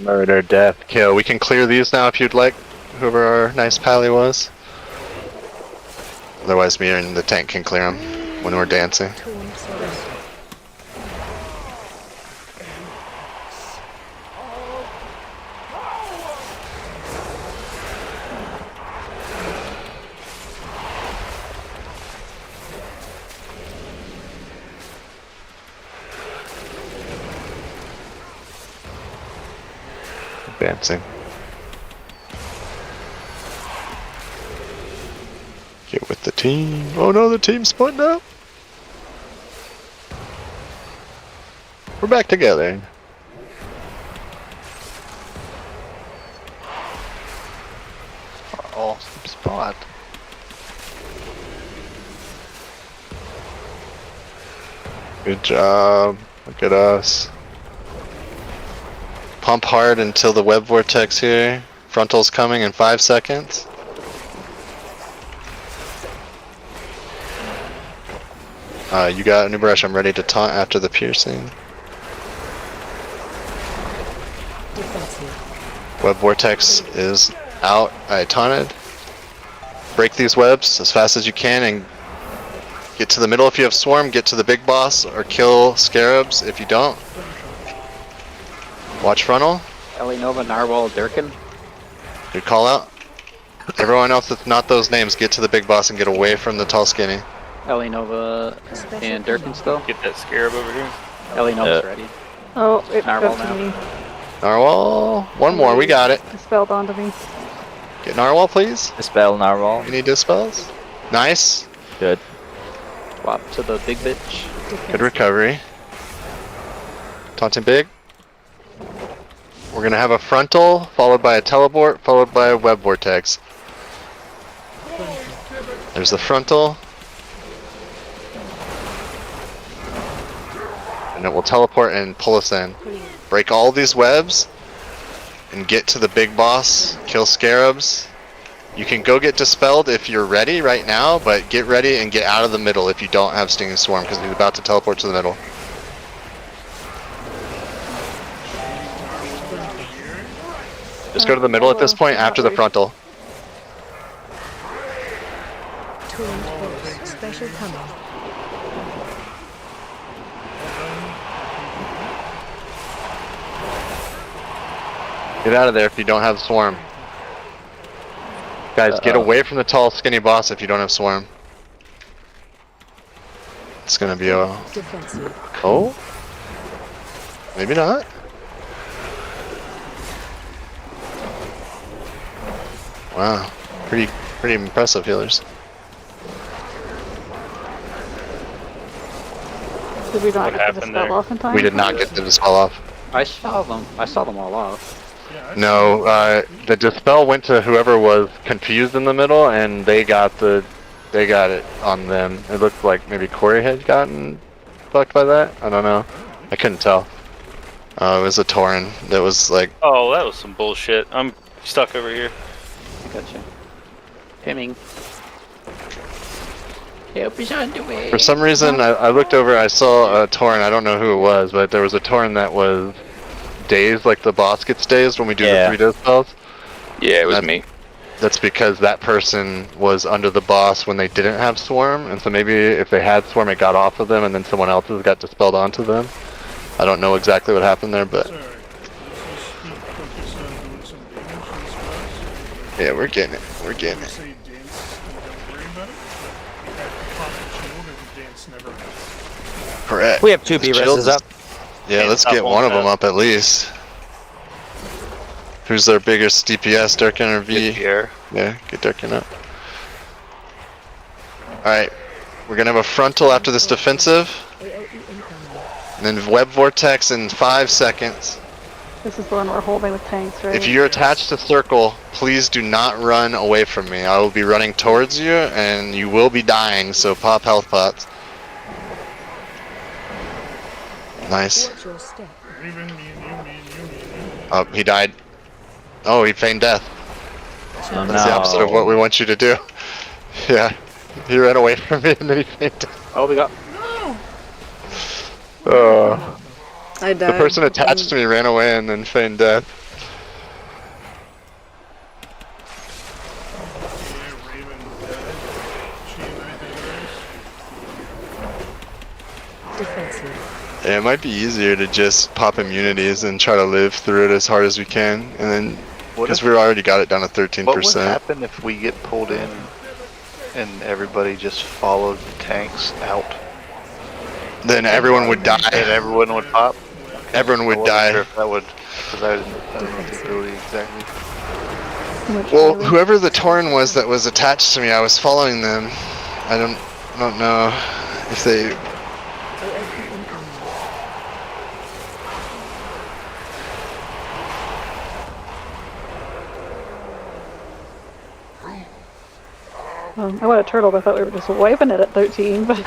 Murder, death, kill. We can clear these now if you'd like, whoever our nice pally was. Otherwise me and the tank can clear them when we're dancing. Advancing. Get with the team. Oh no, the team's splitting up. We're back together. Awesome spot. Good job. Look at us. Pump hard until the web vortex here. Frontal's coming in 5 seconds. You got Nerub'ar. I'm ready to taunt after the piercing. Web vortex is out. I taunted. Break these webs as fast as you can and get to the middle if you have swarm. Get to the big boss or kill scarabs if you don't. Watch frontal. Ellie Nova, Narwhal, Durkin. Good call out. Everyone else that's not those names, get to the big boss and get away from the tall skinny. Ellie Nova and Durkin still. Get that scarab over here. Ellie Nova's ready. Oh, it Narwhal got to now. me. Narwhal. One more, we got it. Dispelled onto me. Get Narwhal, please. Dispel Narwhal. Any dispels? Nice. Good. Swap to the big bitch. Good recovery. Taunting big. We're gonna have a frontal, followed by a teleport, followed by a web vortex. There's the frontal. And it will teleport and pull us in. Break all these webs and get to the big boss. Kill scarabs. You can go get dispelled if you're ready right now, but get ready and get out of the middle if you don't have Stinging Swarm, because he's about to teleport to the middle. Just go to the middle at this point after the frontal. Taunt boss. Special coming. Get out of there if you don't have swarm. Guys, get away from the tall, skinny boss if you don't have swarm. It's gonna be a... Oh? Maybe not. Wow. Pretty impressive healers. Did we not What get the happened dispel there? off in time? We did not get the dispel off. I saw them all off. No, the dispel went to whoever was confused in the middle, and they got it on them. It looked like maybe Corey had gotten fucked by that. I don't know. I couldn't tell. It was a Tauren that was like. Oh, that was some bullshit. I'm stuck over here. Gotcha. Pimming. Help is on the way. For some reason, I looked over. I saw a Tauren. I don't know who it was, but there was a Tauren that was dazed, like the boss gets dazed when we do the 3 dispels. Yeah, it was me. That's because that person was under the boss when they didn't have Swarm, and so maybe if they had Swarm, it got off of them, and then someone else's got dispelled onto them. I don't know exactly what happened there, but... Yeah, we're getting it. We're getting it. Correct. We have 2 B-reses up. Yeah, let's get one of them up at least. Who's their biggest DPS, Durkin or V? Here. Yeah, get Durkin up. Alright, we're gonna have a frontal after this defensive. And then web vortex in 5 seconds. This is the one we're holding with tanks, right? If you're attached to circle, please do not run away from me. I will be running towards you, and you will be dying, so pop health pots. Nice. Oh, he died. Oh, he feigned death. Oh, That's the opposite of what we want you to do. Yeah, he ran away from me and then he feigned death. Oh, we got. I died. The person attached to me ran away and then feigned death. Yeah, it might be easier to just pop immunities and try to live through it as hard as we can, and then because we already got it down to 13%. What would happen if we get pulled in and everybody just followed the tanks out? Then everyone would die. And everyone would pop? Everyone would die. Sure if that would, because I don't know the ability exactly. Well, whoever the Tauren was that was attached to me, I was following them. I don't know if they... I want a turtle, but I thought we were just wiping it at 13. But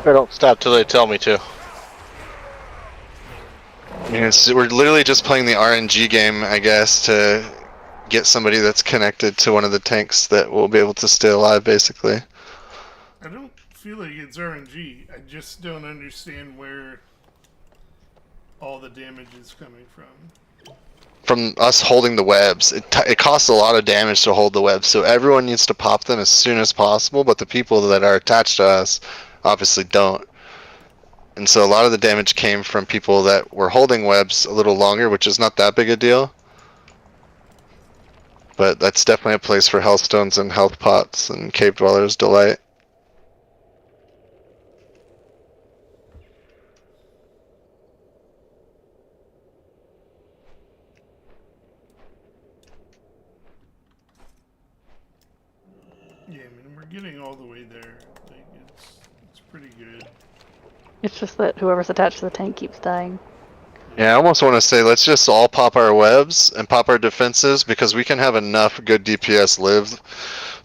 I don't stop till they tell me to. I mean, we're literally just playing the RNG game, I guess, to get somebody that's connected to one of the tanks that will be able to stay alive, basically. I don't feel like it's RNG. I just don't understand where all the damage is coming from. From us holding the webs, it costs a lot of damage to hold the webs, so everyone needs to pop them as soon as possible, but the people that are attached to us obviously don't. And so a lot of the damage came from people that were holding webs a little longer, which is not that big a deal. But that's definitely a place for healthstones and health pots and cave dwellers delight. Yeah, I mean, we're getting all the way there. Like, it's pretty good. it's just that whoever's attached to the tank keeps dying. Yeah, I almost want to say let's just all pop our webs and pop our defenses, because we can have enough good DPS live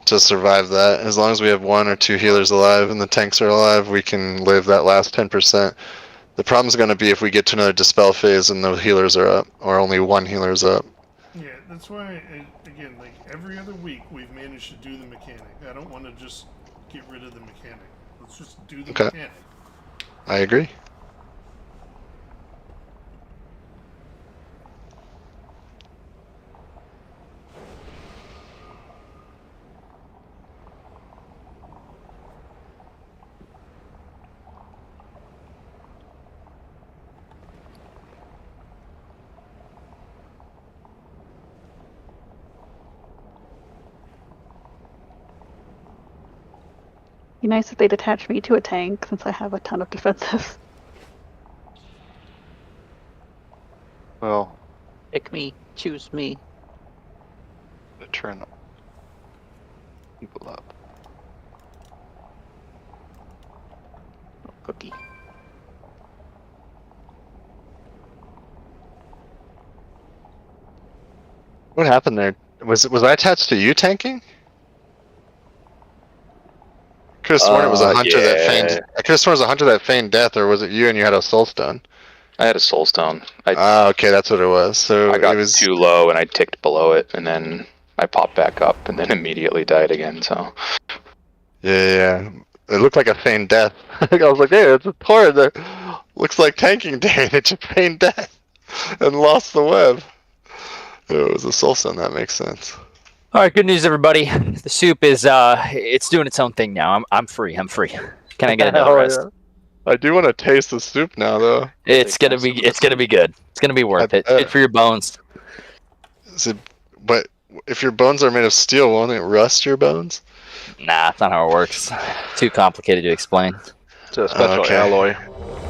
to survive that. As long as we have 1 or 2 healers alive and the tanks are alive, we can live that last 10%. The problem's going to be if we get to another dispel phase and the healers are up, or only 1 healer's up. Yeah, that's why, again, like every other week we've managed to do the mechanic. I don't want to just get rid of the mechanic. Let's just do the mechanic. I agree. Be nice if they'd attach me to a tank, since I have a ton of defensive. Well, Pick me, choose me. turn people up. Cookie. What happened there? Was I attached to you tanking? I could have sworn it was a hunter that feigned. I could have sworn it was a hunter that feigned death, or was it you and you had a soul stone? I had a soul stone. Okay, that's what it was. So I got it was too low and I ticked below it, and then I popped back up, and then immediately died again. So yeah. It looked like a feigned death. I was like, hey, it's a Tauren that looks like tanking day, and it just feigned death. and lost the web. It was a soulstone. That makes sense. All right, good news, everybody. The soup is it's doing its own thing now. I'm free. I'm free. Can I get another Hell rest? yeah. I do want to taste the soup now, though. It's gonna be good. It's gonna be worth it. Good for your bones. But if your bones are made of steel, won't it rust your bones? Nah, that's not how it works. Too complicated to explain. It's a special alloy.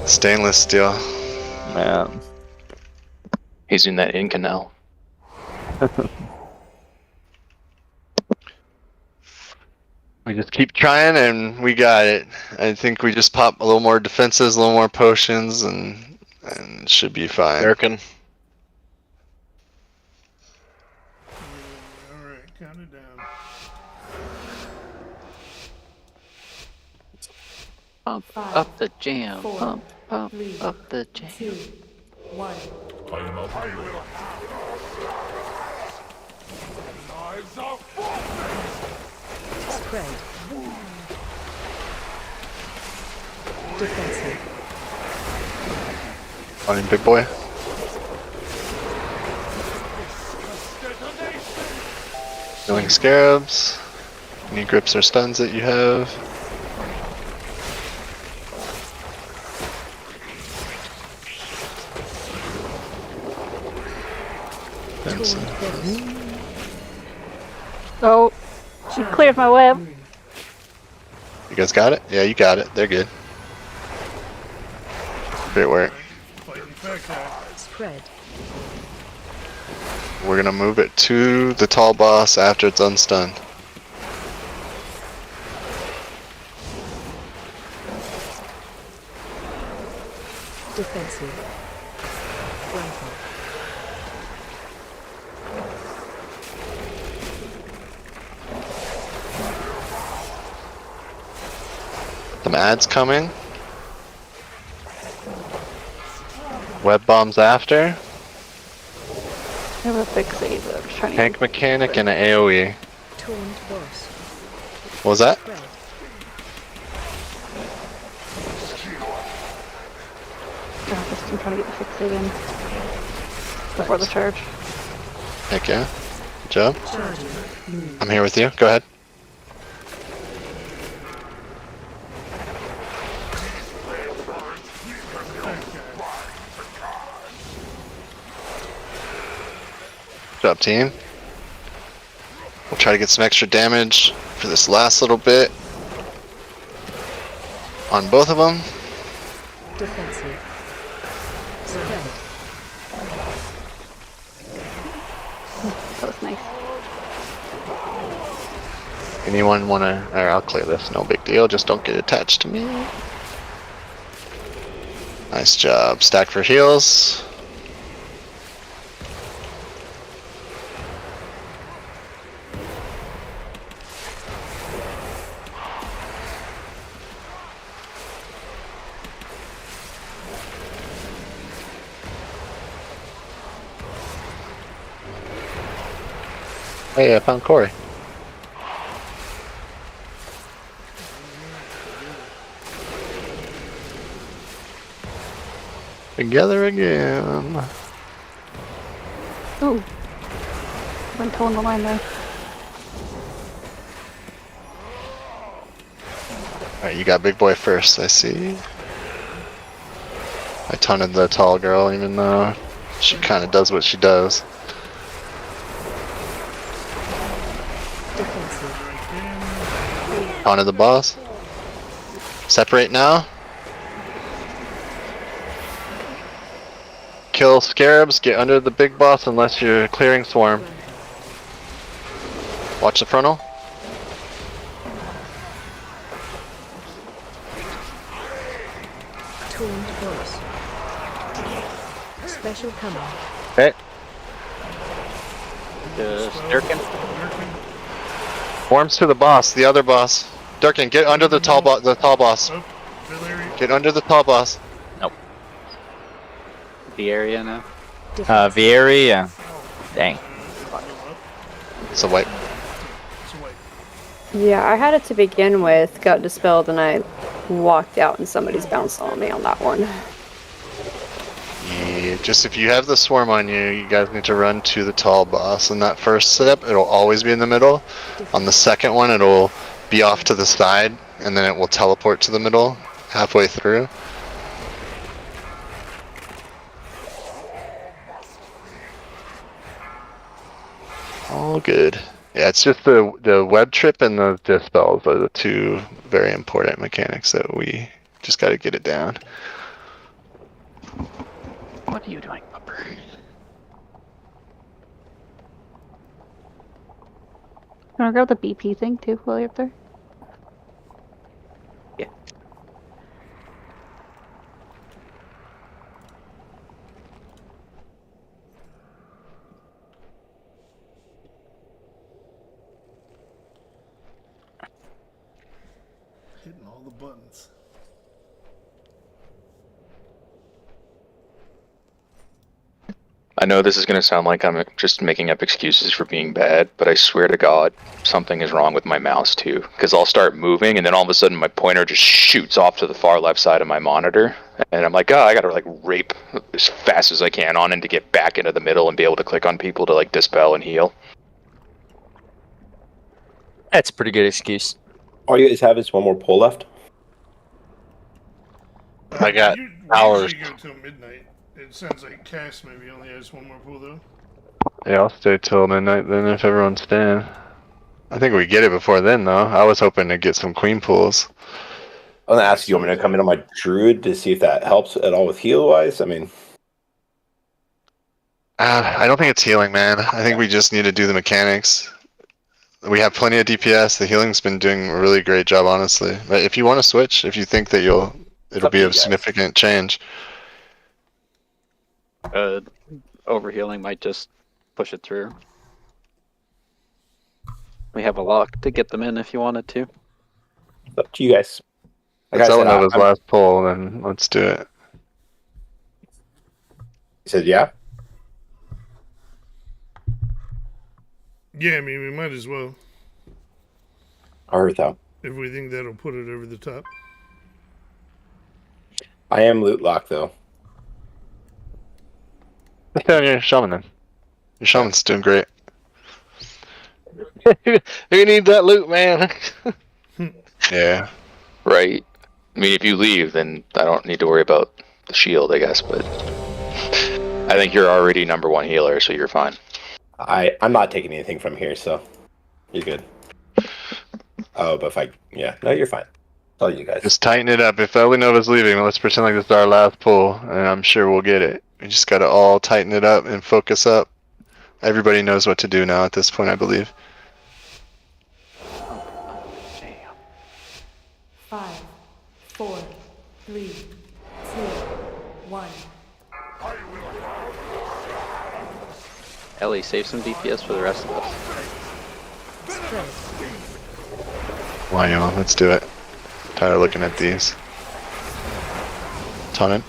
Stainless steel. Man. He's in that Inconel. We just keep trying, and we got it. I think we just pop a little more defenses, a little more potions, and it should be fine. American. Alright, count it down. Pump up the jam. Pump up the jam. 2, 1. I am a pirate. Knives are Spread. Defensive. Morning, big boy. Killing scarabs. Any grips or stuns that you have. Oh, she cleared my web. You guys got it? Yeah, you got it. They're good. Great work. Spread. We're gonna move it to the tall boss after it's unstunned. Defensive. Rifle. Some ads coming. Web bombs after. I have a big save that I was trying to Tank mechanic and an AoE. Taunt boss. What was that? Spread. I'm trying to get the fixate in before the charge. Heck yeah. Good job. Charging. I'm here with you. Go ahead. Good job, team. We'll try to get some extra damage for this last little bit on both of them. Defensive. Spread. That was nice. Anyone wanna? Or I'll clear this. No big deal. Just don't get attached to me. Nice job. Stack for heals. Hey, I found Corey. Together again. Ooh. I'm pulling the line there. Alright, you got big boy first, I see. I taunted the tall girl even though she kinda does what she does. Taunted the boss. Separate now. Kill scarabs, get under the big boss unless you're clearing swarm. Watch the frontal. Taunt boss. Special coming. Okay. Durkin? Swarms to the boss, the other boss. Durkin, get under the tall boss. Get under the tall boss. Nope. The area now? Vieri, yeah. Dang. It's a wipe. Yeah, I had it to begin with, got dispelled, and I walked out and somebody's bounced on me on that one. everybody, just if you have the swarm on you, you guys need to run to the tall boss. In that first step, it'll always be in the middle. On the second one, it'll be off to the side, and then it will teleport to the middle halfway through. All good. Yeah, it's just the web trip and the dispels are the two very important mechanics that we just got to get it down. What are you doing, Pupper? You wanna grab the BP thing too while you're up there? Yeah. Hitting all the buttons. I know this is going to sound like I'm just making up excuses for being bad, but I swear to God, something is wrong with my mouse too. Because I'll start moving, and then all of a sudden my pointer just shoots off to the far left side of my monitor. And I'm like, oh, I gotta like rape as fast as I can on and to get back into the middle and be able to click on people to like dispel and heal. That's a pretty good excuse. All you guys have is one more pull left. I got We hours. usually go till midnight. It sounds like Cass maybe only has one more pull though. Yeah, I'll stay till midnight then if everyone's staying. I think we get it before then though. I was hoping to get some queen pulls. I'm gonna ask you, I'm gonna come in on my druid to see if that helps at all with heal wise. I mean, I don't think it's healing, man. I think we just need to do the mechanics. We have plenty of DPS. The healing's been doing a really great job, honestly. But if you want to switch, if you think that it'll be a significant change. Overhealing might just push it through. We have a lock to get them in if you wanted to. it's up to you guys. Like It's I said, Elenova's I'm- last pull, then let's do it. He said, yeah. Yeah, I mean we might as well. I heard that. If we think that'll put it over the top. I am loot lock though. Let's stay on your shaman then. Your shaman's doing great. We need that loot, man. Yeah. Right. I mean, if you leave, then I don't need to worry about the shield, I guess, but I think you're already #1 healer, so you're fine. I'm not taking anything from here, so you're good. Oh, but no, you're fine. All you guys. Just tighten it up. If Elenova's leaving, let's pretend like this is our last pull, and I'm sure we'll get it. We just gotta all tighten it up and focus up. Everybody knows what to do now at this point, I believe. 5, 4, 3, 2, 1. Ellie, save some DPS for the rest of us. Why not? Let's do it. Tired of looking at these. Ton it.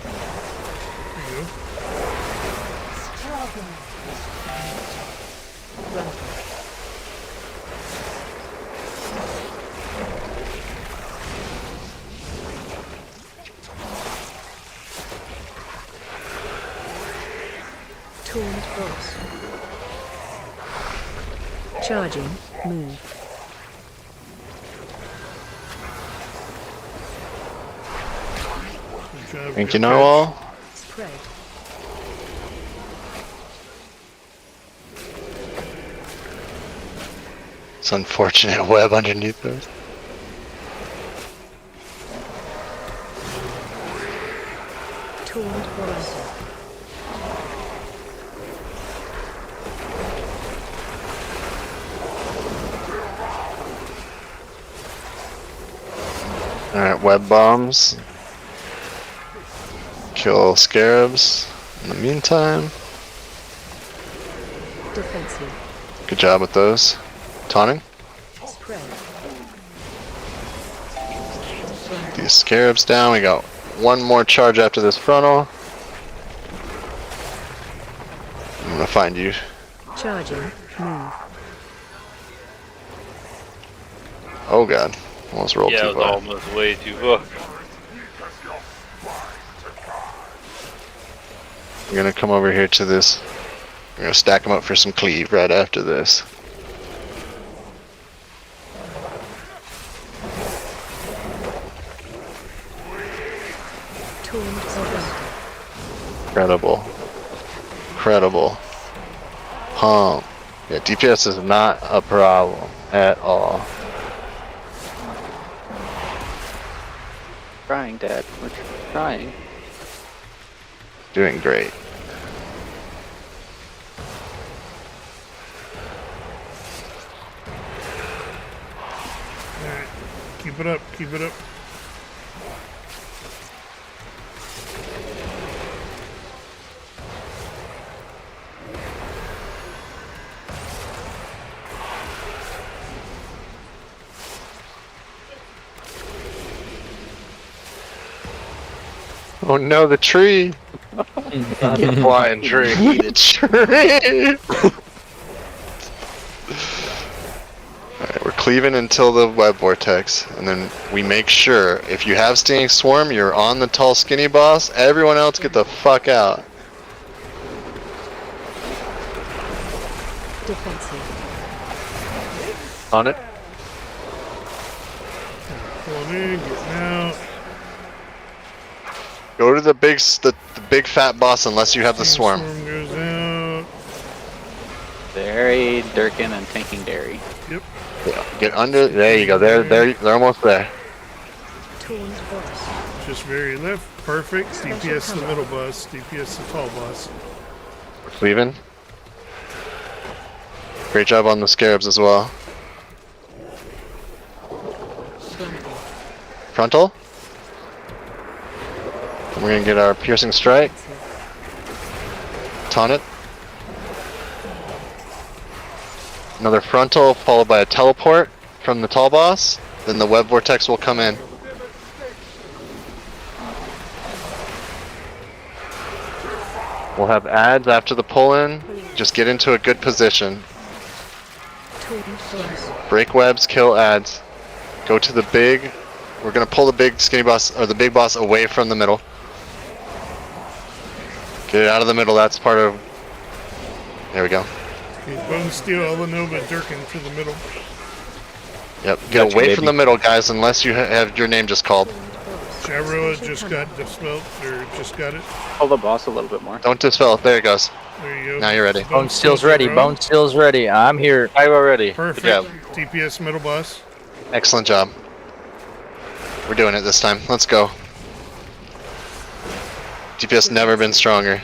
Taunt boss. Charging, move. Thank you, Narwhal. Spread. It's unfortunate web underneath us. Taunt horizon. Alright, web bombs. Kill scarabs in the meantime. Defensive. Good job with those. Taunting. Spread. These scarabs down. We got one more charge after this frontal. I'm gonna find you. Charging, move. Oh god. Almost rolled Yeah, too it was far. almost way too far. We're gonna come over here to this. We're gonna stack them up for some cleave right after this. Incredible. Incredible. Pump. Yeah, DPS is not a problem at all. Trying, Dad. We're trying. Doing great. Alright. Keep it up, keep it up. Oh no, the tree! The flying tree. The tree! Alright, we're cleaving until the web vortex, and then we make sure, if you have Stinging Swarm, you're on the tall skinny boss, everyone else get the fuck out. Defensive. On it? Pulling in, getting out. Go to the big fat boss unless you have the swarm. Swarm goes out. Dairy, Durkin, and tanking Dairy. Yep. Yeah, get under. There you go. They're almost there. Just very left. Perfect. DPS the middle boss. DPS the tall boss. We're cleaving. Great job on the scarabs as well. Frontal. We're gonna get our piercing strike. Taunt it. Another frontal followed by a teleport from the tall boss. Then the web vortex will come in. We'll have adds after the pull in. Just get into a good position. Break webs, kill adds. Go to the big. We're gonna pull the big skinny boss or the big boss away from the middle. Get it out of the middle, that's part of... There we go. Okay, Bone Steel, Elanova, Durkin to the middle. Yep, get away from the middle, guys, unless you have your name just called. Gyroa just got dispelled, or just got it. Pull the boss a little bit more. Don't dispel it, there it goes. There you go. Now you're ready. Bone Steel's ready. Bone Steel's ready. I'm here. Pyro ready. Perfect. Good job. DPS middle boss. Excellent job. We're doing it this time. Let's go. DPS never been stronger.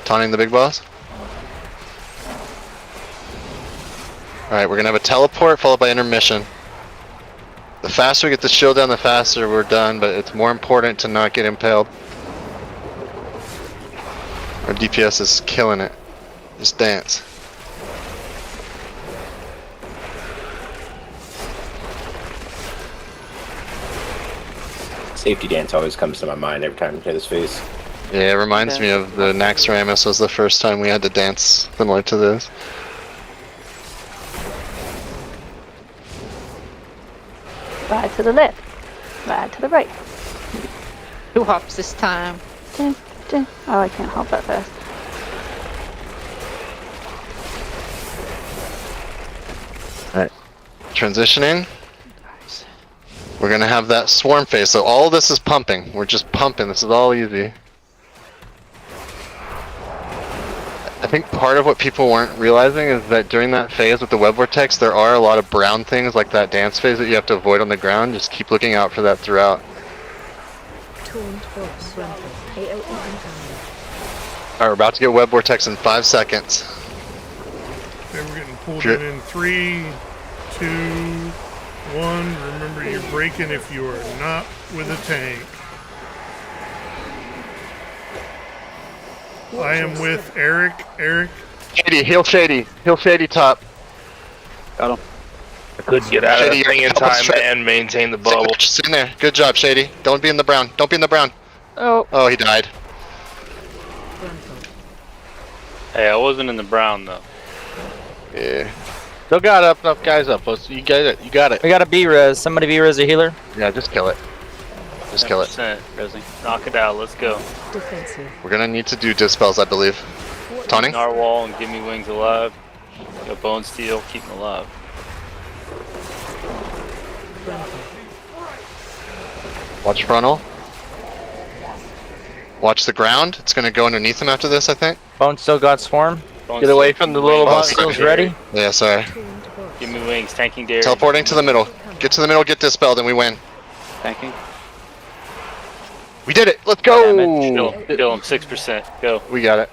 Taunting the big boss. Alright, we're gonna have a teleport followed by intermission. The faster we get the shield down, the faster we're done, but it's more important to not get impaled. Our DPS is killing it. Just dance. Safety dance always comes to my mind every time I hear this face. Yeah, it reminds me of the Naxxramas was the first time we had to dance similar to this. Ride to the left. Ride to the right. 2 hops this time. Dun, dun. Oh, I can't hop that fast. Alright. Transitioning. We're gonna have that swarm phase, so all this is pumping. We're just pumping, this is all easy. I think part of what people weren't realizing is that during that phase with the web vortex, there are a lot of brown things like that dance phase that you have to avoid on the ground. Just keep looking out for that throughout. Alright, we're about to get web vortex in 5 seconds. Okay, we're getting pulled in 3, 2, 1. Remember, you're breaking if you are not with a tank. I am with Eric. Eric. Shady, heal Shady. Heal Shady top. Got him. I couldn't get out of the thing in time and maintain the bubble. Just in there. Good job, Shady. Don't be in the brown. Don't be in the brown. Oh. Oh, he died. Hey, I wasn't in the brown though. Yeah. Still got enough guys up. You got it. You got it. We got a B-res. Somebody B-res a healer. Yeah, just kill it. Just kill it. 10%, Resi. Knock it out. Let's go. Defensive. We're gonna need to do dispels, I believe. Taunting? Narwhal and give me wings alive. Go bone steel. Keep them alive. Watch frontal. Watch the ground. It's gonna go underneath him after this, I think. Bone still got swarm. Get away from the little Bone boss. steel's ready. Yeah, sorry. Give me wings. Tanking dare. Teleporting to the middle. Get to the middle, get dispelled, and we win. Tanking. We did it! Let's go! Kill him. 6%. Go. We got it.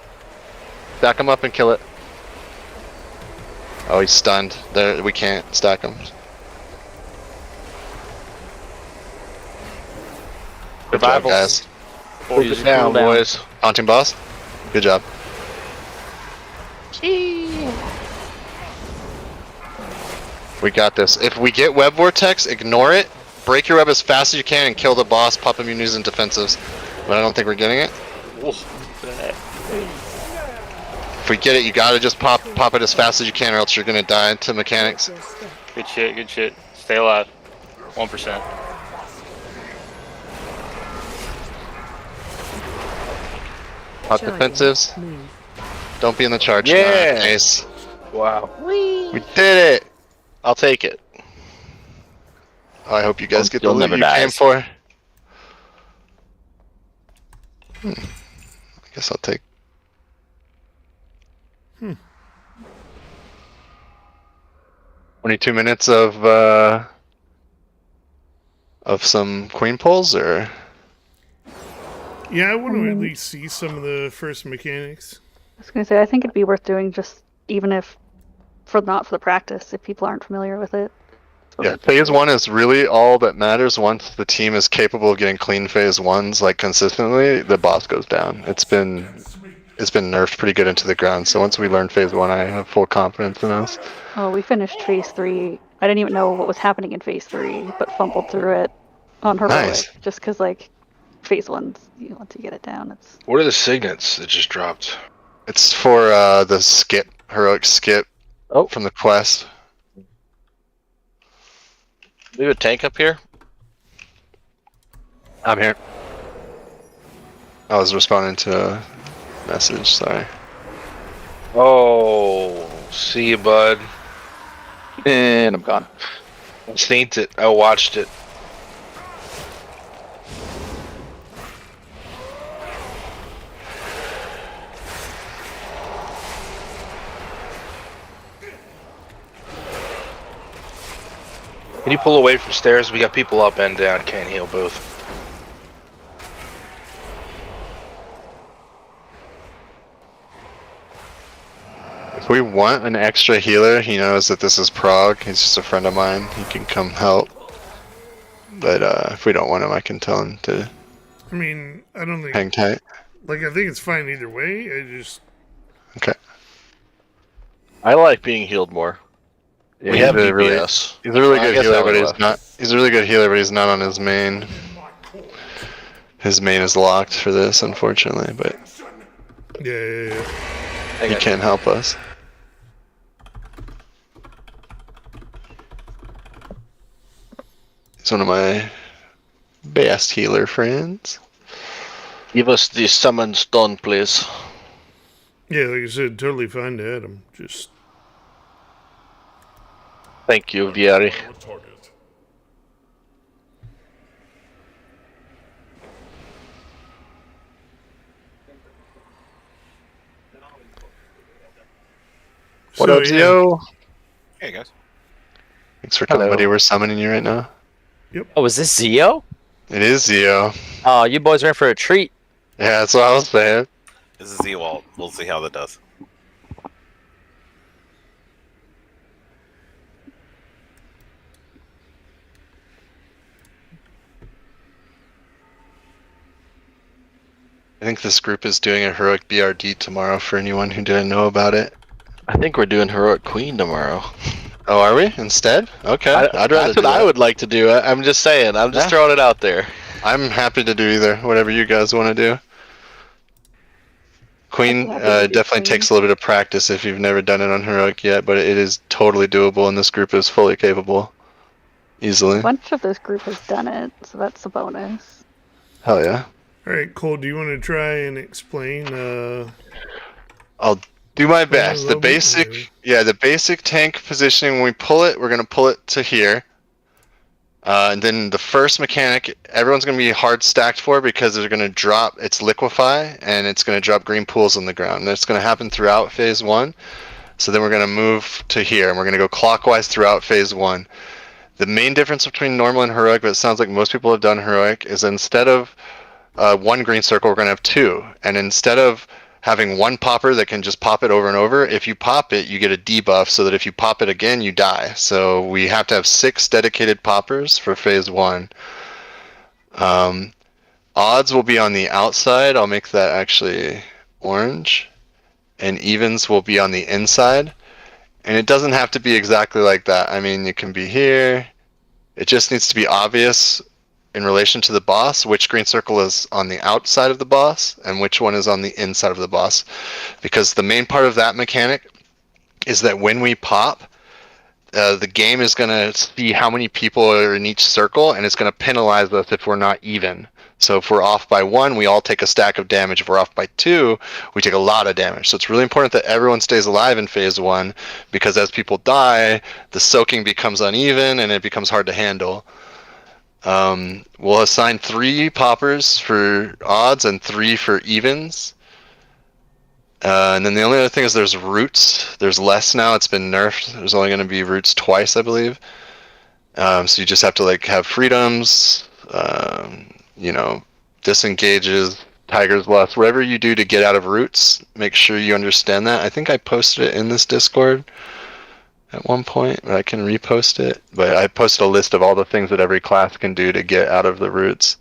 Stack him up and kill it. Oh, he's stunned. There, we can't stack him. Good job, Survival. guys. Hold it down, boys. Haunting boss. Good job. We got this. If we get web vortex, ignore it. Break your web as fast as you can and kill the boss. Pop him using defensives. But I don't think we're getting it. If we get it, you gotta just pop it as fast as you can, or else you're gonna die to mechanics. Good shit. Good shit. Stay alive. 1%. Pop defensives. Don't be in the charge. Yeah. Nice. Wow. We did it. I'll take it. Oh, I hope you guys get the You'll loot never you die. came for. I guess I'll take. 22 minutes of some queen pulls, or Yeah, I want to at least see some of the first mechanics. I was gonna say I think it'd be worth doing just even if not for the practice if people aren't familiar with it. yeah, phase one is really all that matters. Once the team is capable of getting clean phase ones like consistently, the boss goes down. It's been nerfed pretty good into the ground. So once we learn phase one, I have full confidence in us. Oh, we finished phase 3. I didn't even know what was happening in phase 3, but fumbled through it on heroic. Nice. Just because like phase 1's, once you get it down, it's. What are the signets that just dropped? It's for the skip, heroic skip from the quest. We have a tank up here. I'm here. I was responding to a message, sorry. Oh, see you, bud. And I'm gone. I seen it. I watched it. Can you pull away from stairs? We got people up and down. Can't heal both. If we want an extra healer, he knows that this is Prague. He's just a friend of mine. He can come help. But if we don't want him, I can tell him to I mean, I don't think. hang tight. Like, I think it's fine either way. I just. Okay. I like being healed more. Yeah, We he's have a really, DPS. he's a really I good guess healer, I but would he's left. not. He's a really good healer, but he's not on his main. His main is locked for this, unfortunately, but Yeah. he can't help us. He's one of my best healer friends. Give us the summon stone, please. Yeah, like I said, totally fine to add him. Just. Thank you, Vieri. What So, up, yeah. Zio? Hey guys. Thanks for coming, buddy. We're summoning you right now. Oh, is this Zio? It is Zio. Oh, you boys are in for a treat. Yeah, that's what I was saying. This is Z-Walt. We'll see how that does. I think this group is doing a heroic BRD tomorrow for anyone who didn't know about it. I think we're doing heroic queen tomorrow. Oh, are we? Instead? Okay. I'd rather That's what do I that. would like to do. I'm just saying. I'm just Yeah. throwing it out there. I'm happy to do either. Whatever you guys want to do. Queen I'm happy to do definitely Queen. takes a little bit of practice if you've never done it on heroic yet, but it is totally doable, and this group is fully capable. Easily. A bunch of this group has done it, so that's a bonus. Hell yeah. All right, Cole. Do you want to try and explain? I'll do my best. The little bit, the basic tank positioning. When we pull it, we're gonna pull it to here. And then the first mechanic, everyone's going to be hard stacked for because they're going to drop its liquefy and it's going to drop green pools on the ground. That's going to happen throughout phase 1. So then we're going to move to here and we're going to go clockwise throughout phase 1. The main difference between normal and heroic, but it sounds like most people have done heroic, is instead of 1 green circle, we're going to have 2. And instead of having 1 popper that can just pop it over and over, if you pop it, you get a debuff so that if you pop it again, you die. So we have to have 6 dedicated poppers for phase 1. Odds will be on the outside. I'll make that actually orange. And evens will be on the inside. And it doesn't have to be exactly like that. I mean, it can be here. It just needs to be obvious in relation to the boss, which green circle is on the outside of the boss and which one is on the inside of the boss. Because the main part of that mechanic is that when we pop, the game is going to see how many people are in each circle and it's going to penalize us if we're not even. So if we're off by 1, we all take a stack of damage. If we're off by 2, we take a lot of damage. So it's really important that everyone stays alive in phase 1 because as people die, the soaking becomes uneven and it becomes hard to handle. We'll assign 3 poppers for odds and 3 for evens. And then the only other thing is there's roots. There's less now. It's been nerfed. There's only going to be roots twice, I believe. So you just have to like have freedoms, disengages, tiger's lust, whatever you do to get out of roots. Make sure you understand that. I think I posted it in this Discord at one point, but I can repost it. But I posted a list of all the things that every class can do to get out of the roots.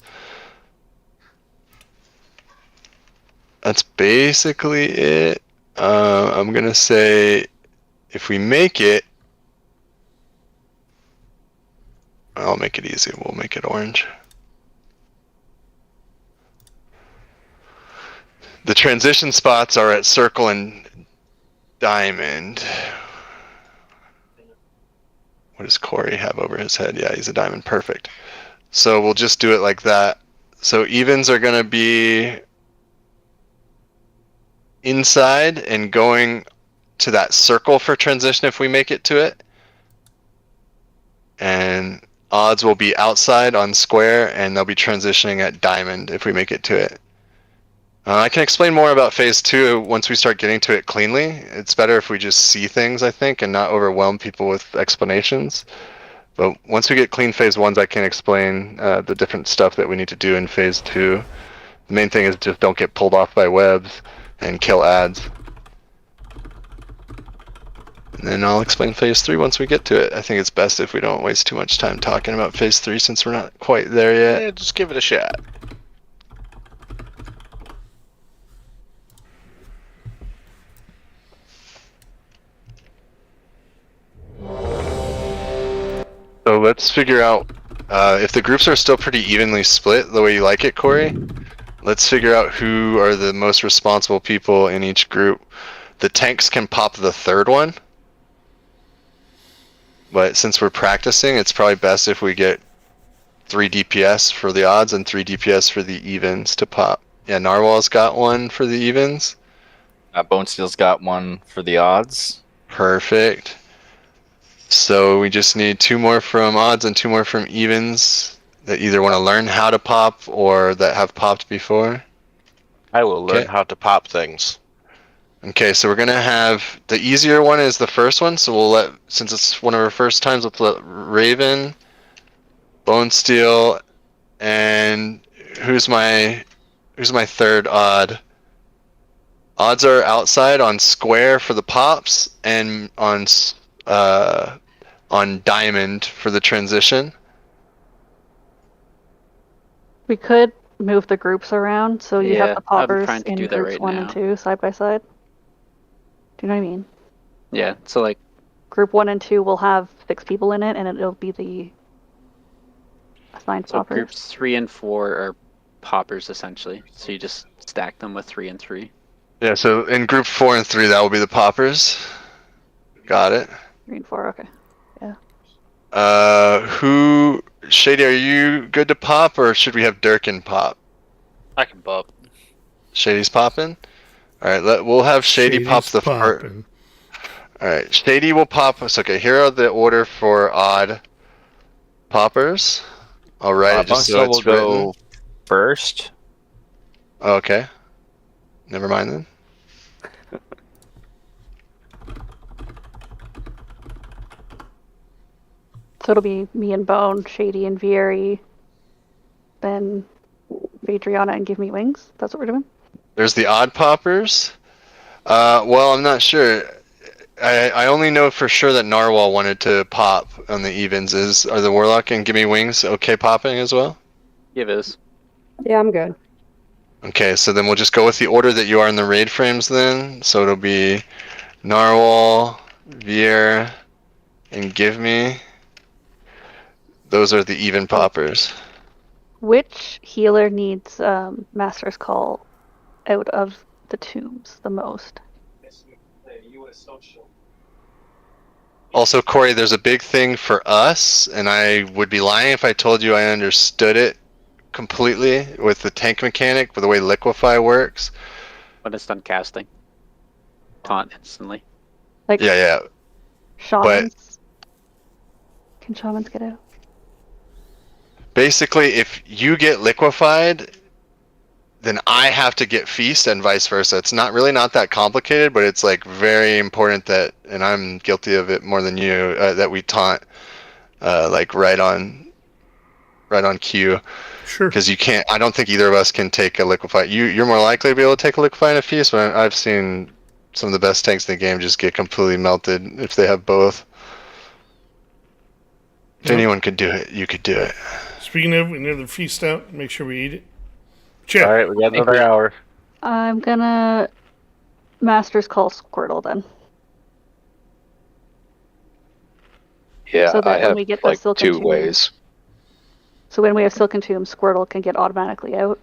That's basically it. I'm gonna say if we make it, I'll make it easy. We'll make it orange. The transition spots are at circle and diamond. What does Corey have over his head? Yeah, he's a diamond. Perfect. So we'll just do it like that. So evens are going to be inside and going to that circle for transition if we make it to it. And odds will be outside on square and they'll be transitioning at diamond if we make it to it. I can explain more about phase 2 once we start getting to it cleanly. It's better if we just see things, I think, and not overwhelm people with explanations. But once we get clean phase 1s, I can explain the different stuff that we need to do in phase 2. The main thing is just don't get pulled off by webs and kill ads. And then I'll explain phase 3 once we get to it. I think it's best if we don't waste too much time talking about phase 3 since we're not quite there yet. Yeah, just give it a shot. So let's figure out if the groups are still pretty evenly split the way you like it, Corey. Let's figure out who are the most responsible people in each group. The tanks can pop the 3rd one, but since we're practicing, it's probably best if we get 3 DPS for the odds and 3 DPS for the evens to pop. Yeah, Narwhal's got 1 for the evens. Bone Steel's got 1 for the odds. Perfect. So we just need 2 more from odds and 2 more from evens that either want to learn how to pop or that have popped before. I will learn how to pop things. Okay, so we're going to have the easier one is the first one. So we'll let, since it's one of our first times, let's let Raven, Bone Steel, and who's my 3rd odd? Odds are outside on square for the pops and on diamond for the transition. We could move the groups around so you have the I'm poppers trying to in do that groups right 1 now. and 2 side by side. Do you know what I mean? Yeah, so like Group 1 and 2 will have 6 people in it, and it'll be the assigned so poppers. groups 3 and 4 are poppers essentially. So you just stack them with 3 and 3. Yeah, so in group 4 and 3, that will be the poppers. Got it. 3 and 4, okay. Yeah. Shady, are you good to pop, or should we have Durkin pop? I can bop. Shady's popping. All right, we'll have Shady pop Shady's the first. popping. All right, Shady will pop us. Okay, here are the order for odd poppers. I'll write it just so Bunkso it's will written. go first. Okay. Never mind then. So it'll be me and Bone, Shady and Vieri, then Adriana and Give Me Wings. That's what we're doing. There's the odd poppers. Well, I'm not sure. I only know for sure that Narwhal wanted to pop on the evens. Are the Warlock and Give Me Wings okay popping as well? Give is. Yeah, I'm good. Okay, so then we'll just go with the order that you are in the raid frames then. So it'll be Narwhal, Vier, and Give Me. Those are the even poppers. Which healer needs Master's Call out of the tombs the most? Also, Corey, there's a big thing for us, and I would be lying if I told you I understood it completely with the tank mechanic, with the way Liquefy works. When it's done casting. Taunt instantly. Like Yeah. shamans. Can shamans get out? Basically, if you get liquefied, then I have to get feast and vice versa. It's not that complicated, but it's like very important that, and I'm guilty of it more than you, that we taunt like right on cue. Sure. Because you can't. I don't think either of us can take a liquefy. You're more likely to be able to take a liquefy and a feast, but I've seen some of the best tanks in the game just get completely melted if they have both. If anyone could do it, you could do it. Speaking of, we need the feast out. Make sure we eat it. Check. All right, we got another hour. I'm gonna Master's Call Squirtle then. Yeah, So that I when have we get the like Silken two Tomb- ways. So when we have Silken Tomb, Squirtle can get automatically out.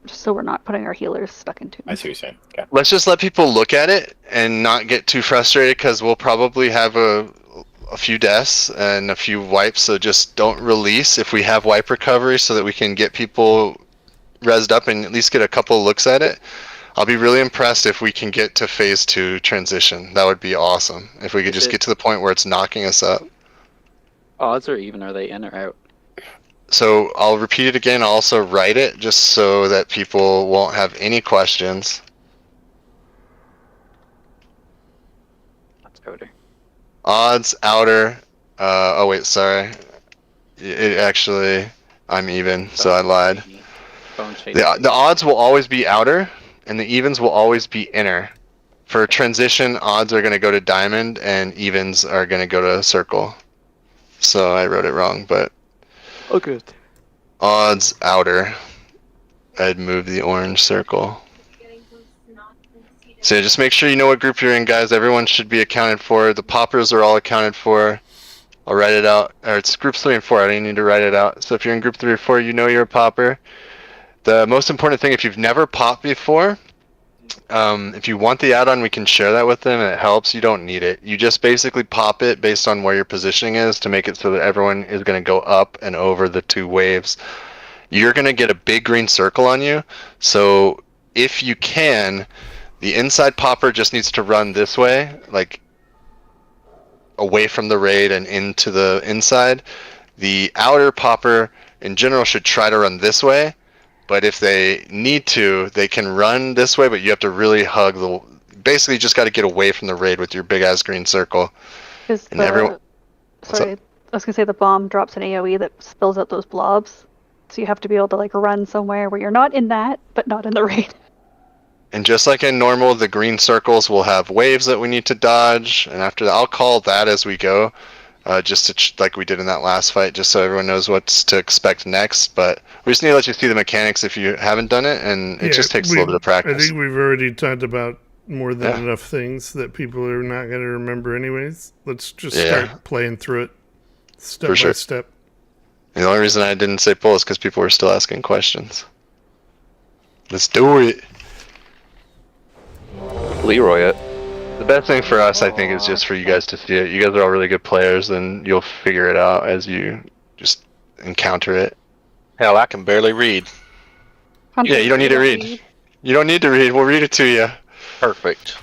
Just so we're not putting our healers stuck in tombs. I see what you're saying. Okay. Let's just let people look at it and not get too frustrated because we'll probably have a few deaths and a few wipes. So just don't release if we have wipe recovery so that we can get people rezzed up and at least get a couple looks at it. I'll be really impressed if we can get to phase 2 transition. That would be awesome. If we could just get to the point where it's knocking us up. Odds or even, are they in or out? So I'll repeat it again. I'll also write it just so that people won't have any questions. That's outer. Odds, outer. Oh wait, sorry. It actually, I'm even, so I lied. The odds will always be outer, and the evens will always be inner. For transition, odds are going to go to diamond, and evens are going to go to circle. So I wrote it wrong, but Oh, good. odds, outer. I'd move the orange circle. So just make sure you know what group you're in, guys. Everyone should be accounted for. The poppers are all accounted for. I'll write it out. Or it's groups 3 and 4. I don't need to write it out. So if you're in group 3 or 4, you know you're a popper. The most important thing, if you've never popped before, if you want the add-on, we can share that with them, and it helps. You don't need it. You just basically pop it based on where your positioning is to make it so that everyone is going to go up and over the 2 waves. You're going to get a big green circle on you. So if you can, the inside popper just needs to run this way, like away from the raid and into the inside. The outer popper in general should try to run this way, but if they need to, they can run this way, but you have to really hug the... Basically, you just got to get away from the raid with your big-ass green circle. And everyone... Sorry, I was going to say the bomb drops an AoE that spills out those blobs. So you have to be able to like run somewhere where you're not in that, but not in the raid. And just like in normal, the green circles will have waves that we need to dodge, and after that, I'll call that as we go, just to like we did in that last fight, just so everyone knows what to expect next. But we just need to let you see the mechanics if you haven't done it, and it just takes a little bit of practice. I think we've already talked about more than enough things that people are not going to remember anyways. Let's just start playing through it step by step. And the only reason I didn't say pull is because people were still asking questions. Let's do it. Leroy it. The best thing for us, I think, is just for you guys to see it. You guys are all really good players, and you'll figure it out as you just encounter it. Hell, I can barely read. Yeah, you don't need to read. You don't need to read. We'll read it to you. Perfect.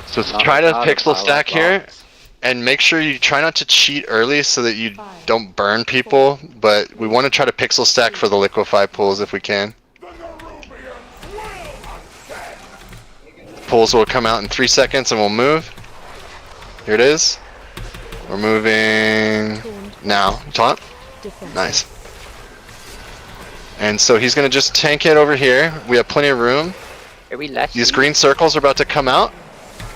So Not- try to not a pixel pile stack of here, blocks. and make sure you try not to cheat early so that you don't burn people. But we want to try to pixel stack for the liquefy pools if we can. Pools will come out in 3 seconds, and we'll move. Here it is. We're moving now. Taunt. Nice. And so he's gonna just tank it over here. We have plenty of room. Are we left? These green circles are about to come out.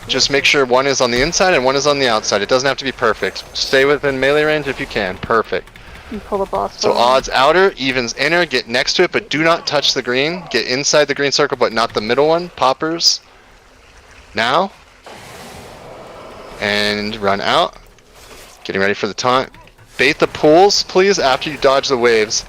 Just make sure one is on the inside and one is on the outside. It doesn't have to be perfect. Stay within melee range if you can. Perfect. And pull the boss. So odds outer, evens inner, get next to it, but do not touch the green. Get inside the green circle, but not the middle one. Poppers. Now. And run out. Getting ready for the taunt. Bait the pools, please, after you dodge the waves.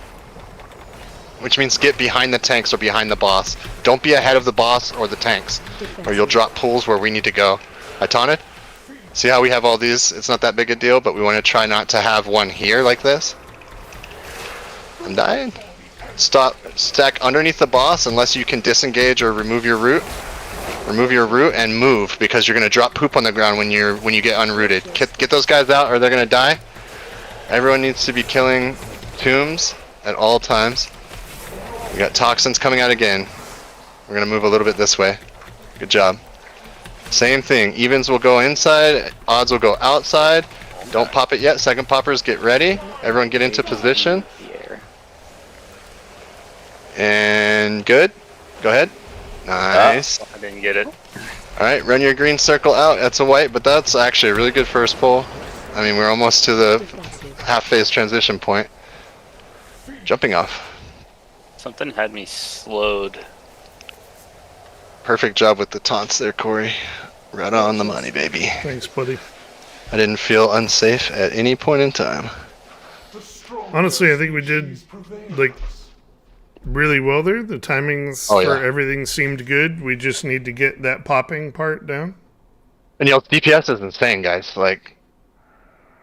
Which means get behind the tanks or behind the boss. Don't be ahead of the boss or the tanks, or you'll drop pools where we need to go. I taunted. See how we have all these? It's not that big a deal, but we want to try not to have one here like this. I'm dying. Stop. Stack underneath the boss unless you can disengage or remove your root. Remove your root and move, because you're gonna drop poop on the ground when you get unrooted. Get those guys out or they're gonna die. Everyone needs to be killing tombs at all times. We got toxins coming out again. We're gonna move a little bit this way. Good job. Same thing. Evens will go inside. Odds will go outside. Don't pop it yet. Second poppers, get ready. Everyone get into position. And good. Go ahead. Nice. I didn't get it. Alright, run your green circle out. That's a white, but that's actually a really good first pull. I mean, we're almost to the half-phase transition point. Jumping off. Something had me slowed. Perfect job with the taunts there, Corey. Right on the money, baby. Thanks, buddy. I didn't feel unsafe at any point in time. Honestly, I think we did, like, really well there. The timings for everything seemed good. We just need to get that popping part down. And DPS is insane, guys. Like,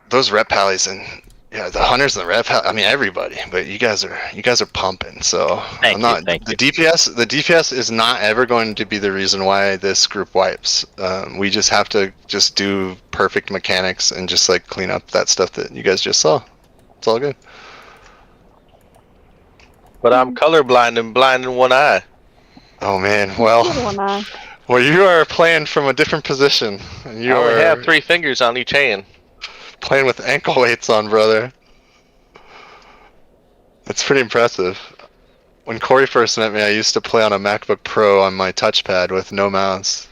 those rep pallies and the hunters and the rep, I mean everybody. But you guys are pumping. So Thank you. The DPS is not ever going to be the reason why this group wipes. We just have to do perfect mechanics and just like clean up that stuff that you guys just saw. It's all good. But I'm colorblind and blind in one eye. Oh man, well, you are playing from a different position. You I only are have 3 fingers on each hand. playing with ankle weights on, brother. It's pretty impressive. When Corey first met me, I used to play on a MacBook Pro on my touchpad with no mouse.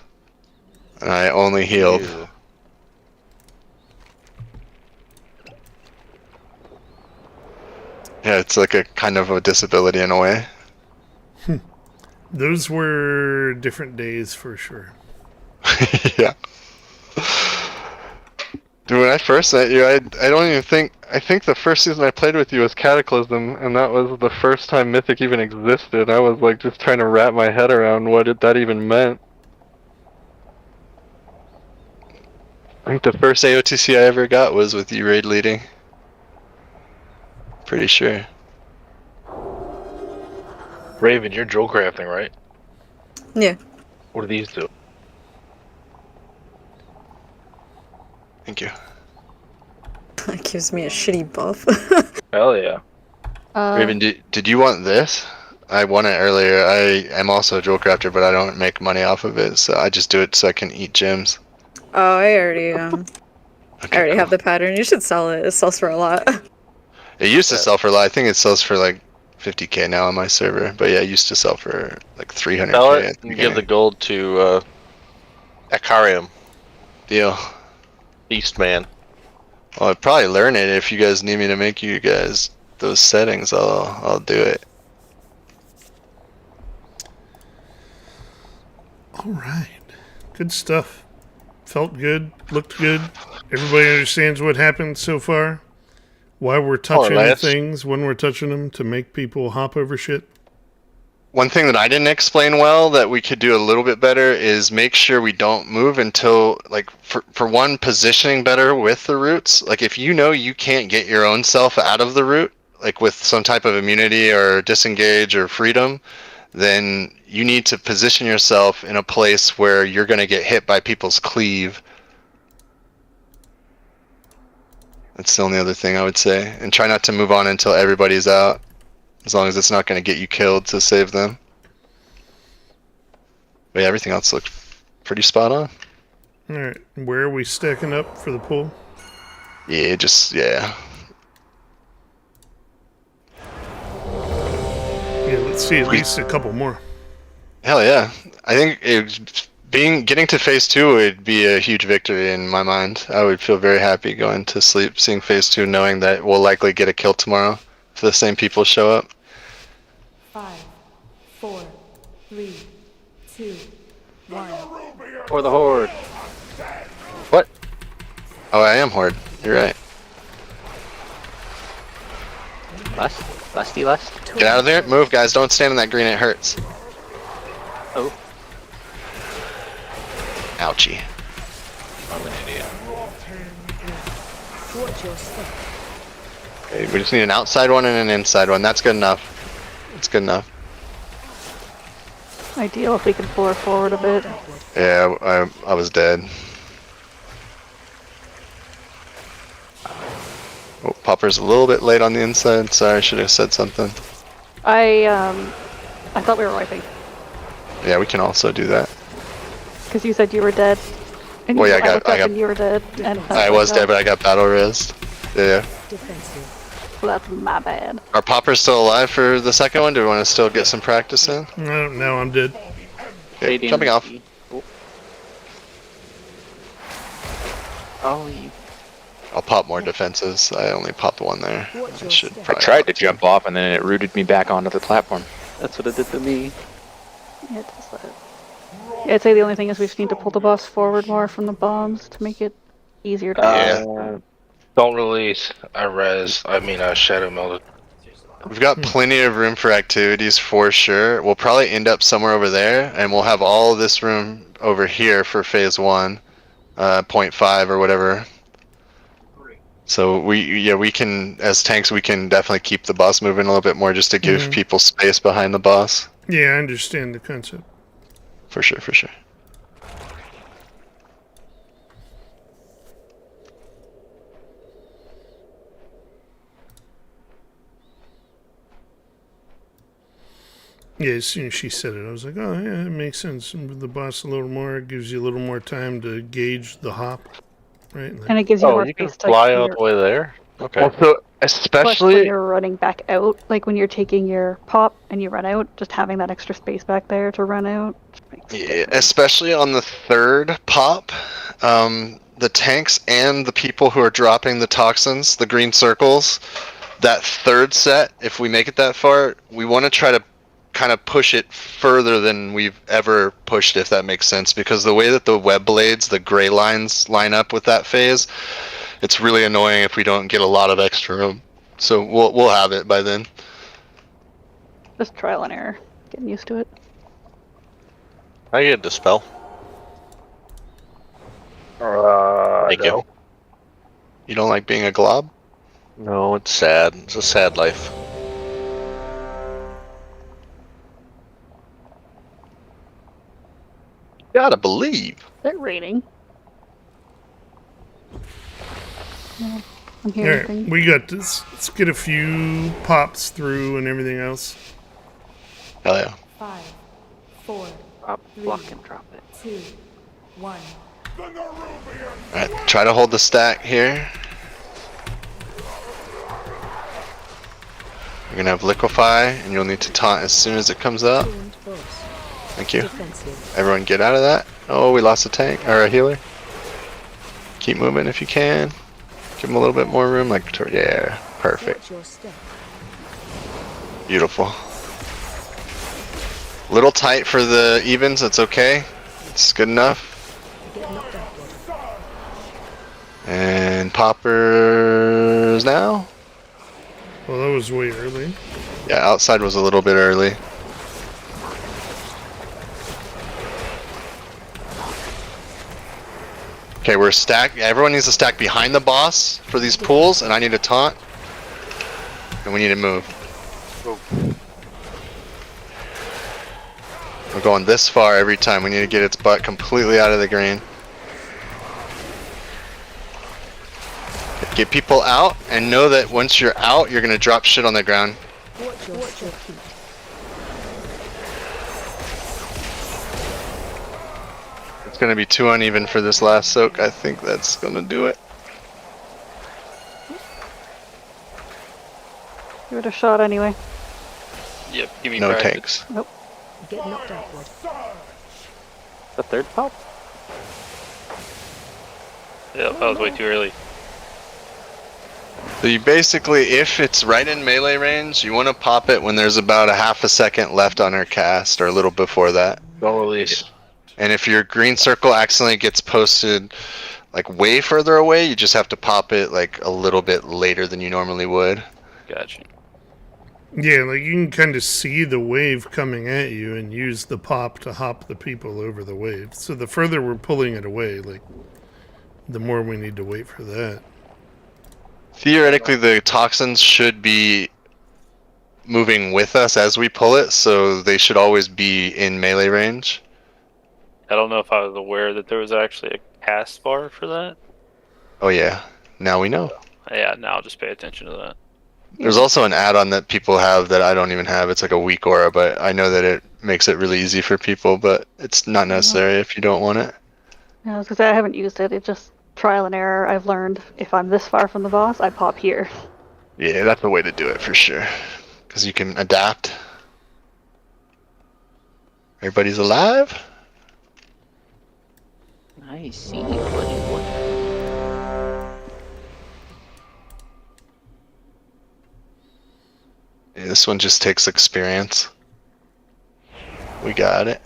And I only healed. Ew. Yeah, it's like a kind of a disability in a way. Those were different days for sure. Yeah. Dude, when I first met you, I don't even think... I think the first season I played with you was Cataclysm, and that was the first time Mythic even existed. I was like just trying to wrap my head around what that even meant. I think the first AOTC I ever got was with you raid leading. Pretty sure. Raven, you're drill crafting, right? Yeah. What do these do? Thank you. That gives me a shitty buff. Hell yeah. Raven, did you want this? I won it earlier. I am also a drill crafter, but I don't make money off of it, so I just do it so I can eat gems. Oh, I already have the pattern. You should sell it. It sells for a lot. It used to sell for a lot. I think it sells for like 50k now on my server. But yeah, it used to sell for like 300k. Sell at it the and give the beginning. gold to Akarium. Deal. Beastman. Well, I'd probably learn it if you guys need me to make you guys those settings. I'll do it. All right. Good stuff. Felt good. Looked good. Everybody understands what happened so far? Why we're touching things when we're touching them to make people hop over shit? One thing that I didn't explain well that we could do a little bit better is make sure we don't move until, like, for one, positioning better with the roots. Like, if you know you can't get your own self out of the root, like with some type of immunity or disengage or freedom, then you need to position yourself in a place where you're going to get hit by people's cleave. That's the only other thing I would say. And try not to move on until everybody's out, as long as it's not going to get you killed to save them. But yeah, everything else looks pretty spot on. Alright, where are we stacking up for the pool? Yeah, yeah. Yeah, let's see at least a couple more. Hell yeah. I think getting to phase 2 would be a huge victory in my mind. I would feel very happy going to sleep, seeing phase 2, knowing that we'll likely get a kill tomorrow if the same people show up. 5, 4, 3, 2, 1. For the Horde. What? Oh, I am Horde. You're right. Lusty lust. Get out of there. Move, guys. Don't stand in that green. It hurts. Oh. Ouchie. I'm an idiot. Watch your step. Okay, we just need an outside one and an inside one. That's good enough. That's good enough. Ideal if we can pull her forward a bit. Yeah, I was dead. Oh, Popper's a little bit late on the inside. Sorry, I should have said something. I thought we were wiping. Yeah, we can also do that. Because you said you were dead. And Well, yeah, I looked up and you were dead. And I was dead, but I got battle resed. Yeah. Well, that's my bad. Are Poppers still alive for the second one? Do we want to still get some practice in? No, I'm dead. Okay, jumping off. Oh, you. I'll pop more defenses. I only popped one there. I should I probably tried to jump off and then it rooted me back onto the platform. That's what it did to me. Yeah, it does that. Yeah, I'd say the only thing is we just need to pull the boss forward more from the bombs to make it easier to Don't release. Shadow Melded. We've got plenty of room for activities for sure. We'll probably end up somewhere over there, and we'll have all of this room over here for phase 1, 0.5 or whatever. So we can, as tanks, we can definitely keep the boss moving a little bit more just to give people space behind the boss. Yeah, I understand the concept. For sure, for sure. Yeah, as soon as she said it, I was like, oh, yeah, it makes sense. With the boss a little more, it gives you a little more time to gauge the hop. Right? And it gives you more you can space to fly all the way there? Okay. Also, Plus, especially... when you're running back out, like when you're taking your pop and you run out, just having that extra space back there to run out. Yeah, especially on the third pop, the tanks and the people who are dropping the toxins, the green circles, that third set, if we make it that far, we want to try to kind of push it further than we've ever pushed, if that makes sense, because the way that the web blades, the gray lines, line up with that phase, it's really annoying if we don't get a lot of extra room. So we'll have it by then. Just trial and error, getting used to it. I get dispel. Thank you. You don't like being a glob? No, it's sad. It's a sad life. Gotta believe. They're raining. Yeah, I'm hearing Alright, things. we got this. Let's get a few pops through and everything else. Hell yeah. 5, 4, Block and drop it. 2, 1. Alright, try to hold the stack here. You're gonna have liquefy, and you'll need to taunt as soon as it comes up. Thank you. Everyone get out of that. Oh, we lost a tank, or a healer. Keep moving if you can. Give him a little bit more room, yeah, perfect. Beautiful. Little tight for the evens, that's okay. It's good enough. And poppers now. Well, that was way early. Yeah, outside was a little bit early. Okay, we're stacked. Everyone needs to stack behind the boss for these pools, and I need to taunt. And we need to move. going this far every time. We need to get its butt completely out of the green. Get people out, and know that once you're out, you're gonna drop shit on the ground. Watch your feet. It's gonna be too uneven for this last soak. I think that's gonna do it. Give it a shot anyway. Yep, give me No practice. tanks. Nope. Get knocked outward. The third pop? Yep, that was way too early. So you basically, if it's right in melee range, you want to pop it when there's about a half a second left on her cast, or a little before that. Don't release. And if your green circle accidentally gets posted like way further away, you just have to pop it like a little bit later than you normally would. Gotcha. Yeah, like you can kind of see the wave coming at you and use the pop to hop the people over the wave. So the further we're pulling it away, like the more we need to wait for that. Theoretically, the toxins should be moving with us as we pull it, so they should always be in melee range. I don't know if I was aware that there was actually a cast bar for that. Oh yeah, now we know. Yeah, now I'll just pay attention to that. There's also an add-on that people have that I don't even have. It's like a weak aura, but I know that it makes it really easy for people, but it's not necessary if you don't want it. Yeah, I was gonna say I haven't used it. It's just trial and error. I've learned if I'm this far from the boss, I pop here. Yeah, that's the way to do it for sure. Because you can adapt. Everybody's alive? I see, buddy boy. Yeah, this one just takes experience. We got it.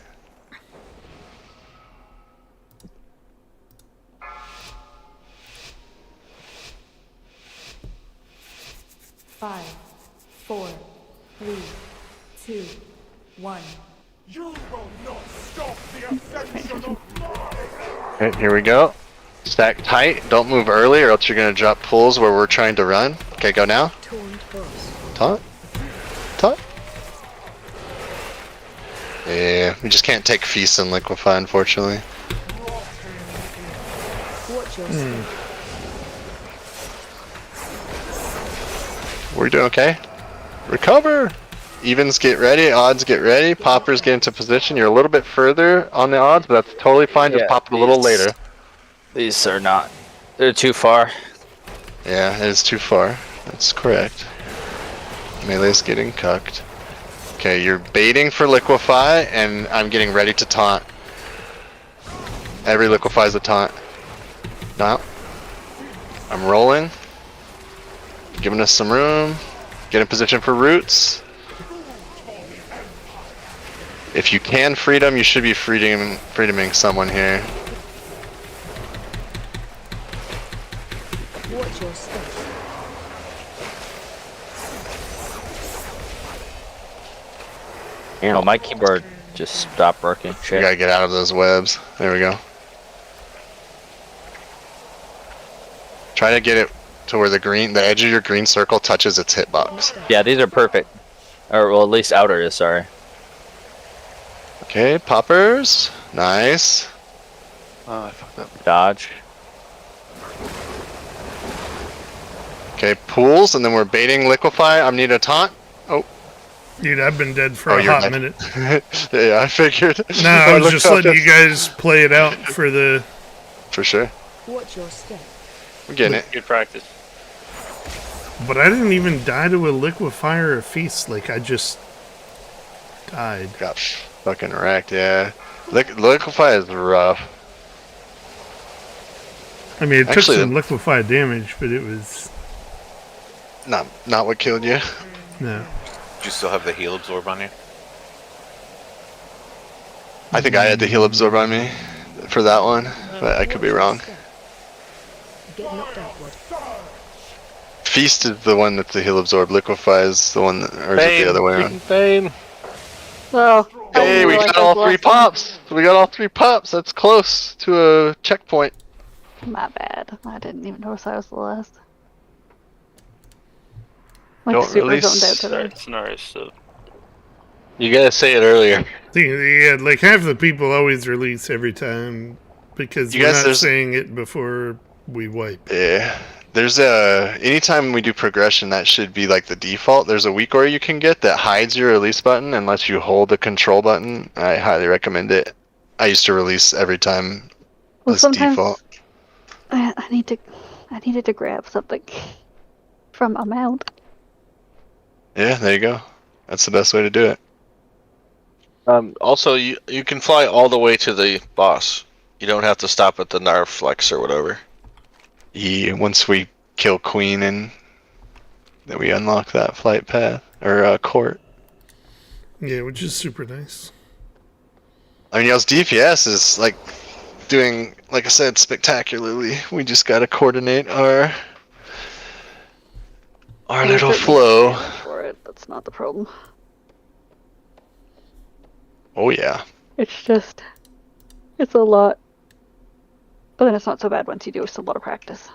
Five, 4, 3, 2, 1. You will not stop the ascension of mine! Okay, here we go. Stack tight. Don't move early or else you're going to drop pools where we're trying to run. Okay, go now. Taunt. Taunt. Yeah, we just can't take Feast and Liquefy, unfortunately. Watch your step. We're doing okay. Recover! Evens get ready, odds get ready, poppers get into position. You're a little bit further on the odds, but that's totally fine. Just pop it a little later. These are not. They're too far. Yeah, it is too far. That's correct. Melee's getting cucked. Okay, you're baiting for Liquefy, and I'm getting ready to taunt. Every Liquefy is a taunt. Now, I'm rolling. Giving us some room. Get in position for roots. If you can freedom, you should be freedoming someone here. Watch your step. Oh, my keyboard just stopped working. Shit. We gotta get out of those webs. There we go. Try to get it to where the edge of your green circle touches its hitbox. Yeah, these are perfect. Or, well, at least outer is, sorry. Okay, poppers. Nice. Oh, I fucked up. Dodge. Okay, pools, and then we're baiting Liquefy. I'm need a taunt. Oh. Dude, I've been dead for a you're hot dead. minute. Yeah, I figured. No, I was just letting you guys play it out for the... For sure. Watch your step. We're getting it. Good practice. But I didn't even die to a Liquefy or a Feast. Like, I just died. Got fucking wrecked, yeah. Liquefy is rough. I mean, it took Actually, some Liquefy damage, but it was... Not what killed you. No. Do you still have the heal absorb on you? I think I had the heal absorb on me for that one, but I could be wrong. Get knocked outward. Feast is the one that's the heal absorb. Liquefy is the one that, or is it the other way around? So, Hey, we got all three pops. We got all three pops. That's close to a checkpoint. My bad. I didn't even notice I was the last. Like Don't super release. zoned out today. Scenario, so You gotta say it earlier. Yeah, like half the people always release every time because You we're guys, not there's- saying it before we wipe. Yeah. There's anytime we do progression, that should be like the default. There's a weak aura you can get that hides your release button and lets you hold the control button. I highly recommend it. I used to release every time Well, as sometimes default. I needed to grab something from a mount. Yeah, there you go. That's the best way to do it. Also, you can fly all the way to the boss. You don't have to stop at the Narflex or whatever. Yeah, once we kill Queen and then we unlock that flight path or court. Yeah, which is super nice. I mean, y'all's DPS is like doing, like I said, spectacularly. We just gotta coordinate our There's little certainly flow. damage for it. That's not the problem. Oh yeah. It's just, it's a lot. But then it's not so bad once you do. It's a lot of practice.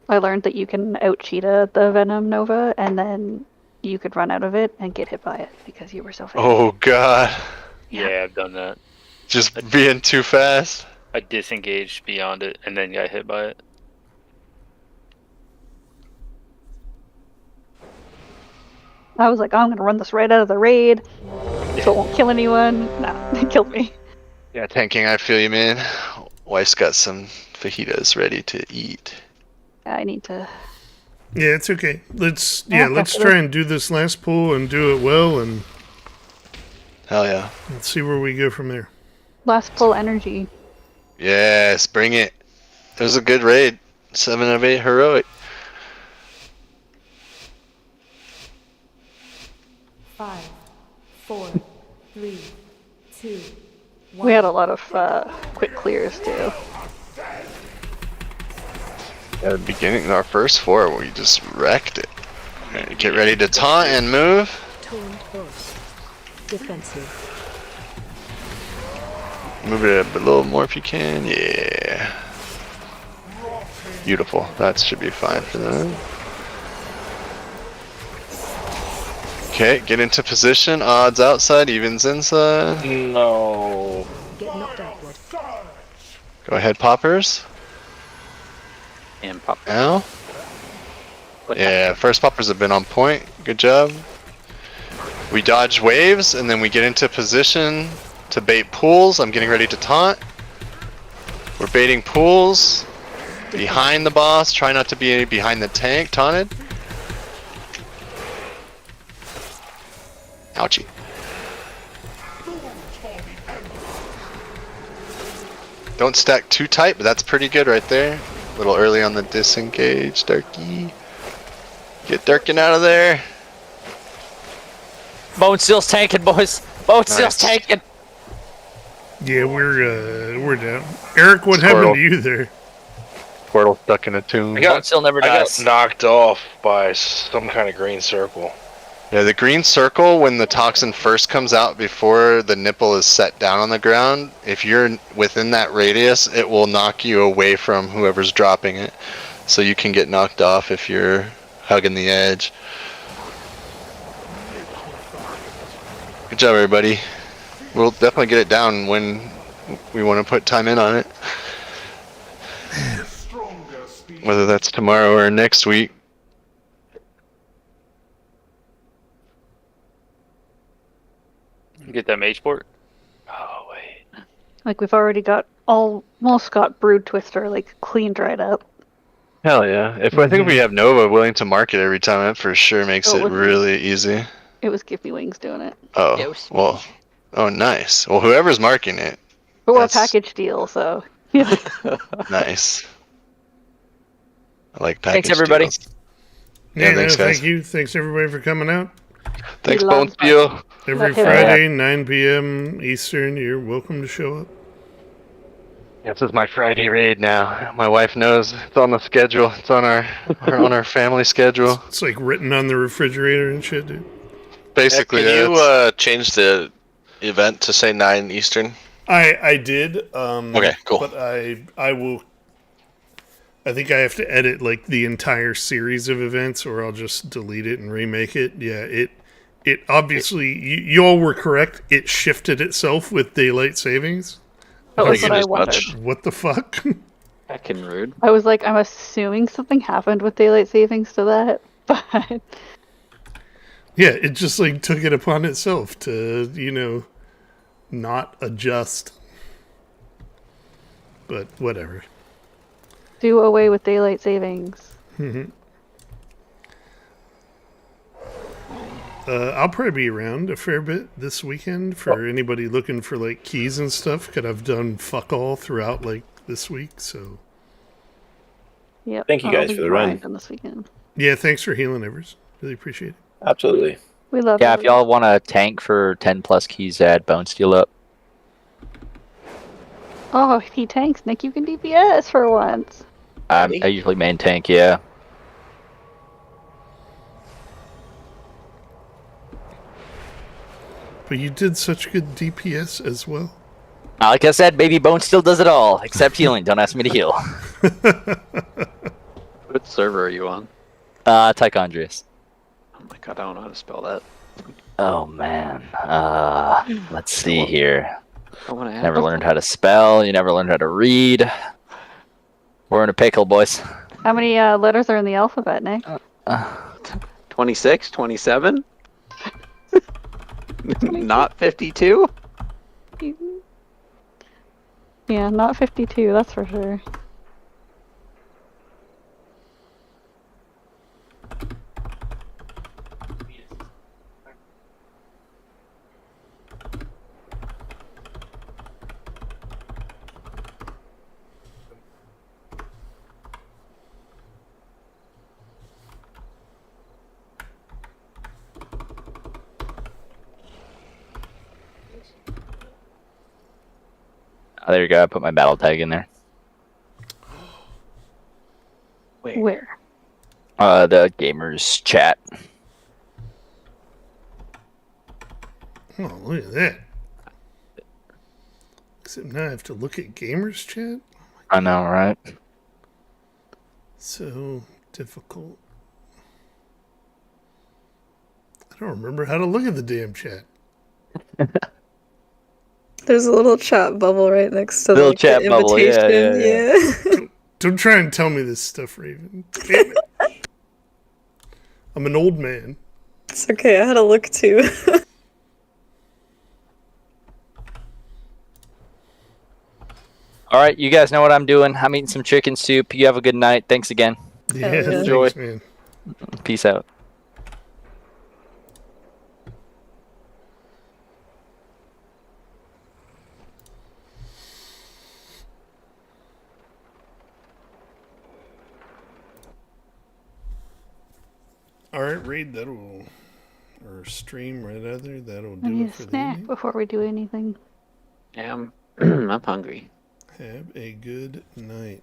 I learned that you can out-cheetah the Venom Nova, and then you could run out of it and get hit by it because you were so fast. Oh god. Yeah, I've done that. Just being too fast. I disengaged beyond it and then got hit by it. I was like, I'm gonna run this right out of the raid, so it won't kill anyone. Nah, it killed me. Yeah, tanking, I feel you, man. Wife's got some fajitas ready to eat. I need to. Yeah, it's okay. Let's Yeah, let's definitely. try and do this last pull and do it well, and Hell yeah. let's see where we go from there. Last pull energy. Yes, bring it. It was a good raid. 7 of 8 heroic. 5, 4, 3, 2, 1. We had a lot of quick clears too. At the beginning, our first 4, we just wrecked it. Alright, get ready to taunt and move. Taunt boss. Defensive. Move it up a little more if you can. Yeah. Beautiful. That should be fine for them. Okay, get into position. Odds outside, evens inside. No. Get knocked outward. Go ahead, poppers. And pop. Now. Yeah, first poppers have been on point. Good job. We dodge waves and then we get into position to bait pools. I'm getting ready to taunt. We're baiting pools. Behind the boss. Try not to be behind the tank. Taunted. Ouchie. Don't stack too tight, but that's pretty good right there. A little early on the disengage, Darky. Get Darkin out of there. Bone Steel's tanking, boys. Bone Steel's tanking. Yeah, we're down. Eric, what Squirrel. happened to you there? Portal stuck in a tomb. Bone Steel never I dies. got knocked off by some kind of green circle. Yeah, the green circle, when the toxin first comes out before the nipple is set down on the ground, if you're within that radius, it will knock you away from whoever's dropping it. So you can get knocked off if you're hugging the edge. Good job, everybody. We'll definitely get it down when we want to put time in on it. Whether that's tomorrow or next week. Get that mage port. Oh wait. Like we've already got almost got Brood Twister like clean dried up. Hell yeah. I think if we have Nova willing to mark it every time, that for sure makes Oh, it with- really easy. It was Give Me Wings doing it. Oh, Yeah, it was well. Oh, nice. Well, whoever's marking it, But we're a That's- package deal, so yeah. nice. I like package Thanks, everybody. deals. Yeah, thanks, guys. Thank you. Thanks, everybody, for coming out. Thanks, We Bone love- Steel. Every Let him Friday, 9 p.m. Eastern, you're welcome to show up. Yeah, this is my Friday raid now. My wife knows it's on the schedule. It's on our on our family schedule. It's like written on the refrigerator and shit, dude. Basically, Can you it's- change the event to say 9 Eastern? I did. Okay, cool. But I will. I think I have to edit like the entire series of events, or I'll just delete it and remake it. Yeah, it obviously you all were correct. It shifted itself with daylight savings. That was what I wondered. What the fuck? Heckin' rude. I was like, I'm assuming something happened with daylight savings to that, but Yeah, it just like took it upon itself to, not adjust. But whatever. do away with daylight savings. I'll probably be around a fair bit this weekend for anybody looking for like keys and stuff. Because I've done fuck all throughout like this week, so. Yep. Thank you guys for the run. This weekend. Yeah, thanks for healing, Evers. Really appreciate it. Absolutely. We love Yeah, it. if y'all want a tank for 10 plus keys, add Bone Steel up. Oh, if he tanks, Nick, you can DPS for once. I usually main tank, yeah. But you did such good DPS as well. Like I said, baby Bone Steel does it all, except healing. Don't ask me to heal. What server are you on? Tichondrius. Oh my god, I don't know how to spell that. Oh man. Let's see here. I want to Never learned how to spell. You never learned how to read. We're in a pickle, boys. How many letters are in the alphabet, Nick? 26, 27? Not 52? Yeah, not 52, that's for sure. Oh, there you go. I put my battle tag in there. Where? The gamers chat. Oh, look at that. Except now I have to look at gamers chat. I know, right? So difficult. I don't remember how to look at the damn chat. There's a little chat bubble right next to Little like, chat the bubble, yeah, invitation. Don't try and tell me this stuff, Raven. Damn it. I'm an old man. It's okay, I had to look too. All right, you guys know what I'm doing. I'm eating some chicken soup. You have a good night. Thanks again. Yeah, Enjoy. thanks, man. Peace out. Alright, raid, that'll... Or stream right out there, that'll I do need it a for the snack evening. before we do anything. Yeah, I'm hungry. Have a good night.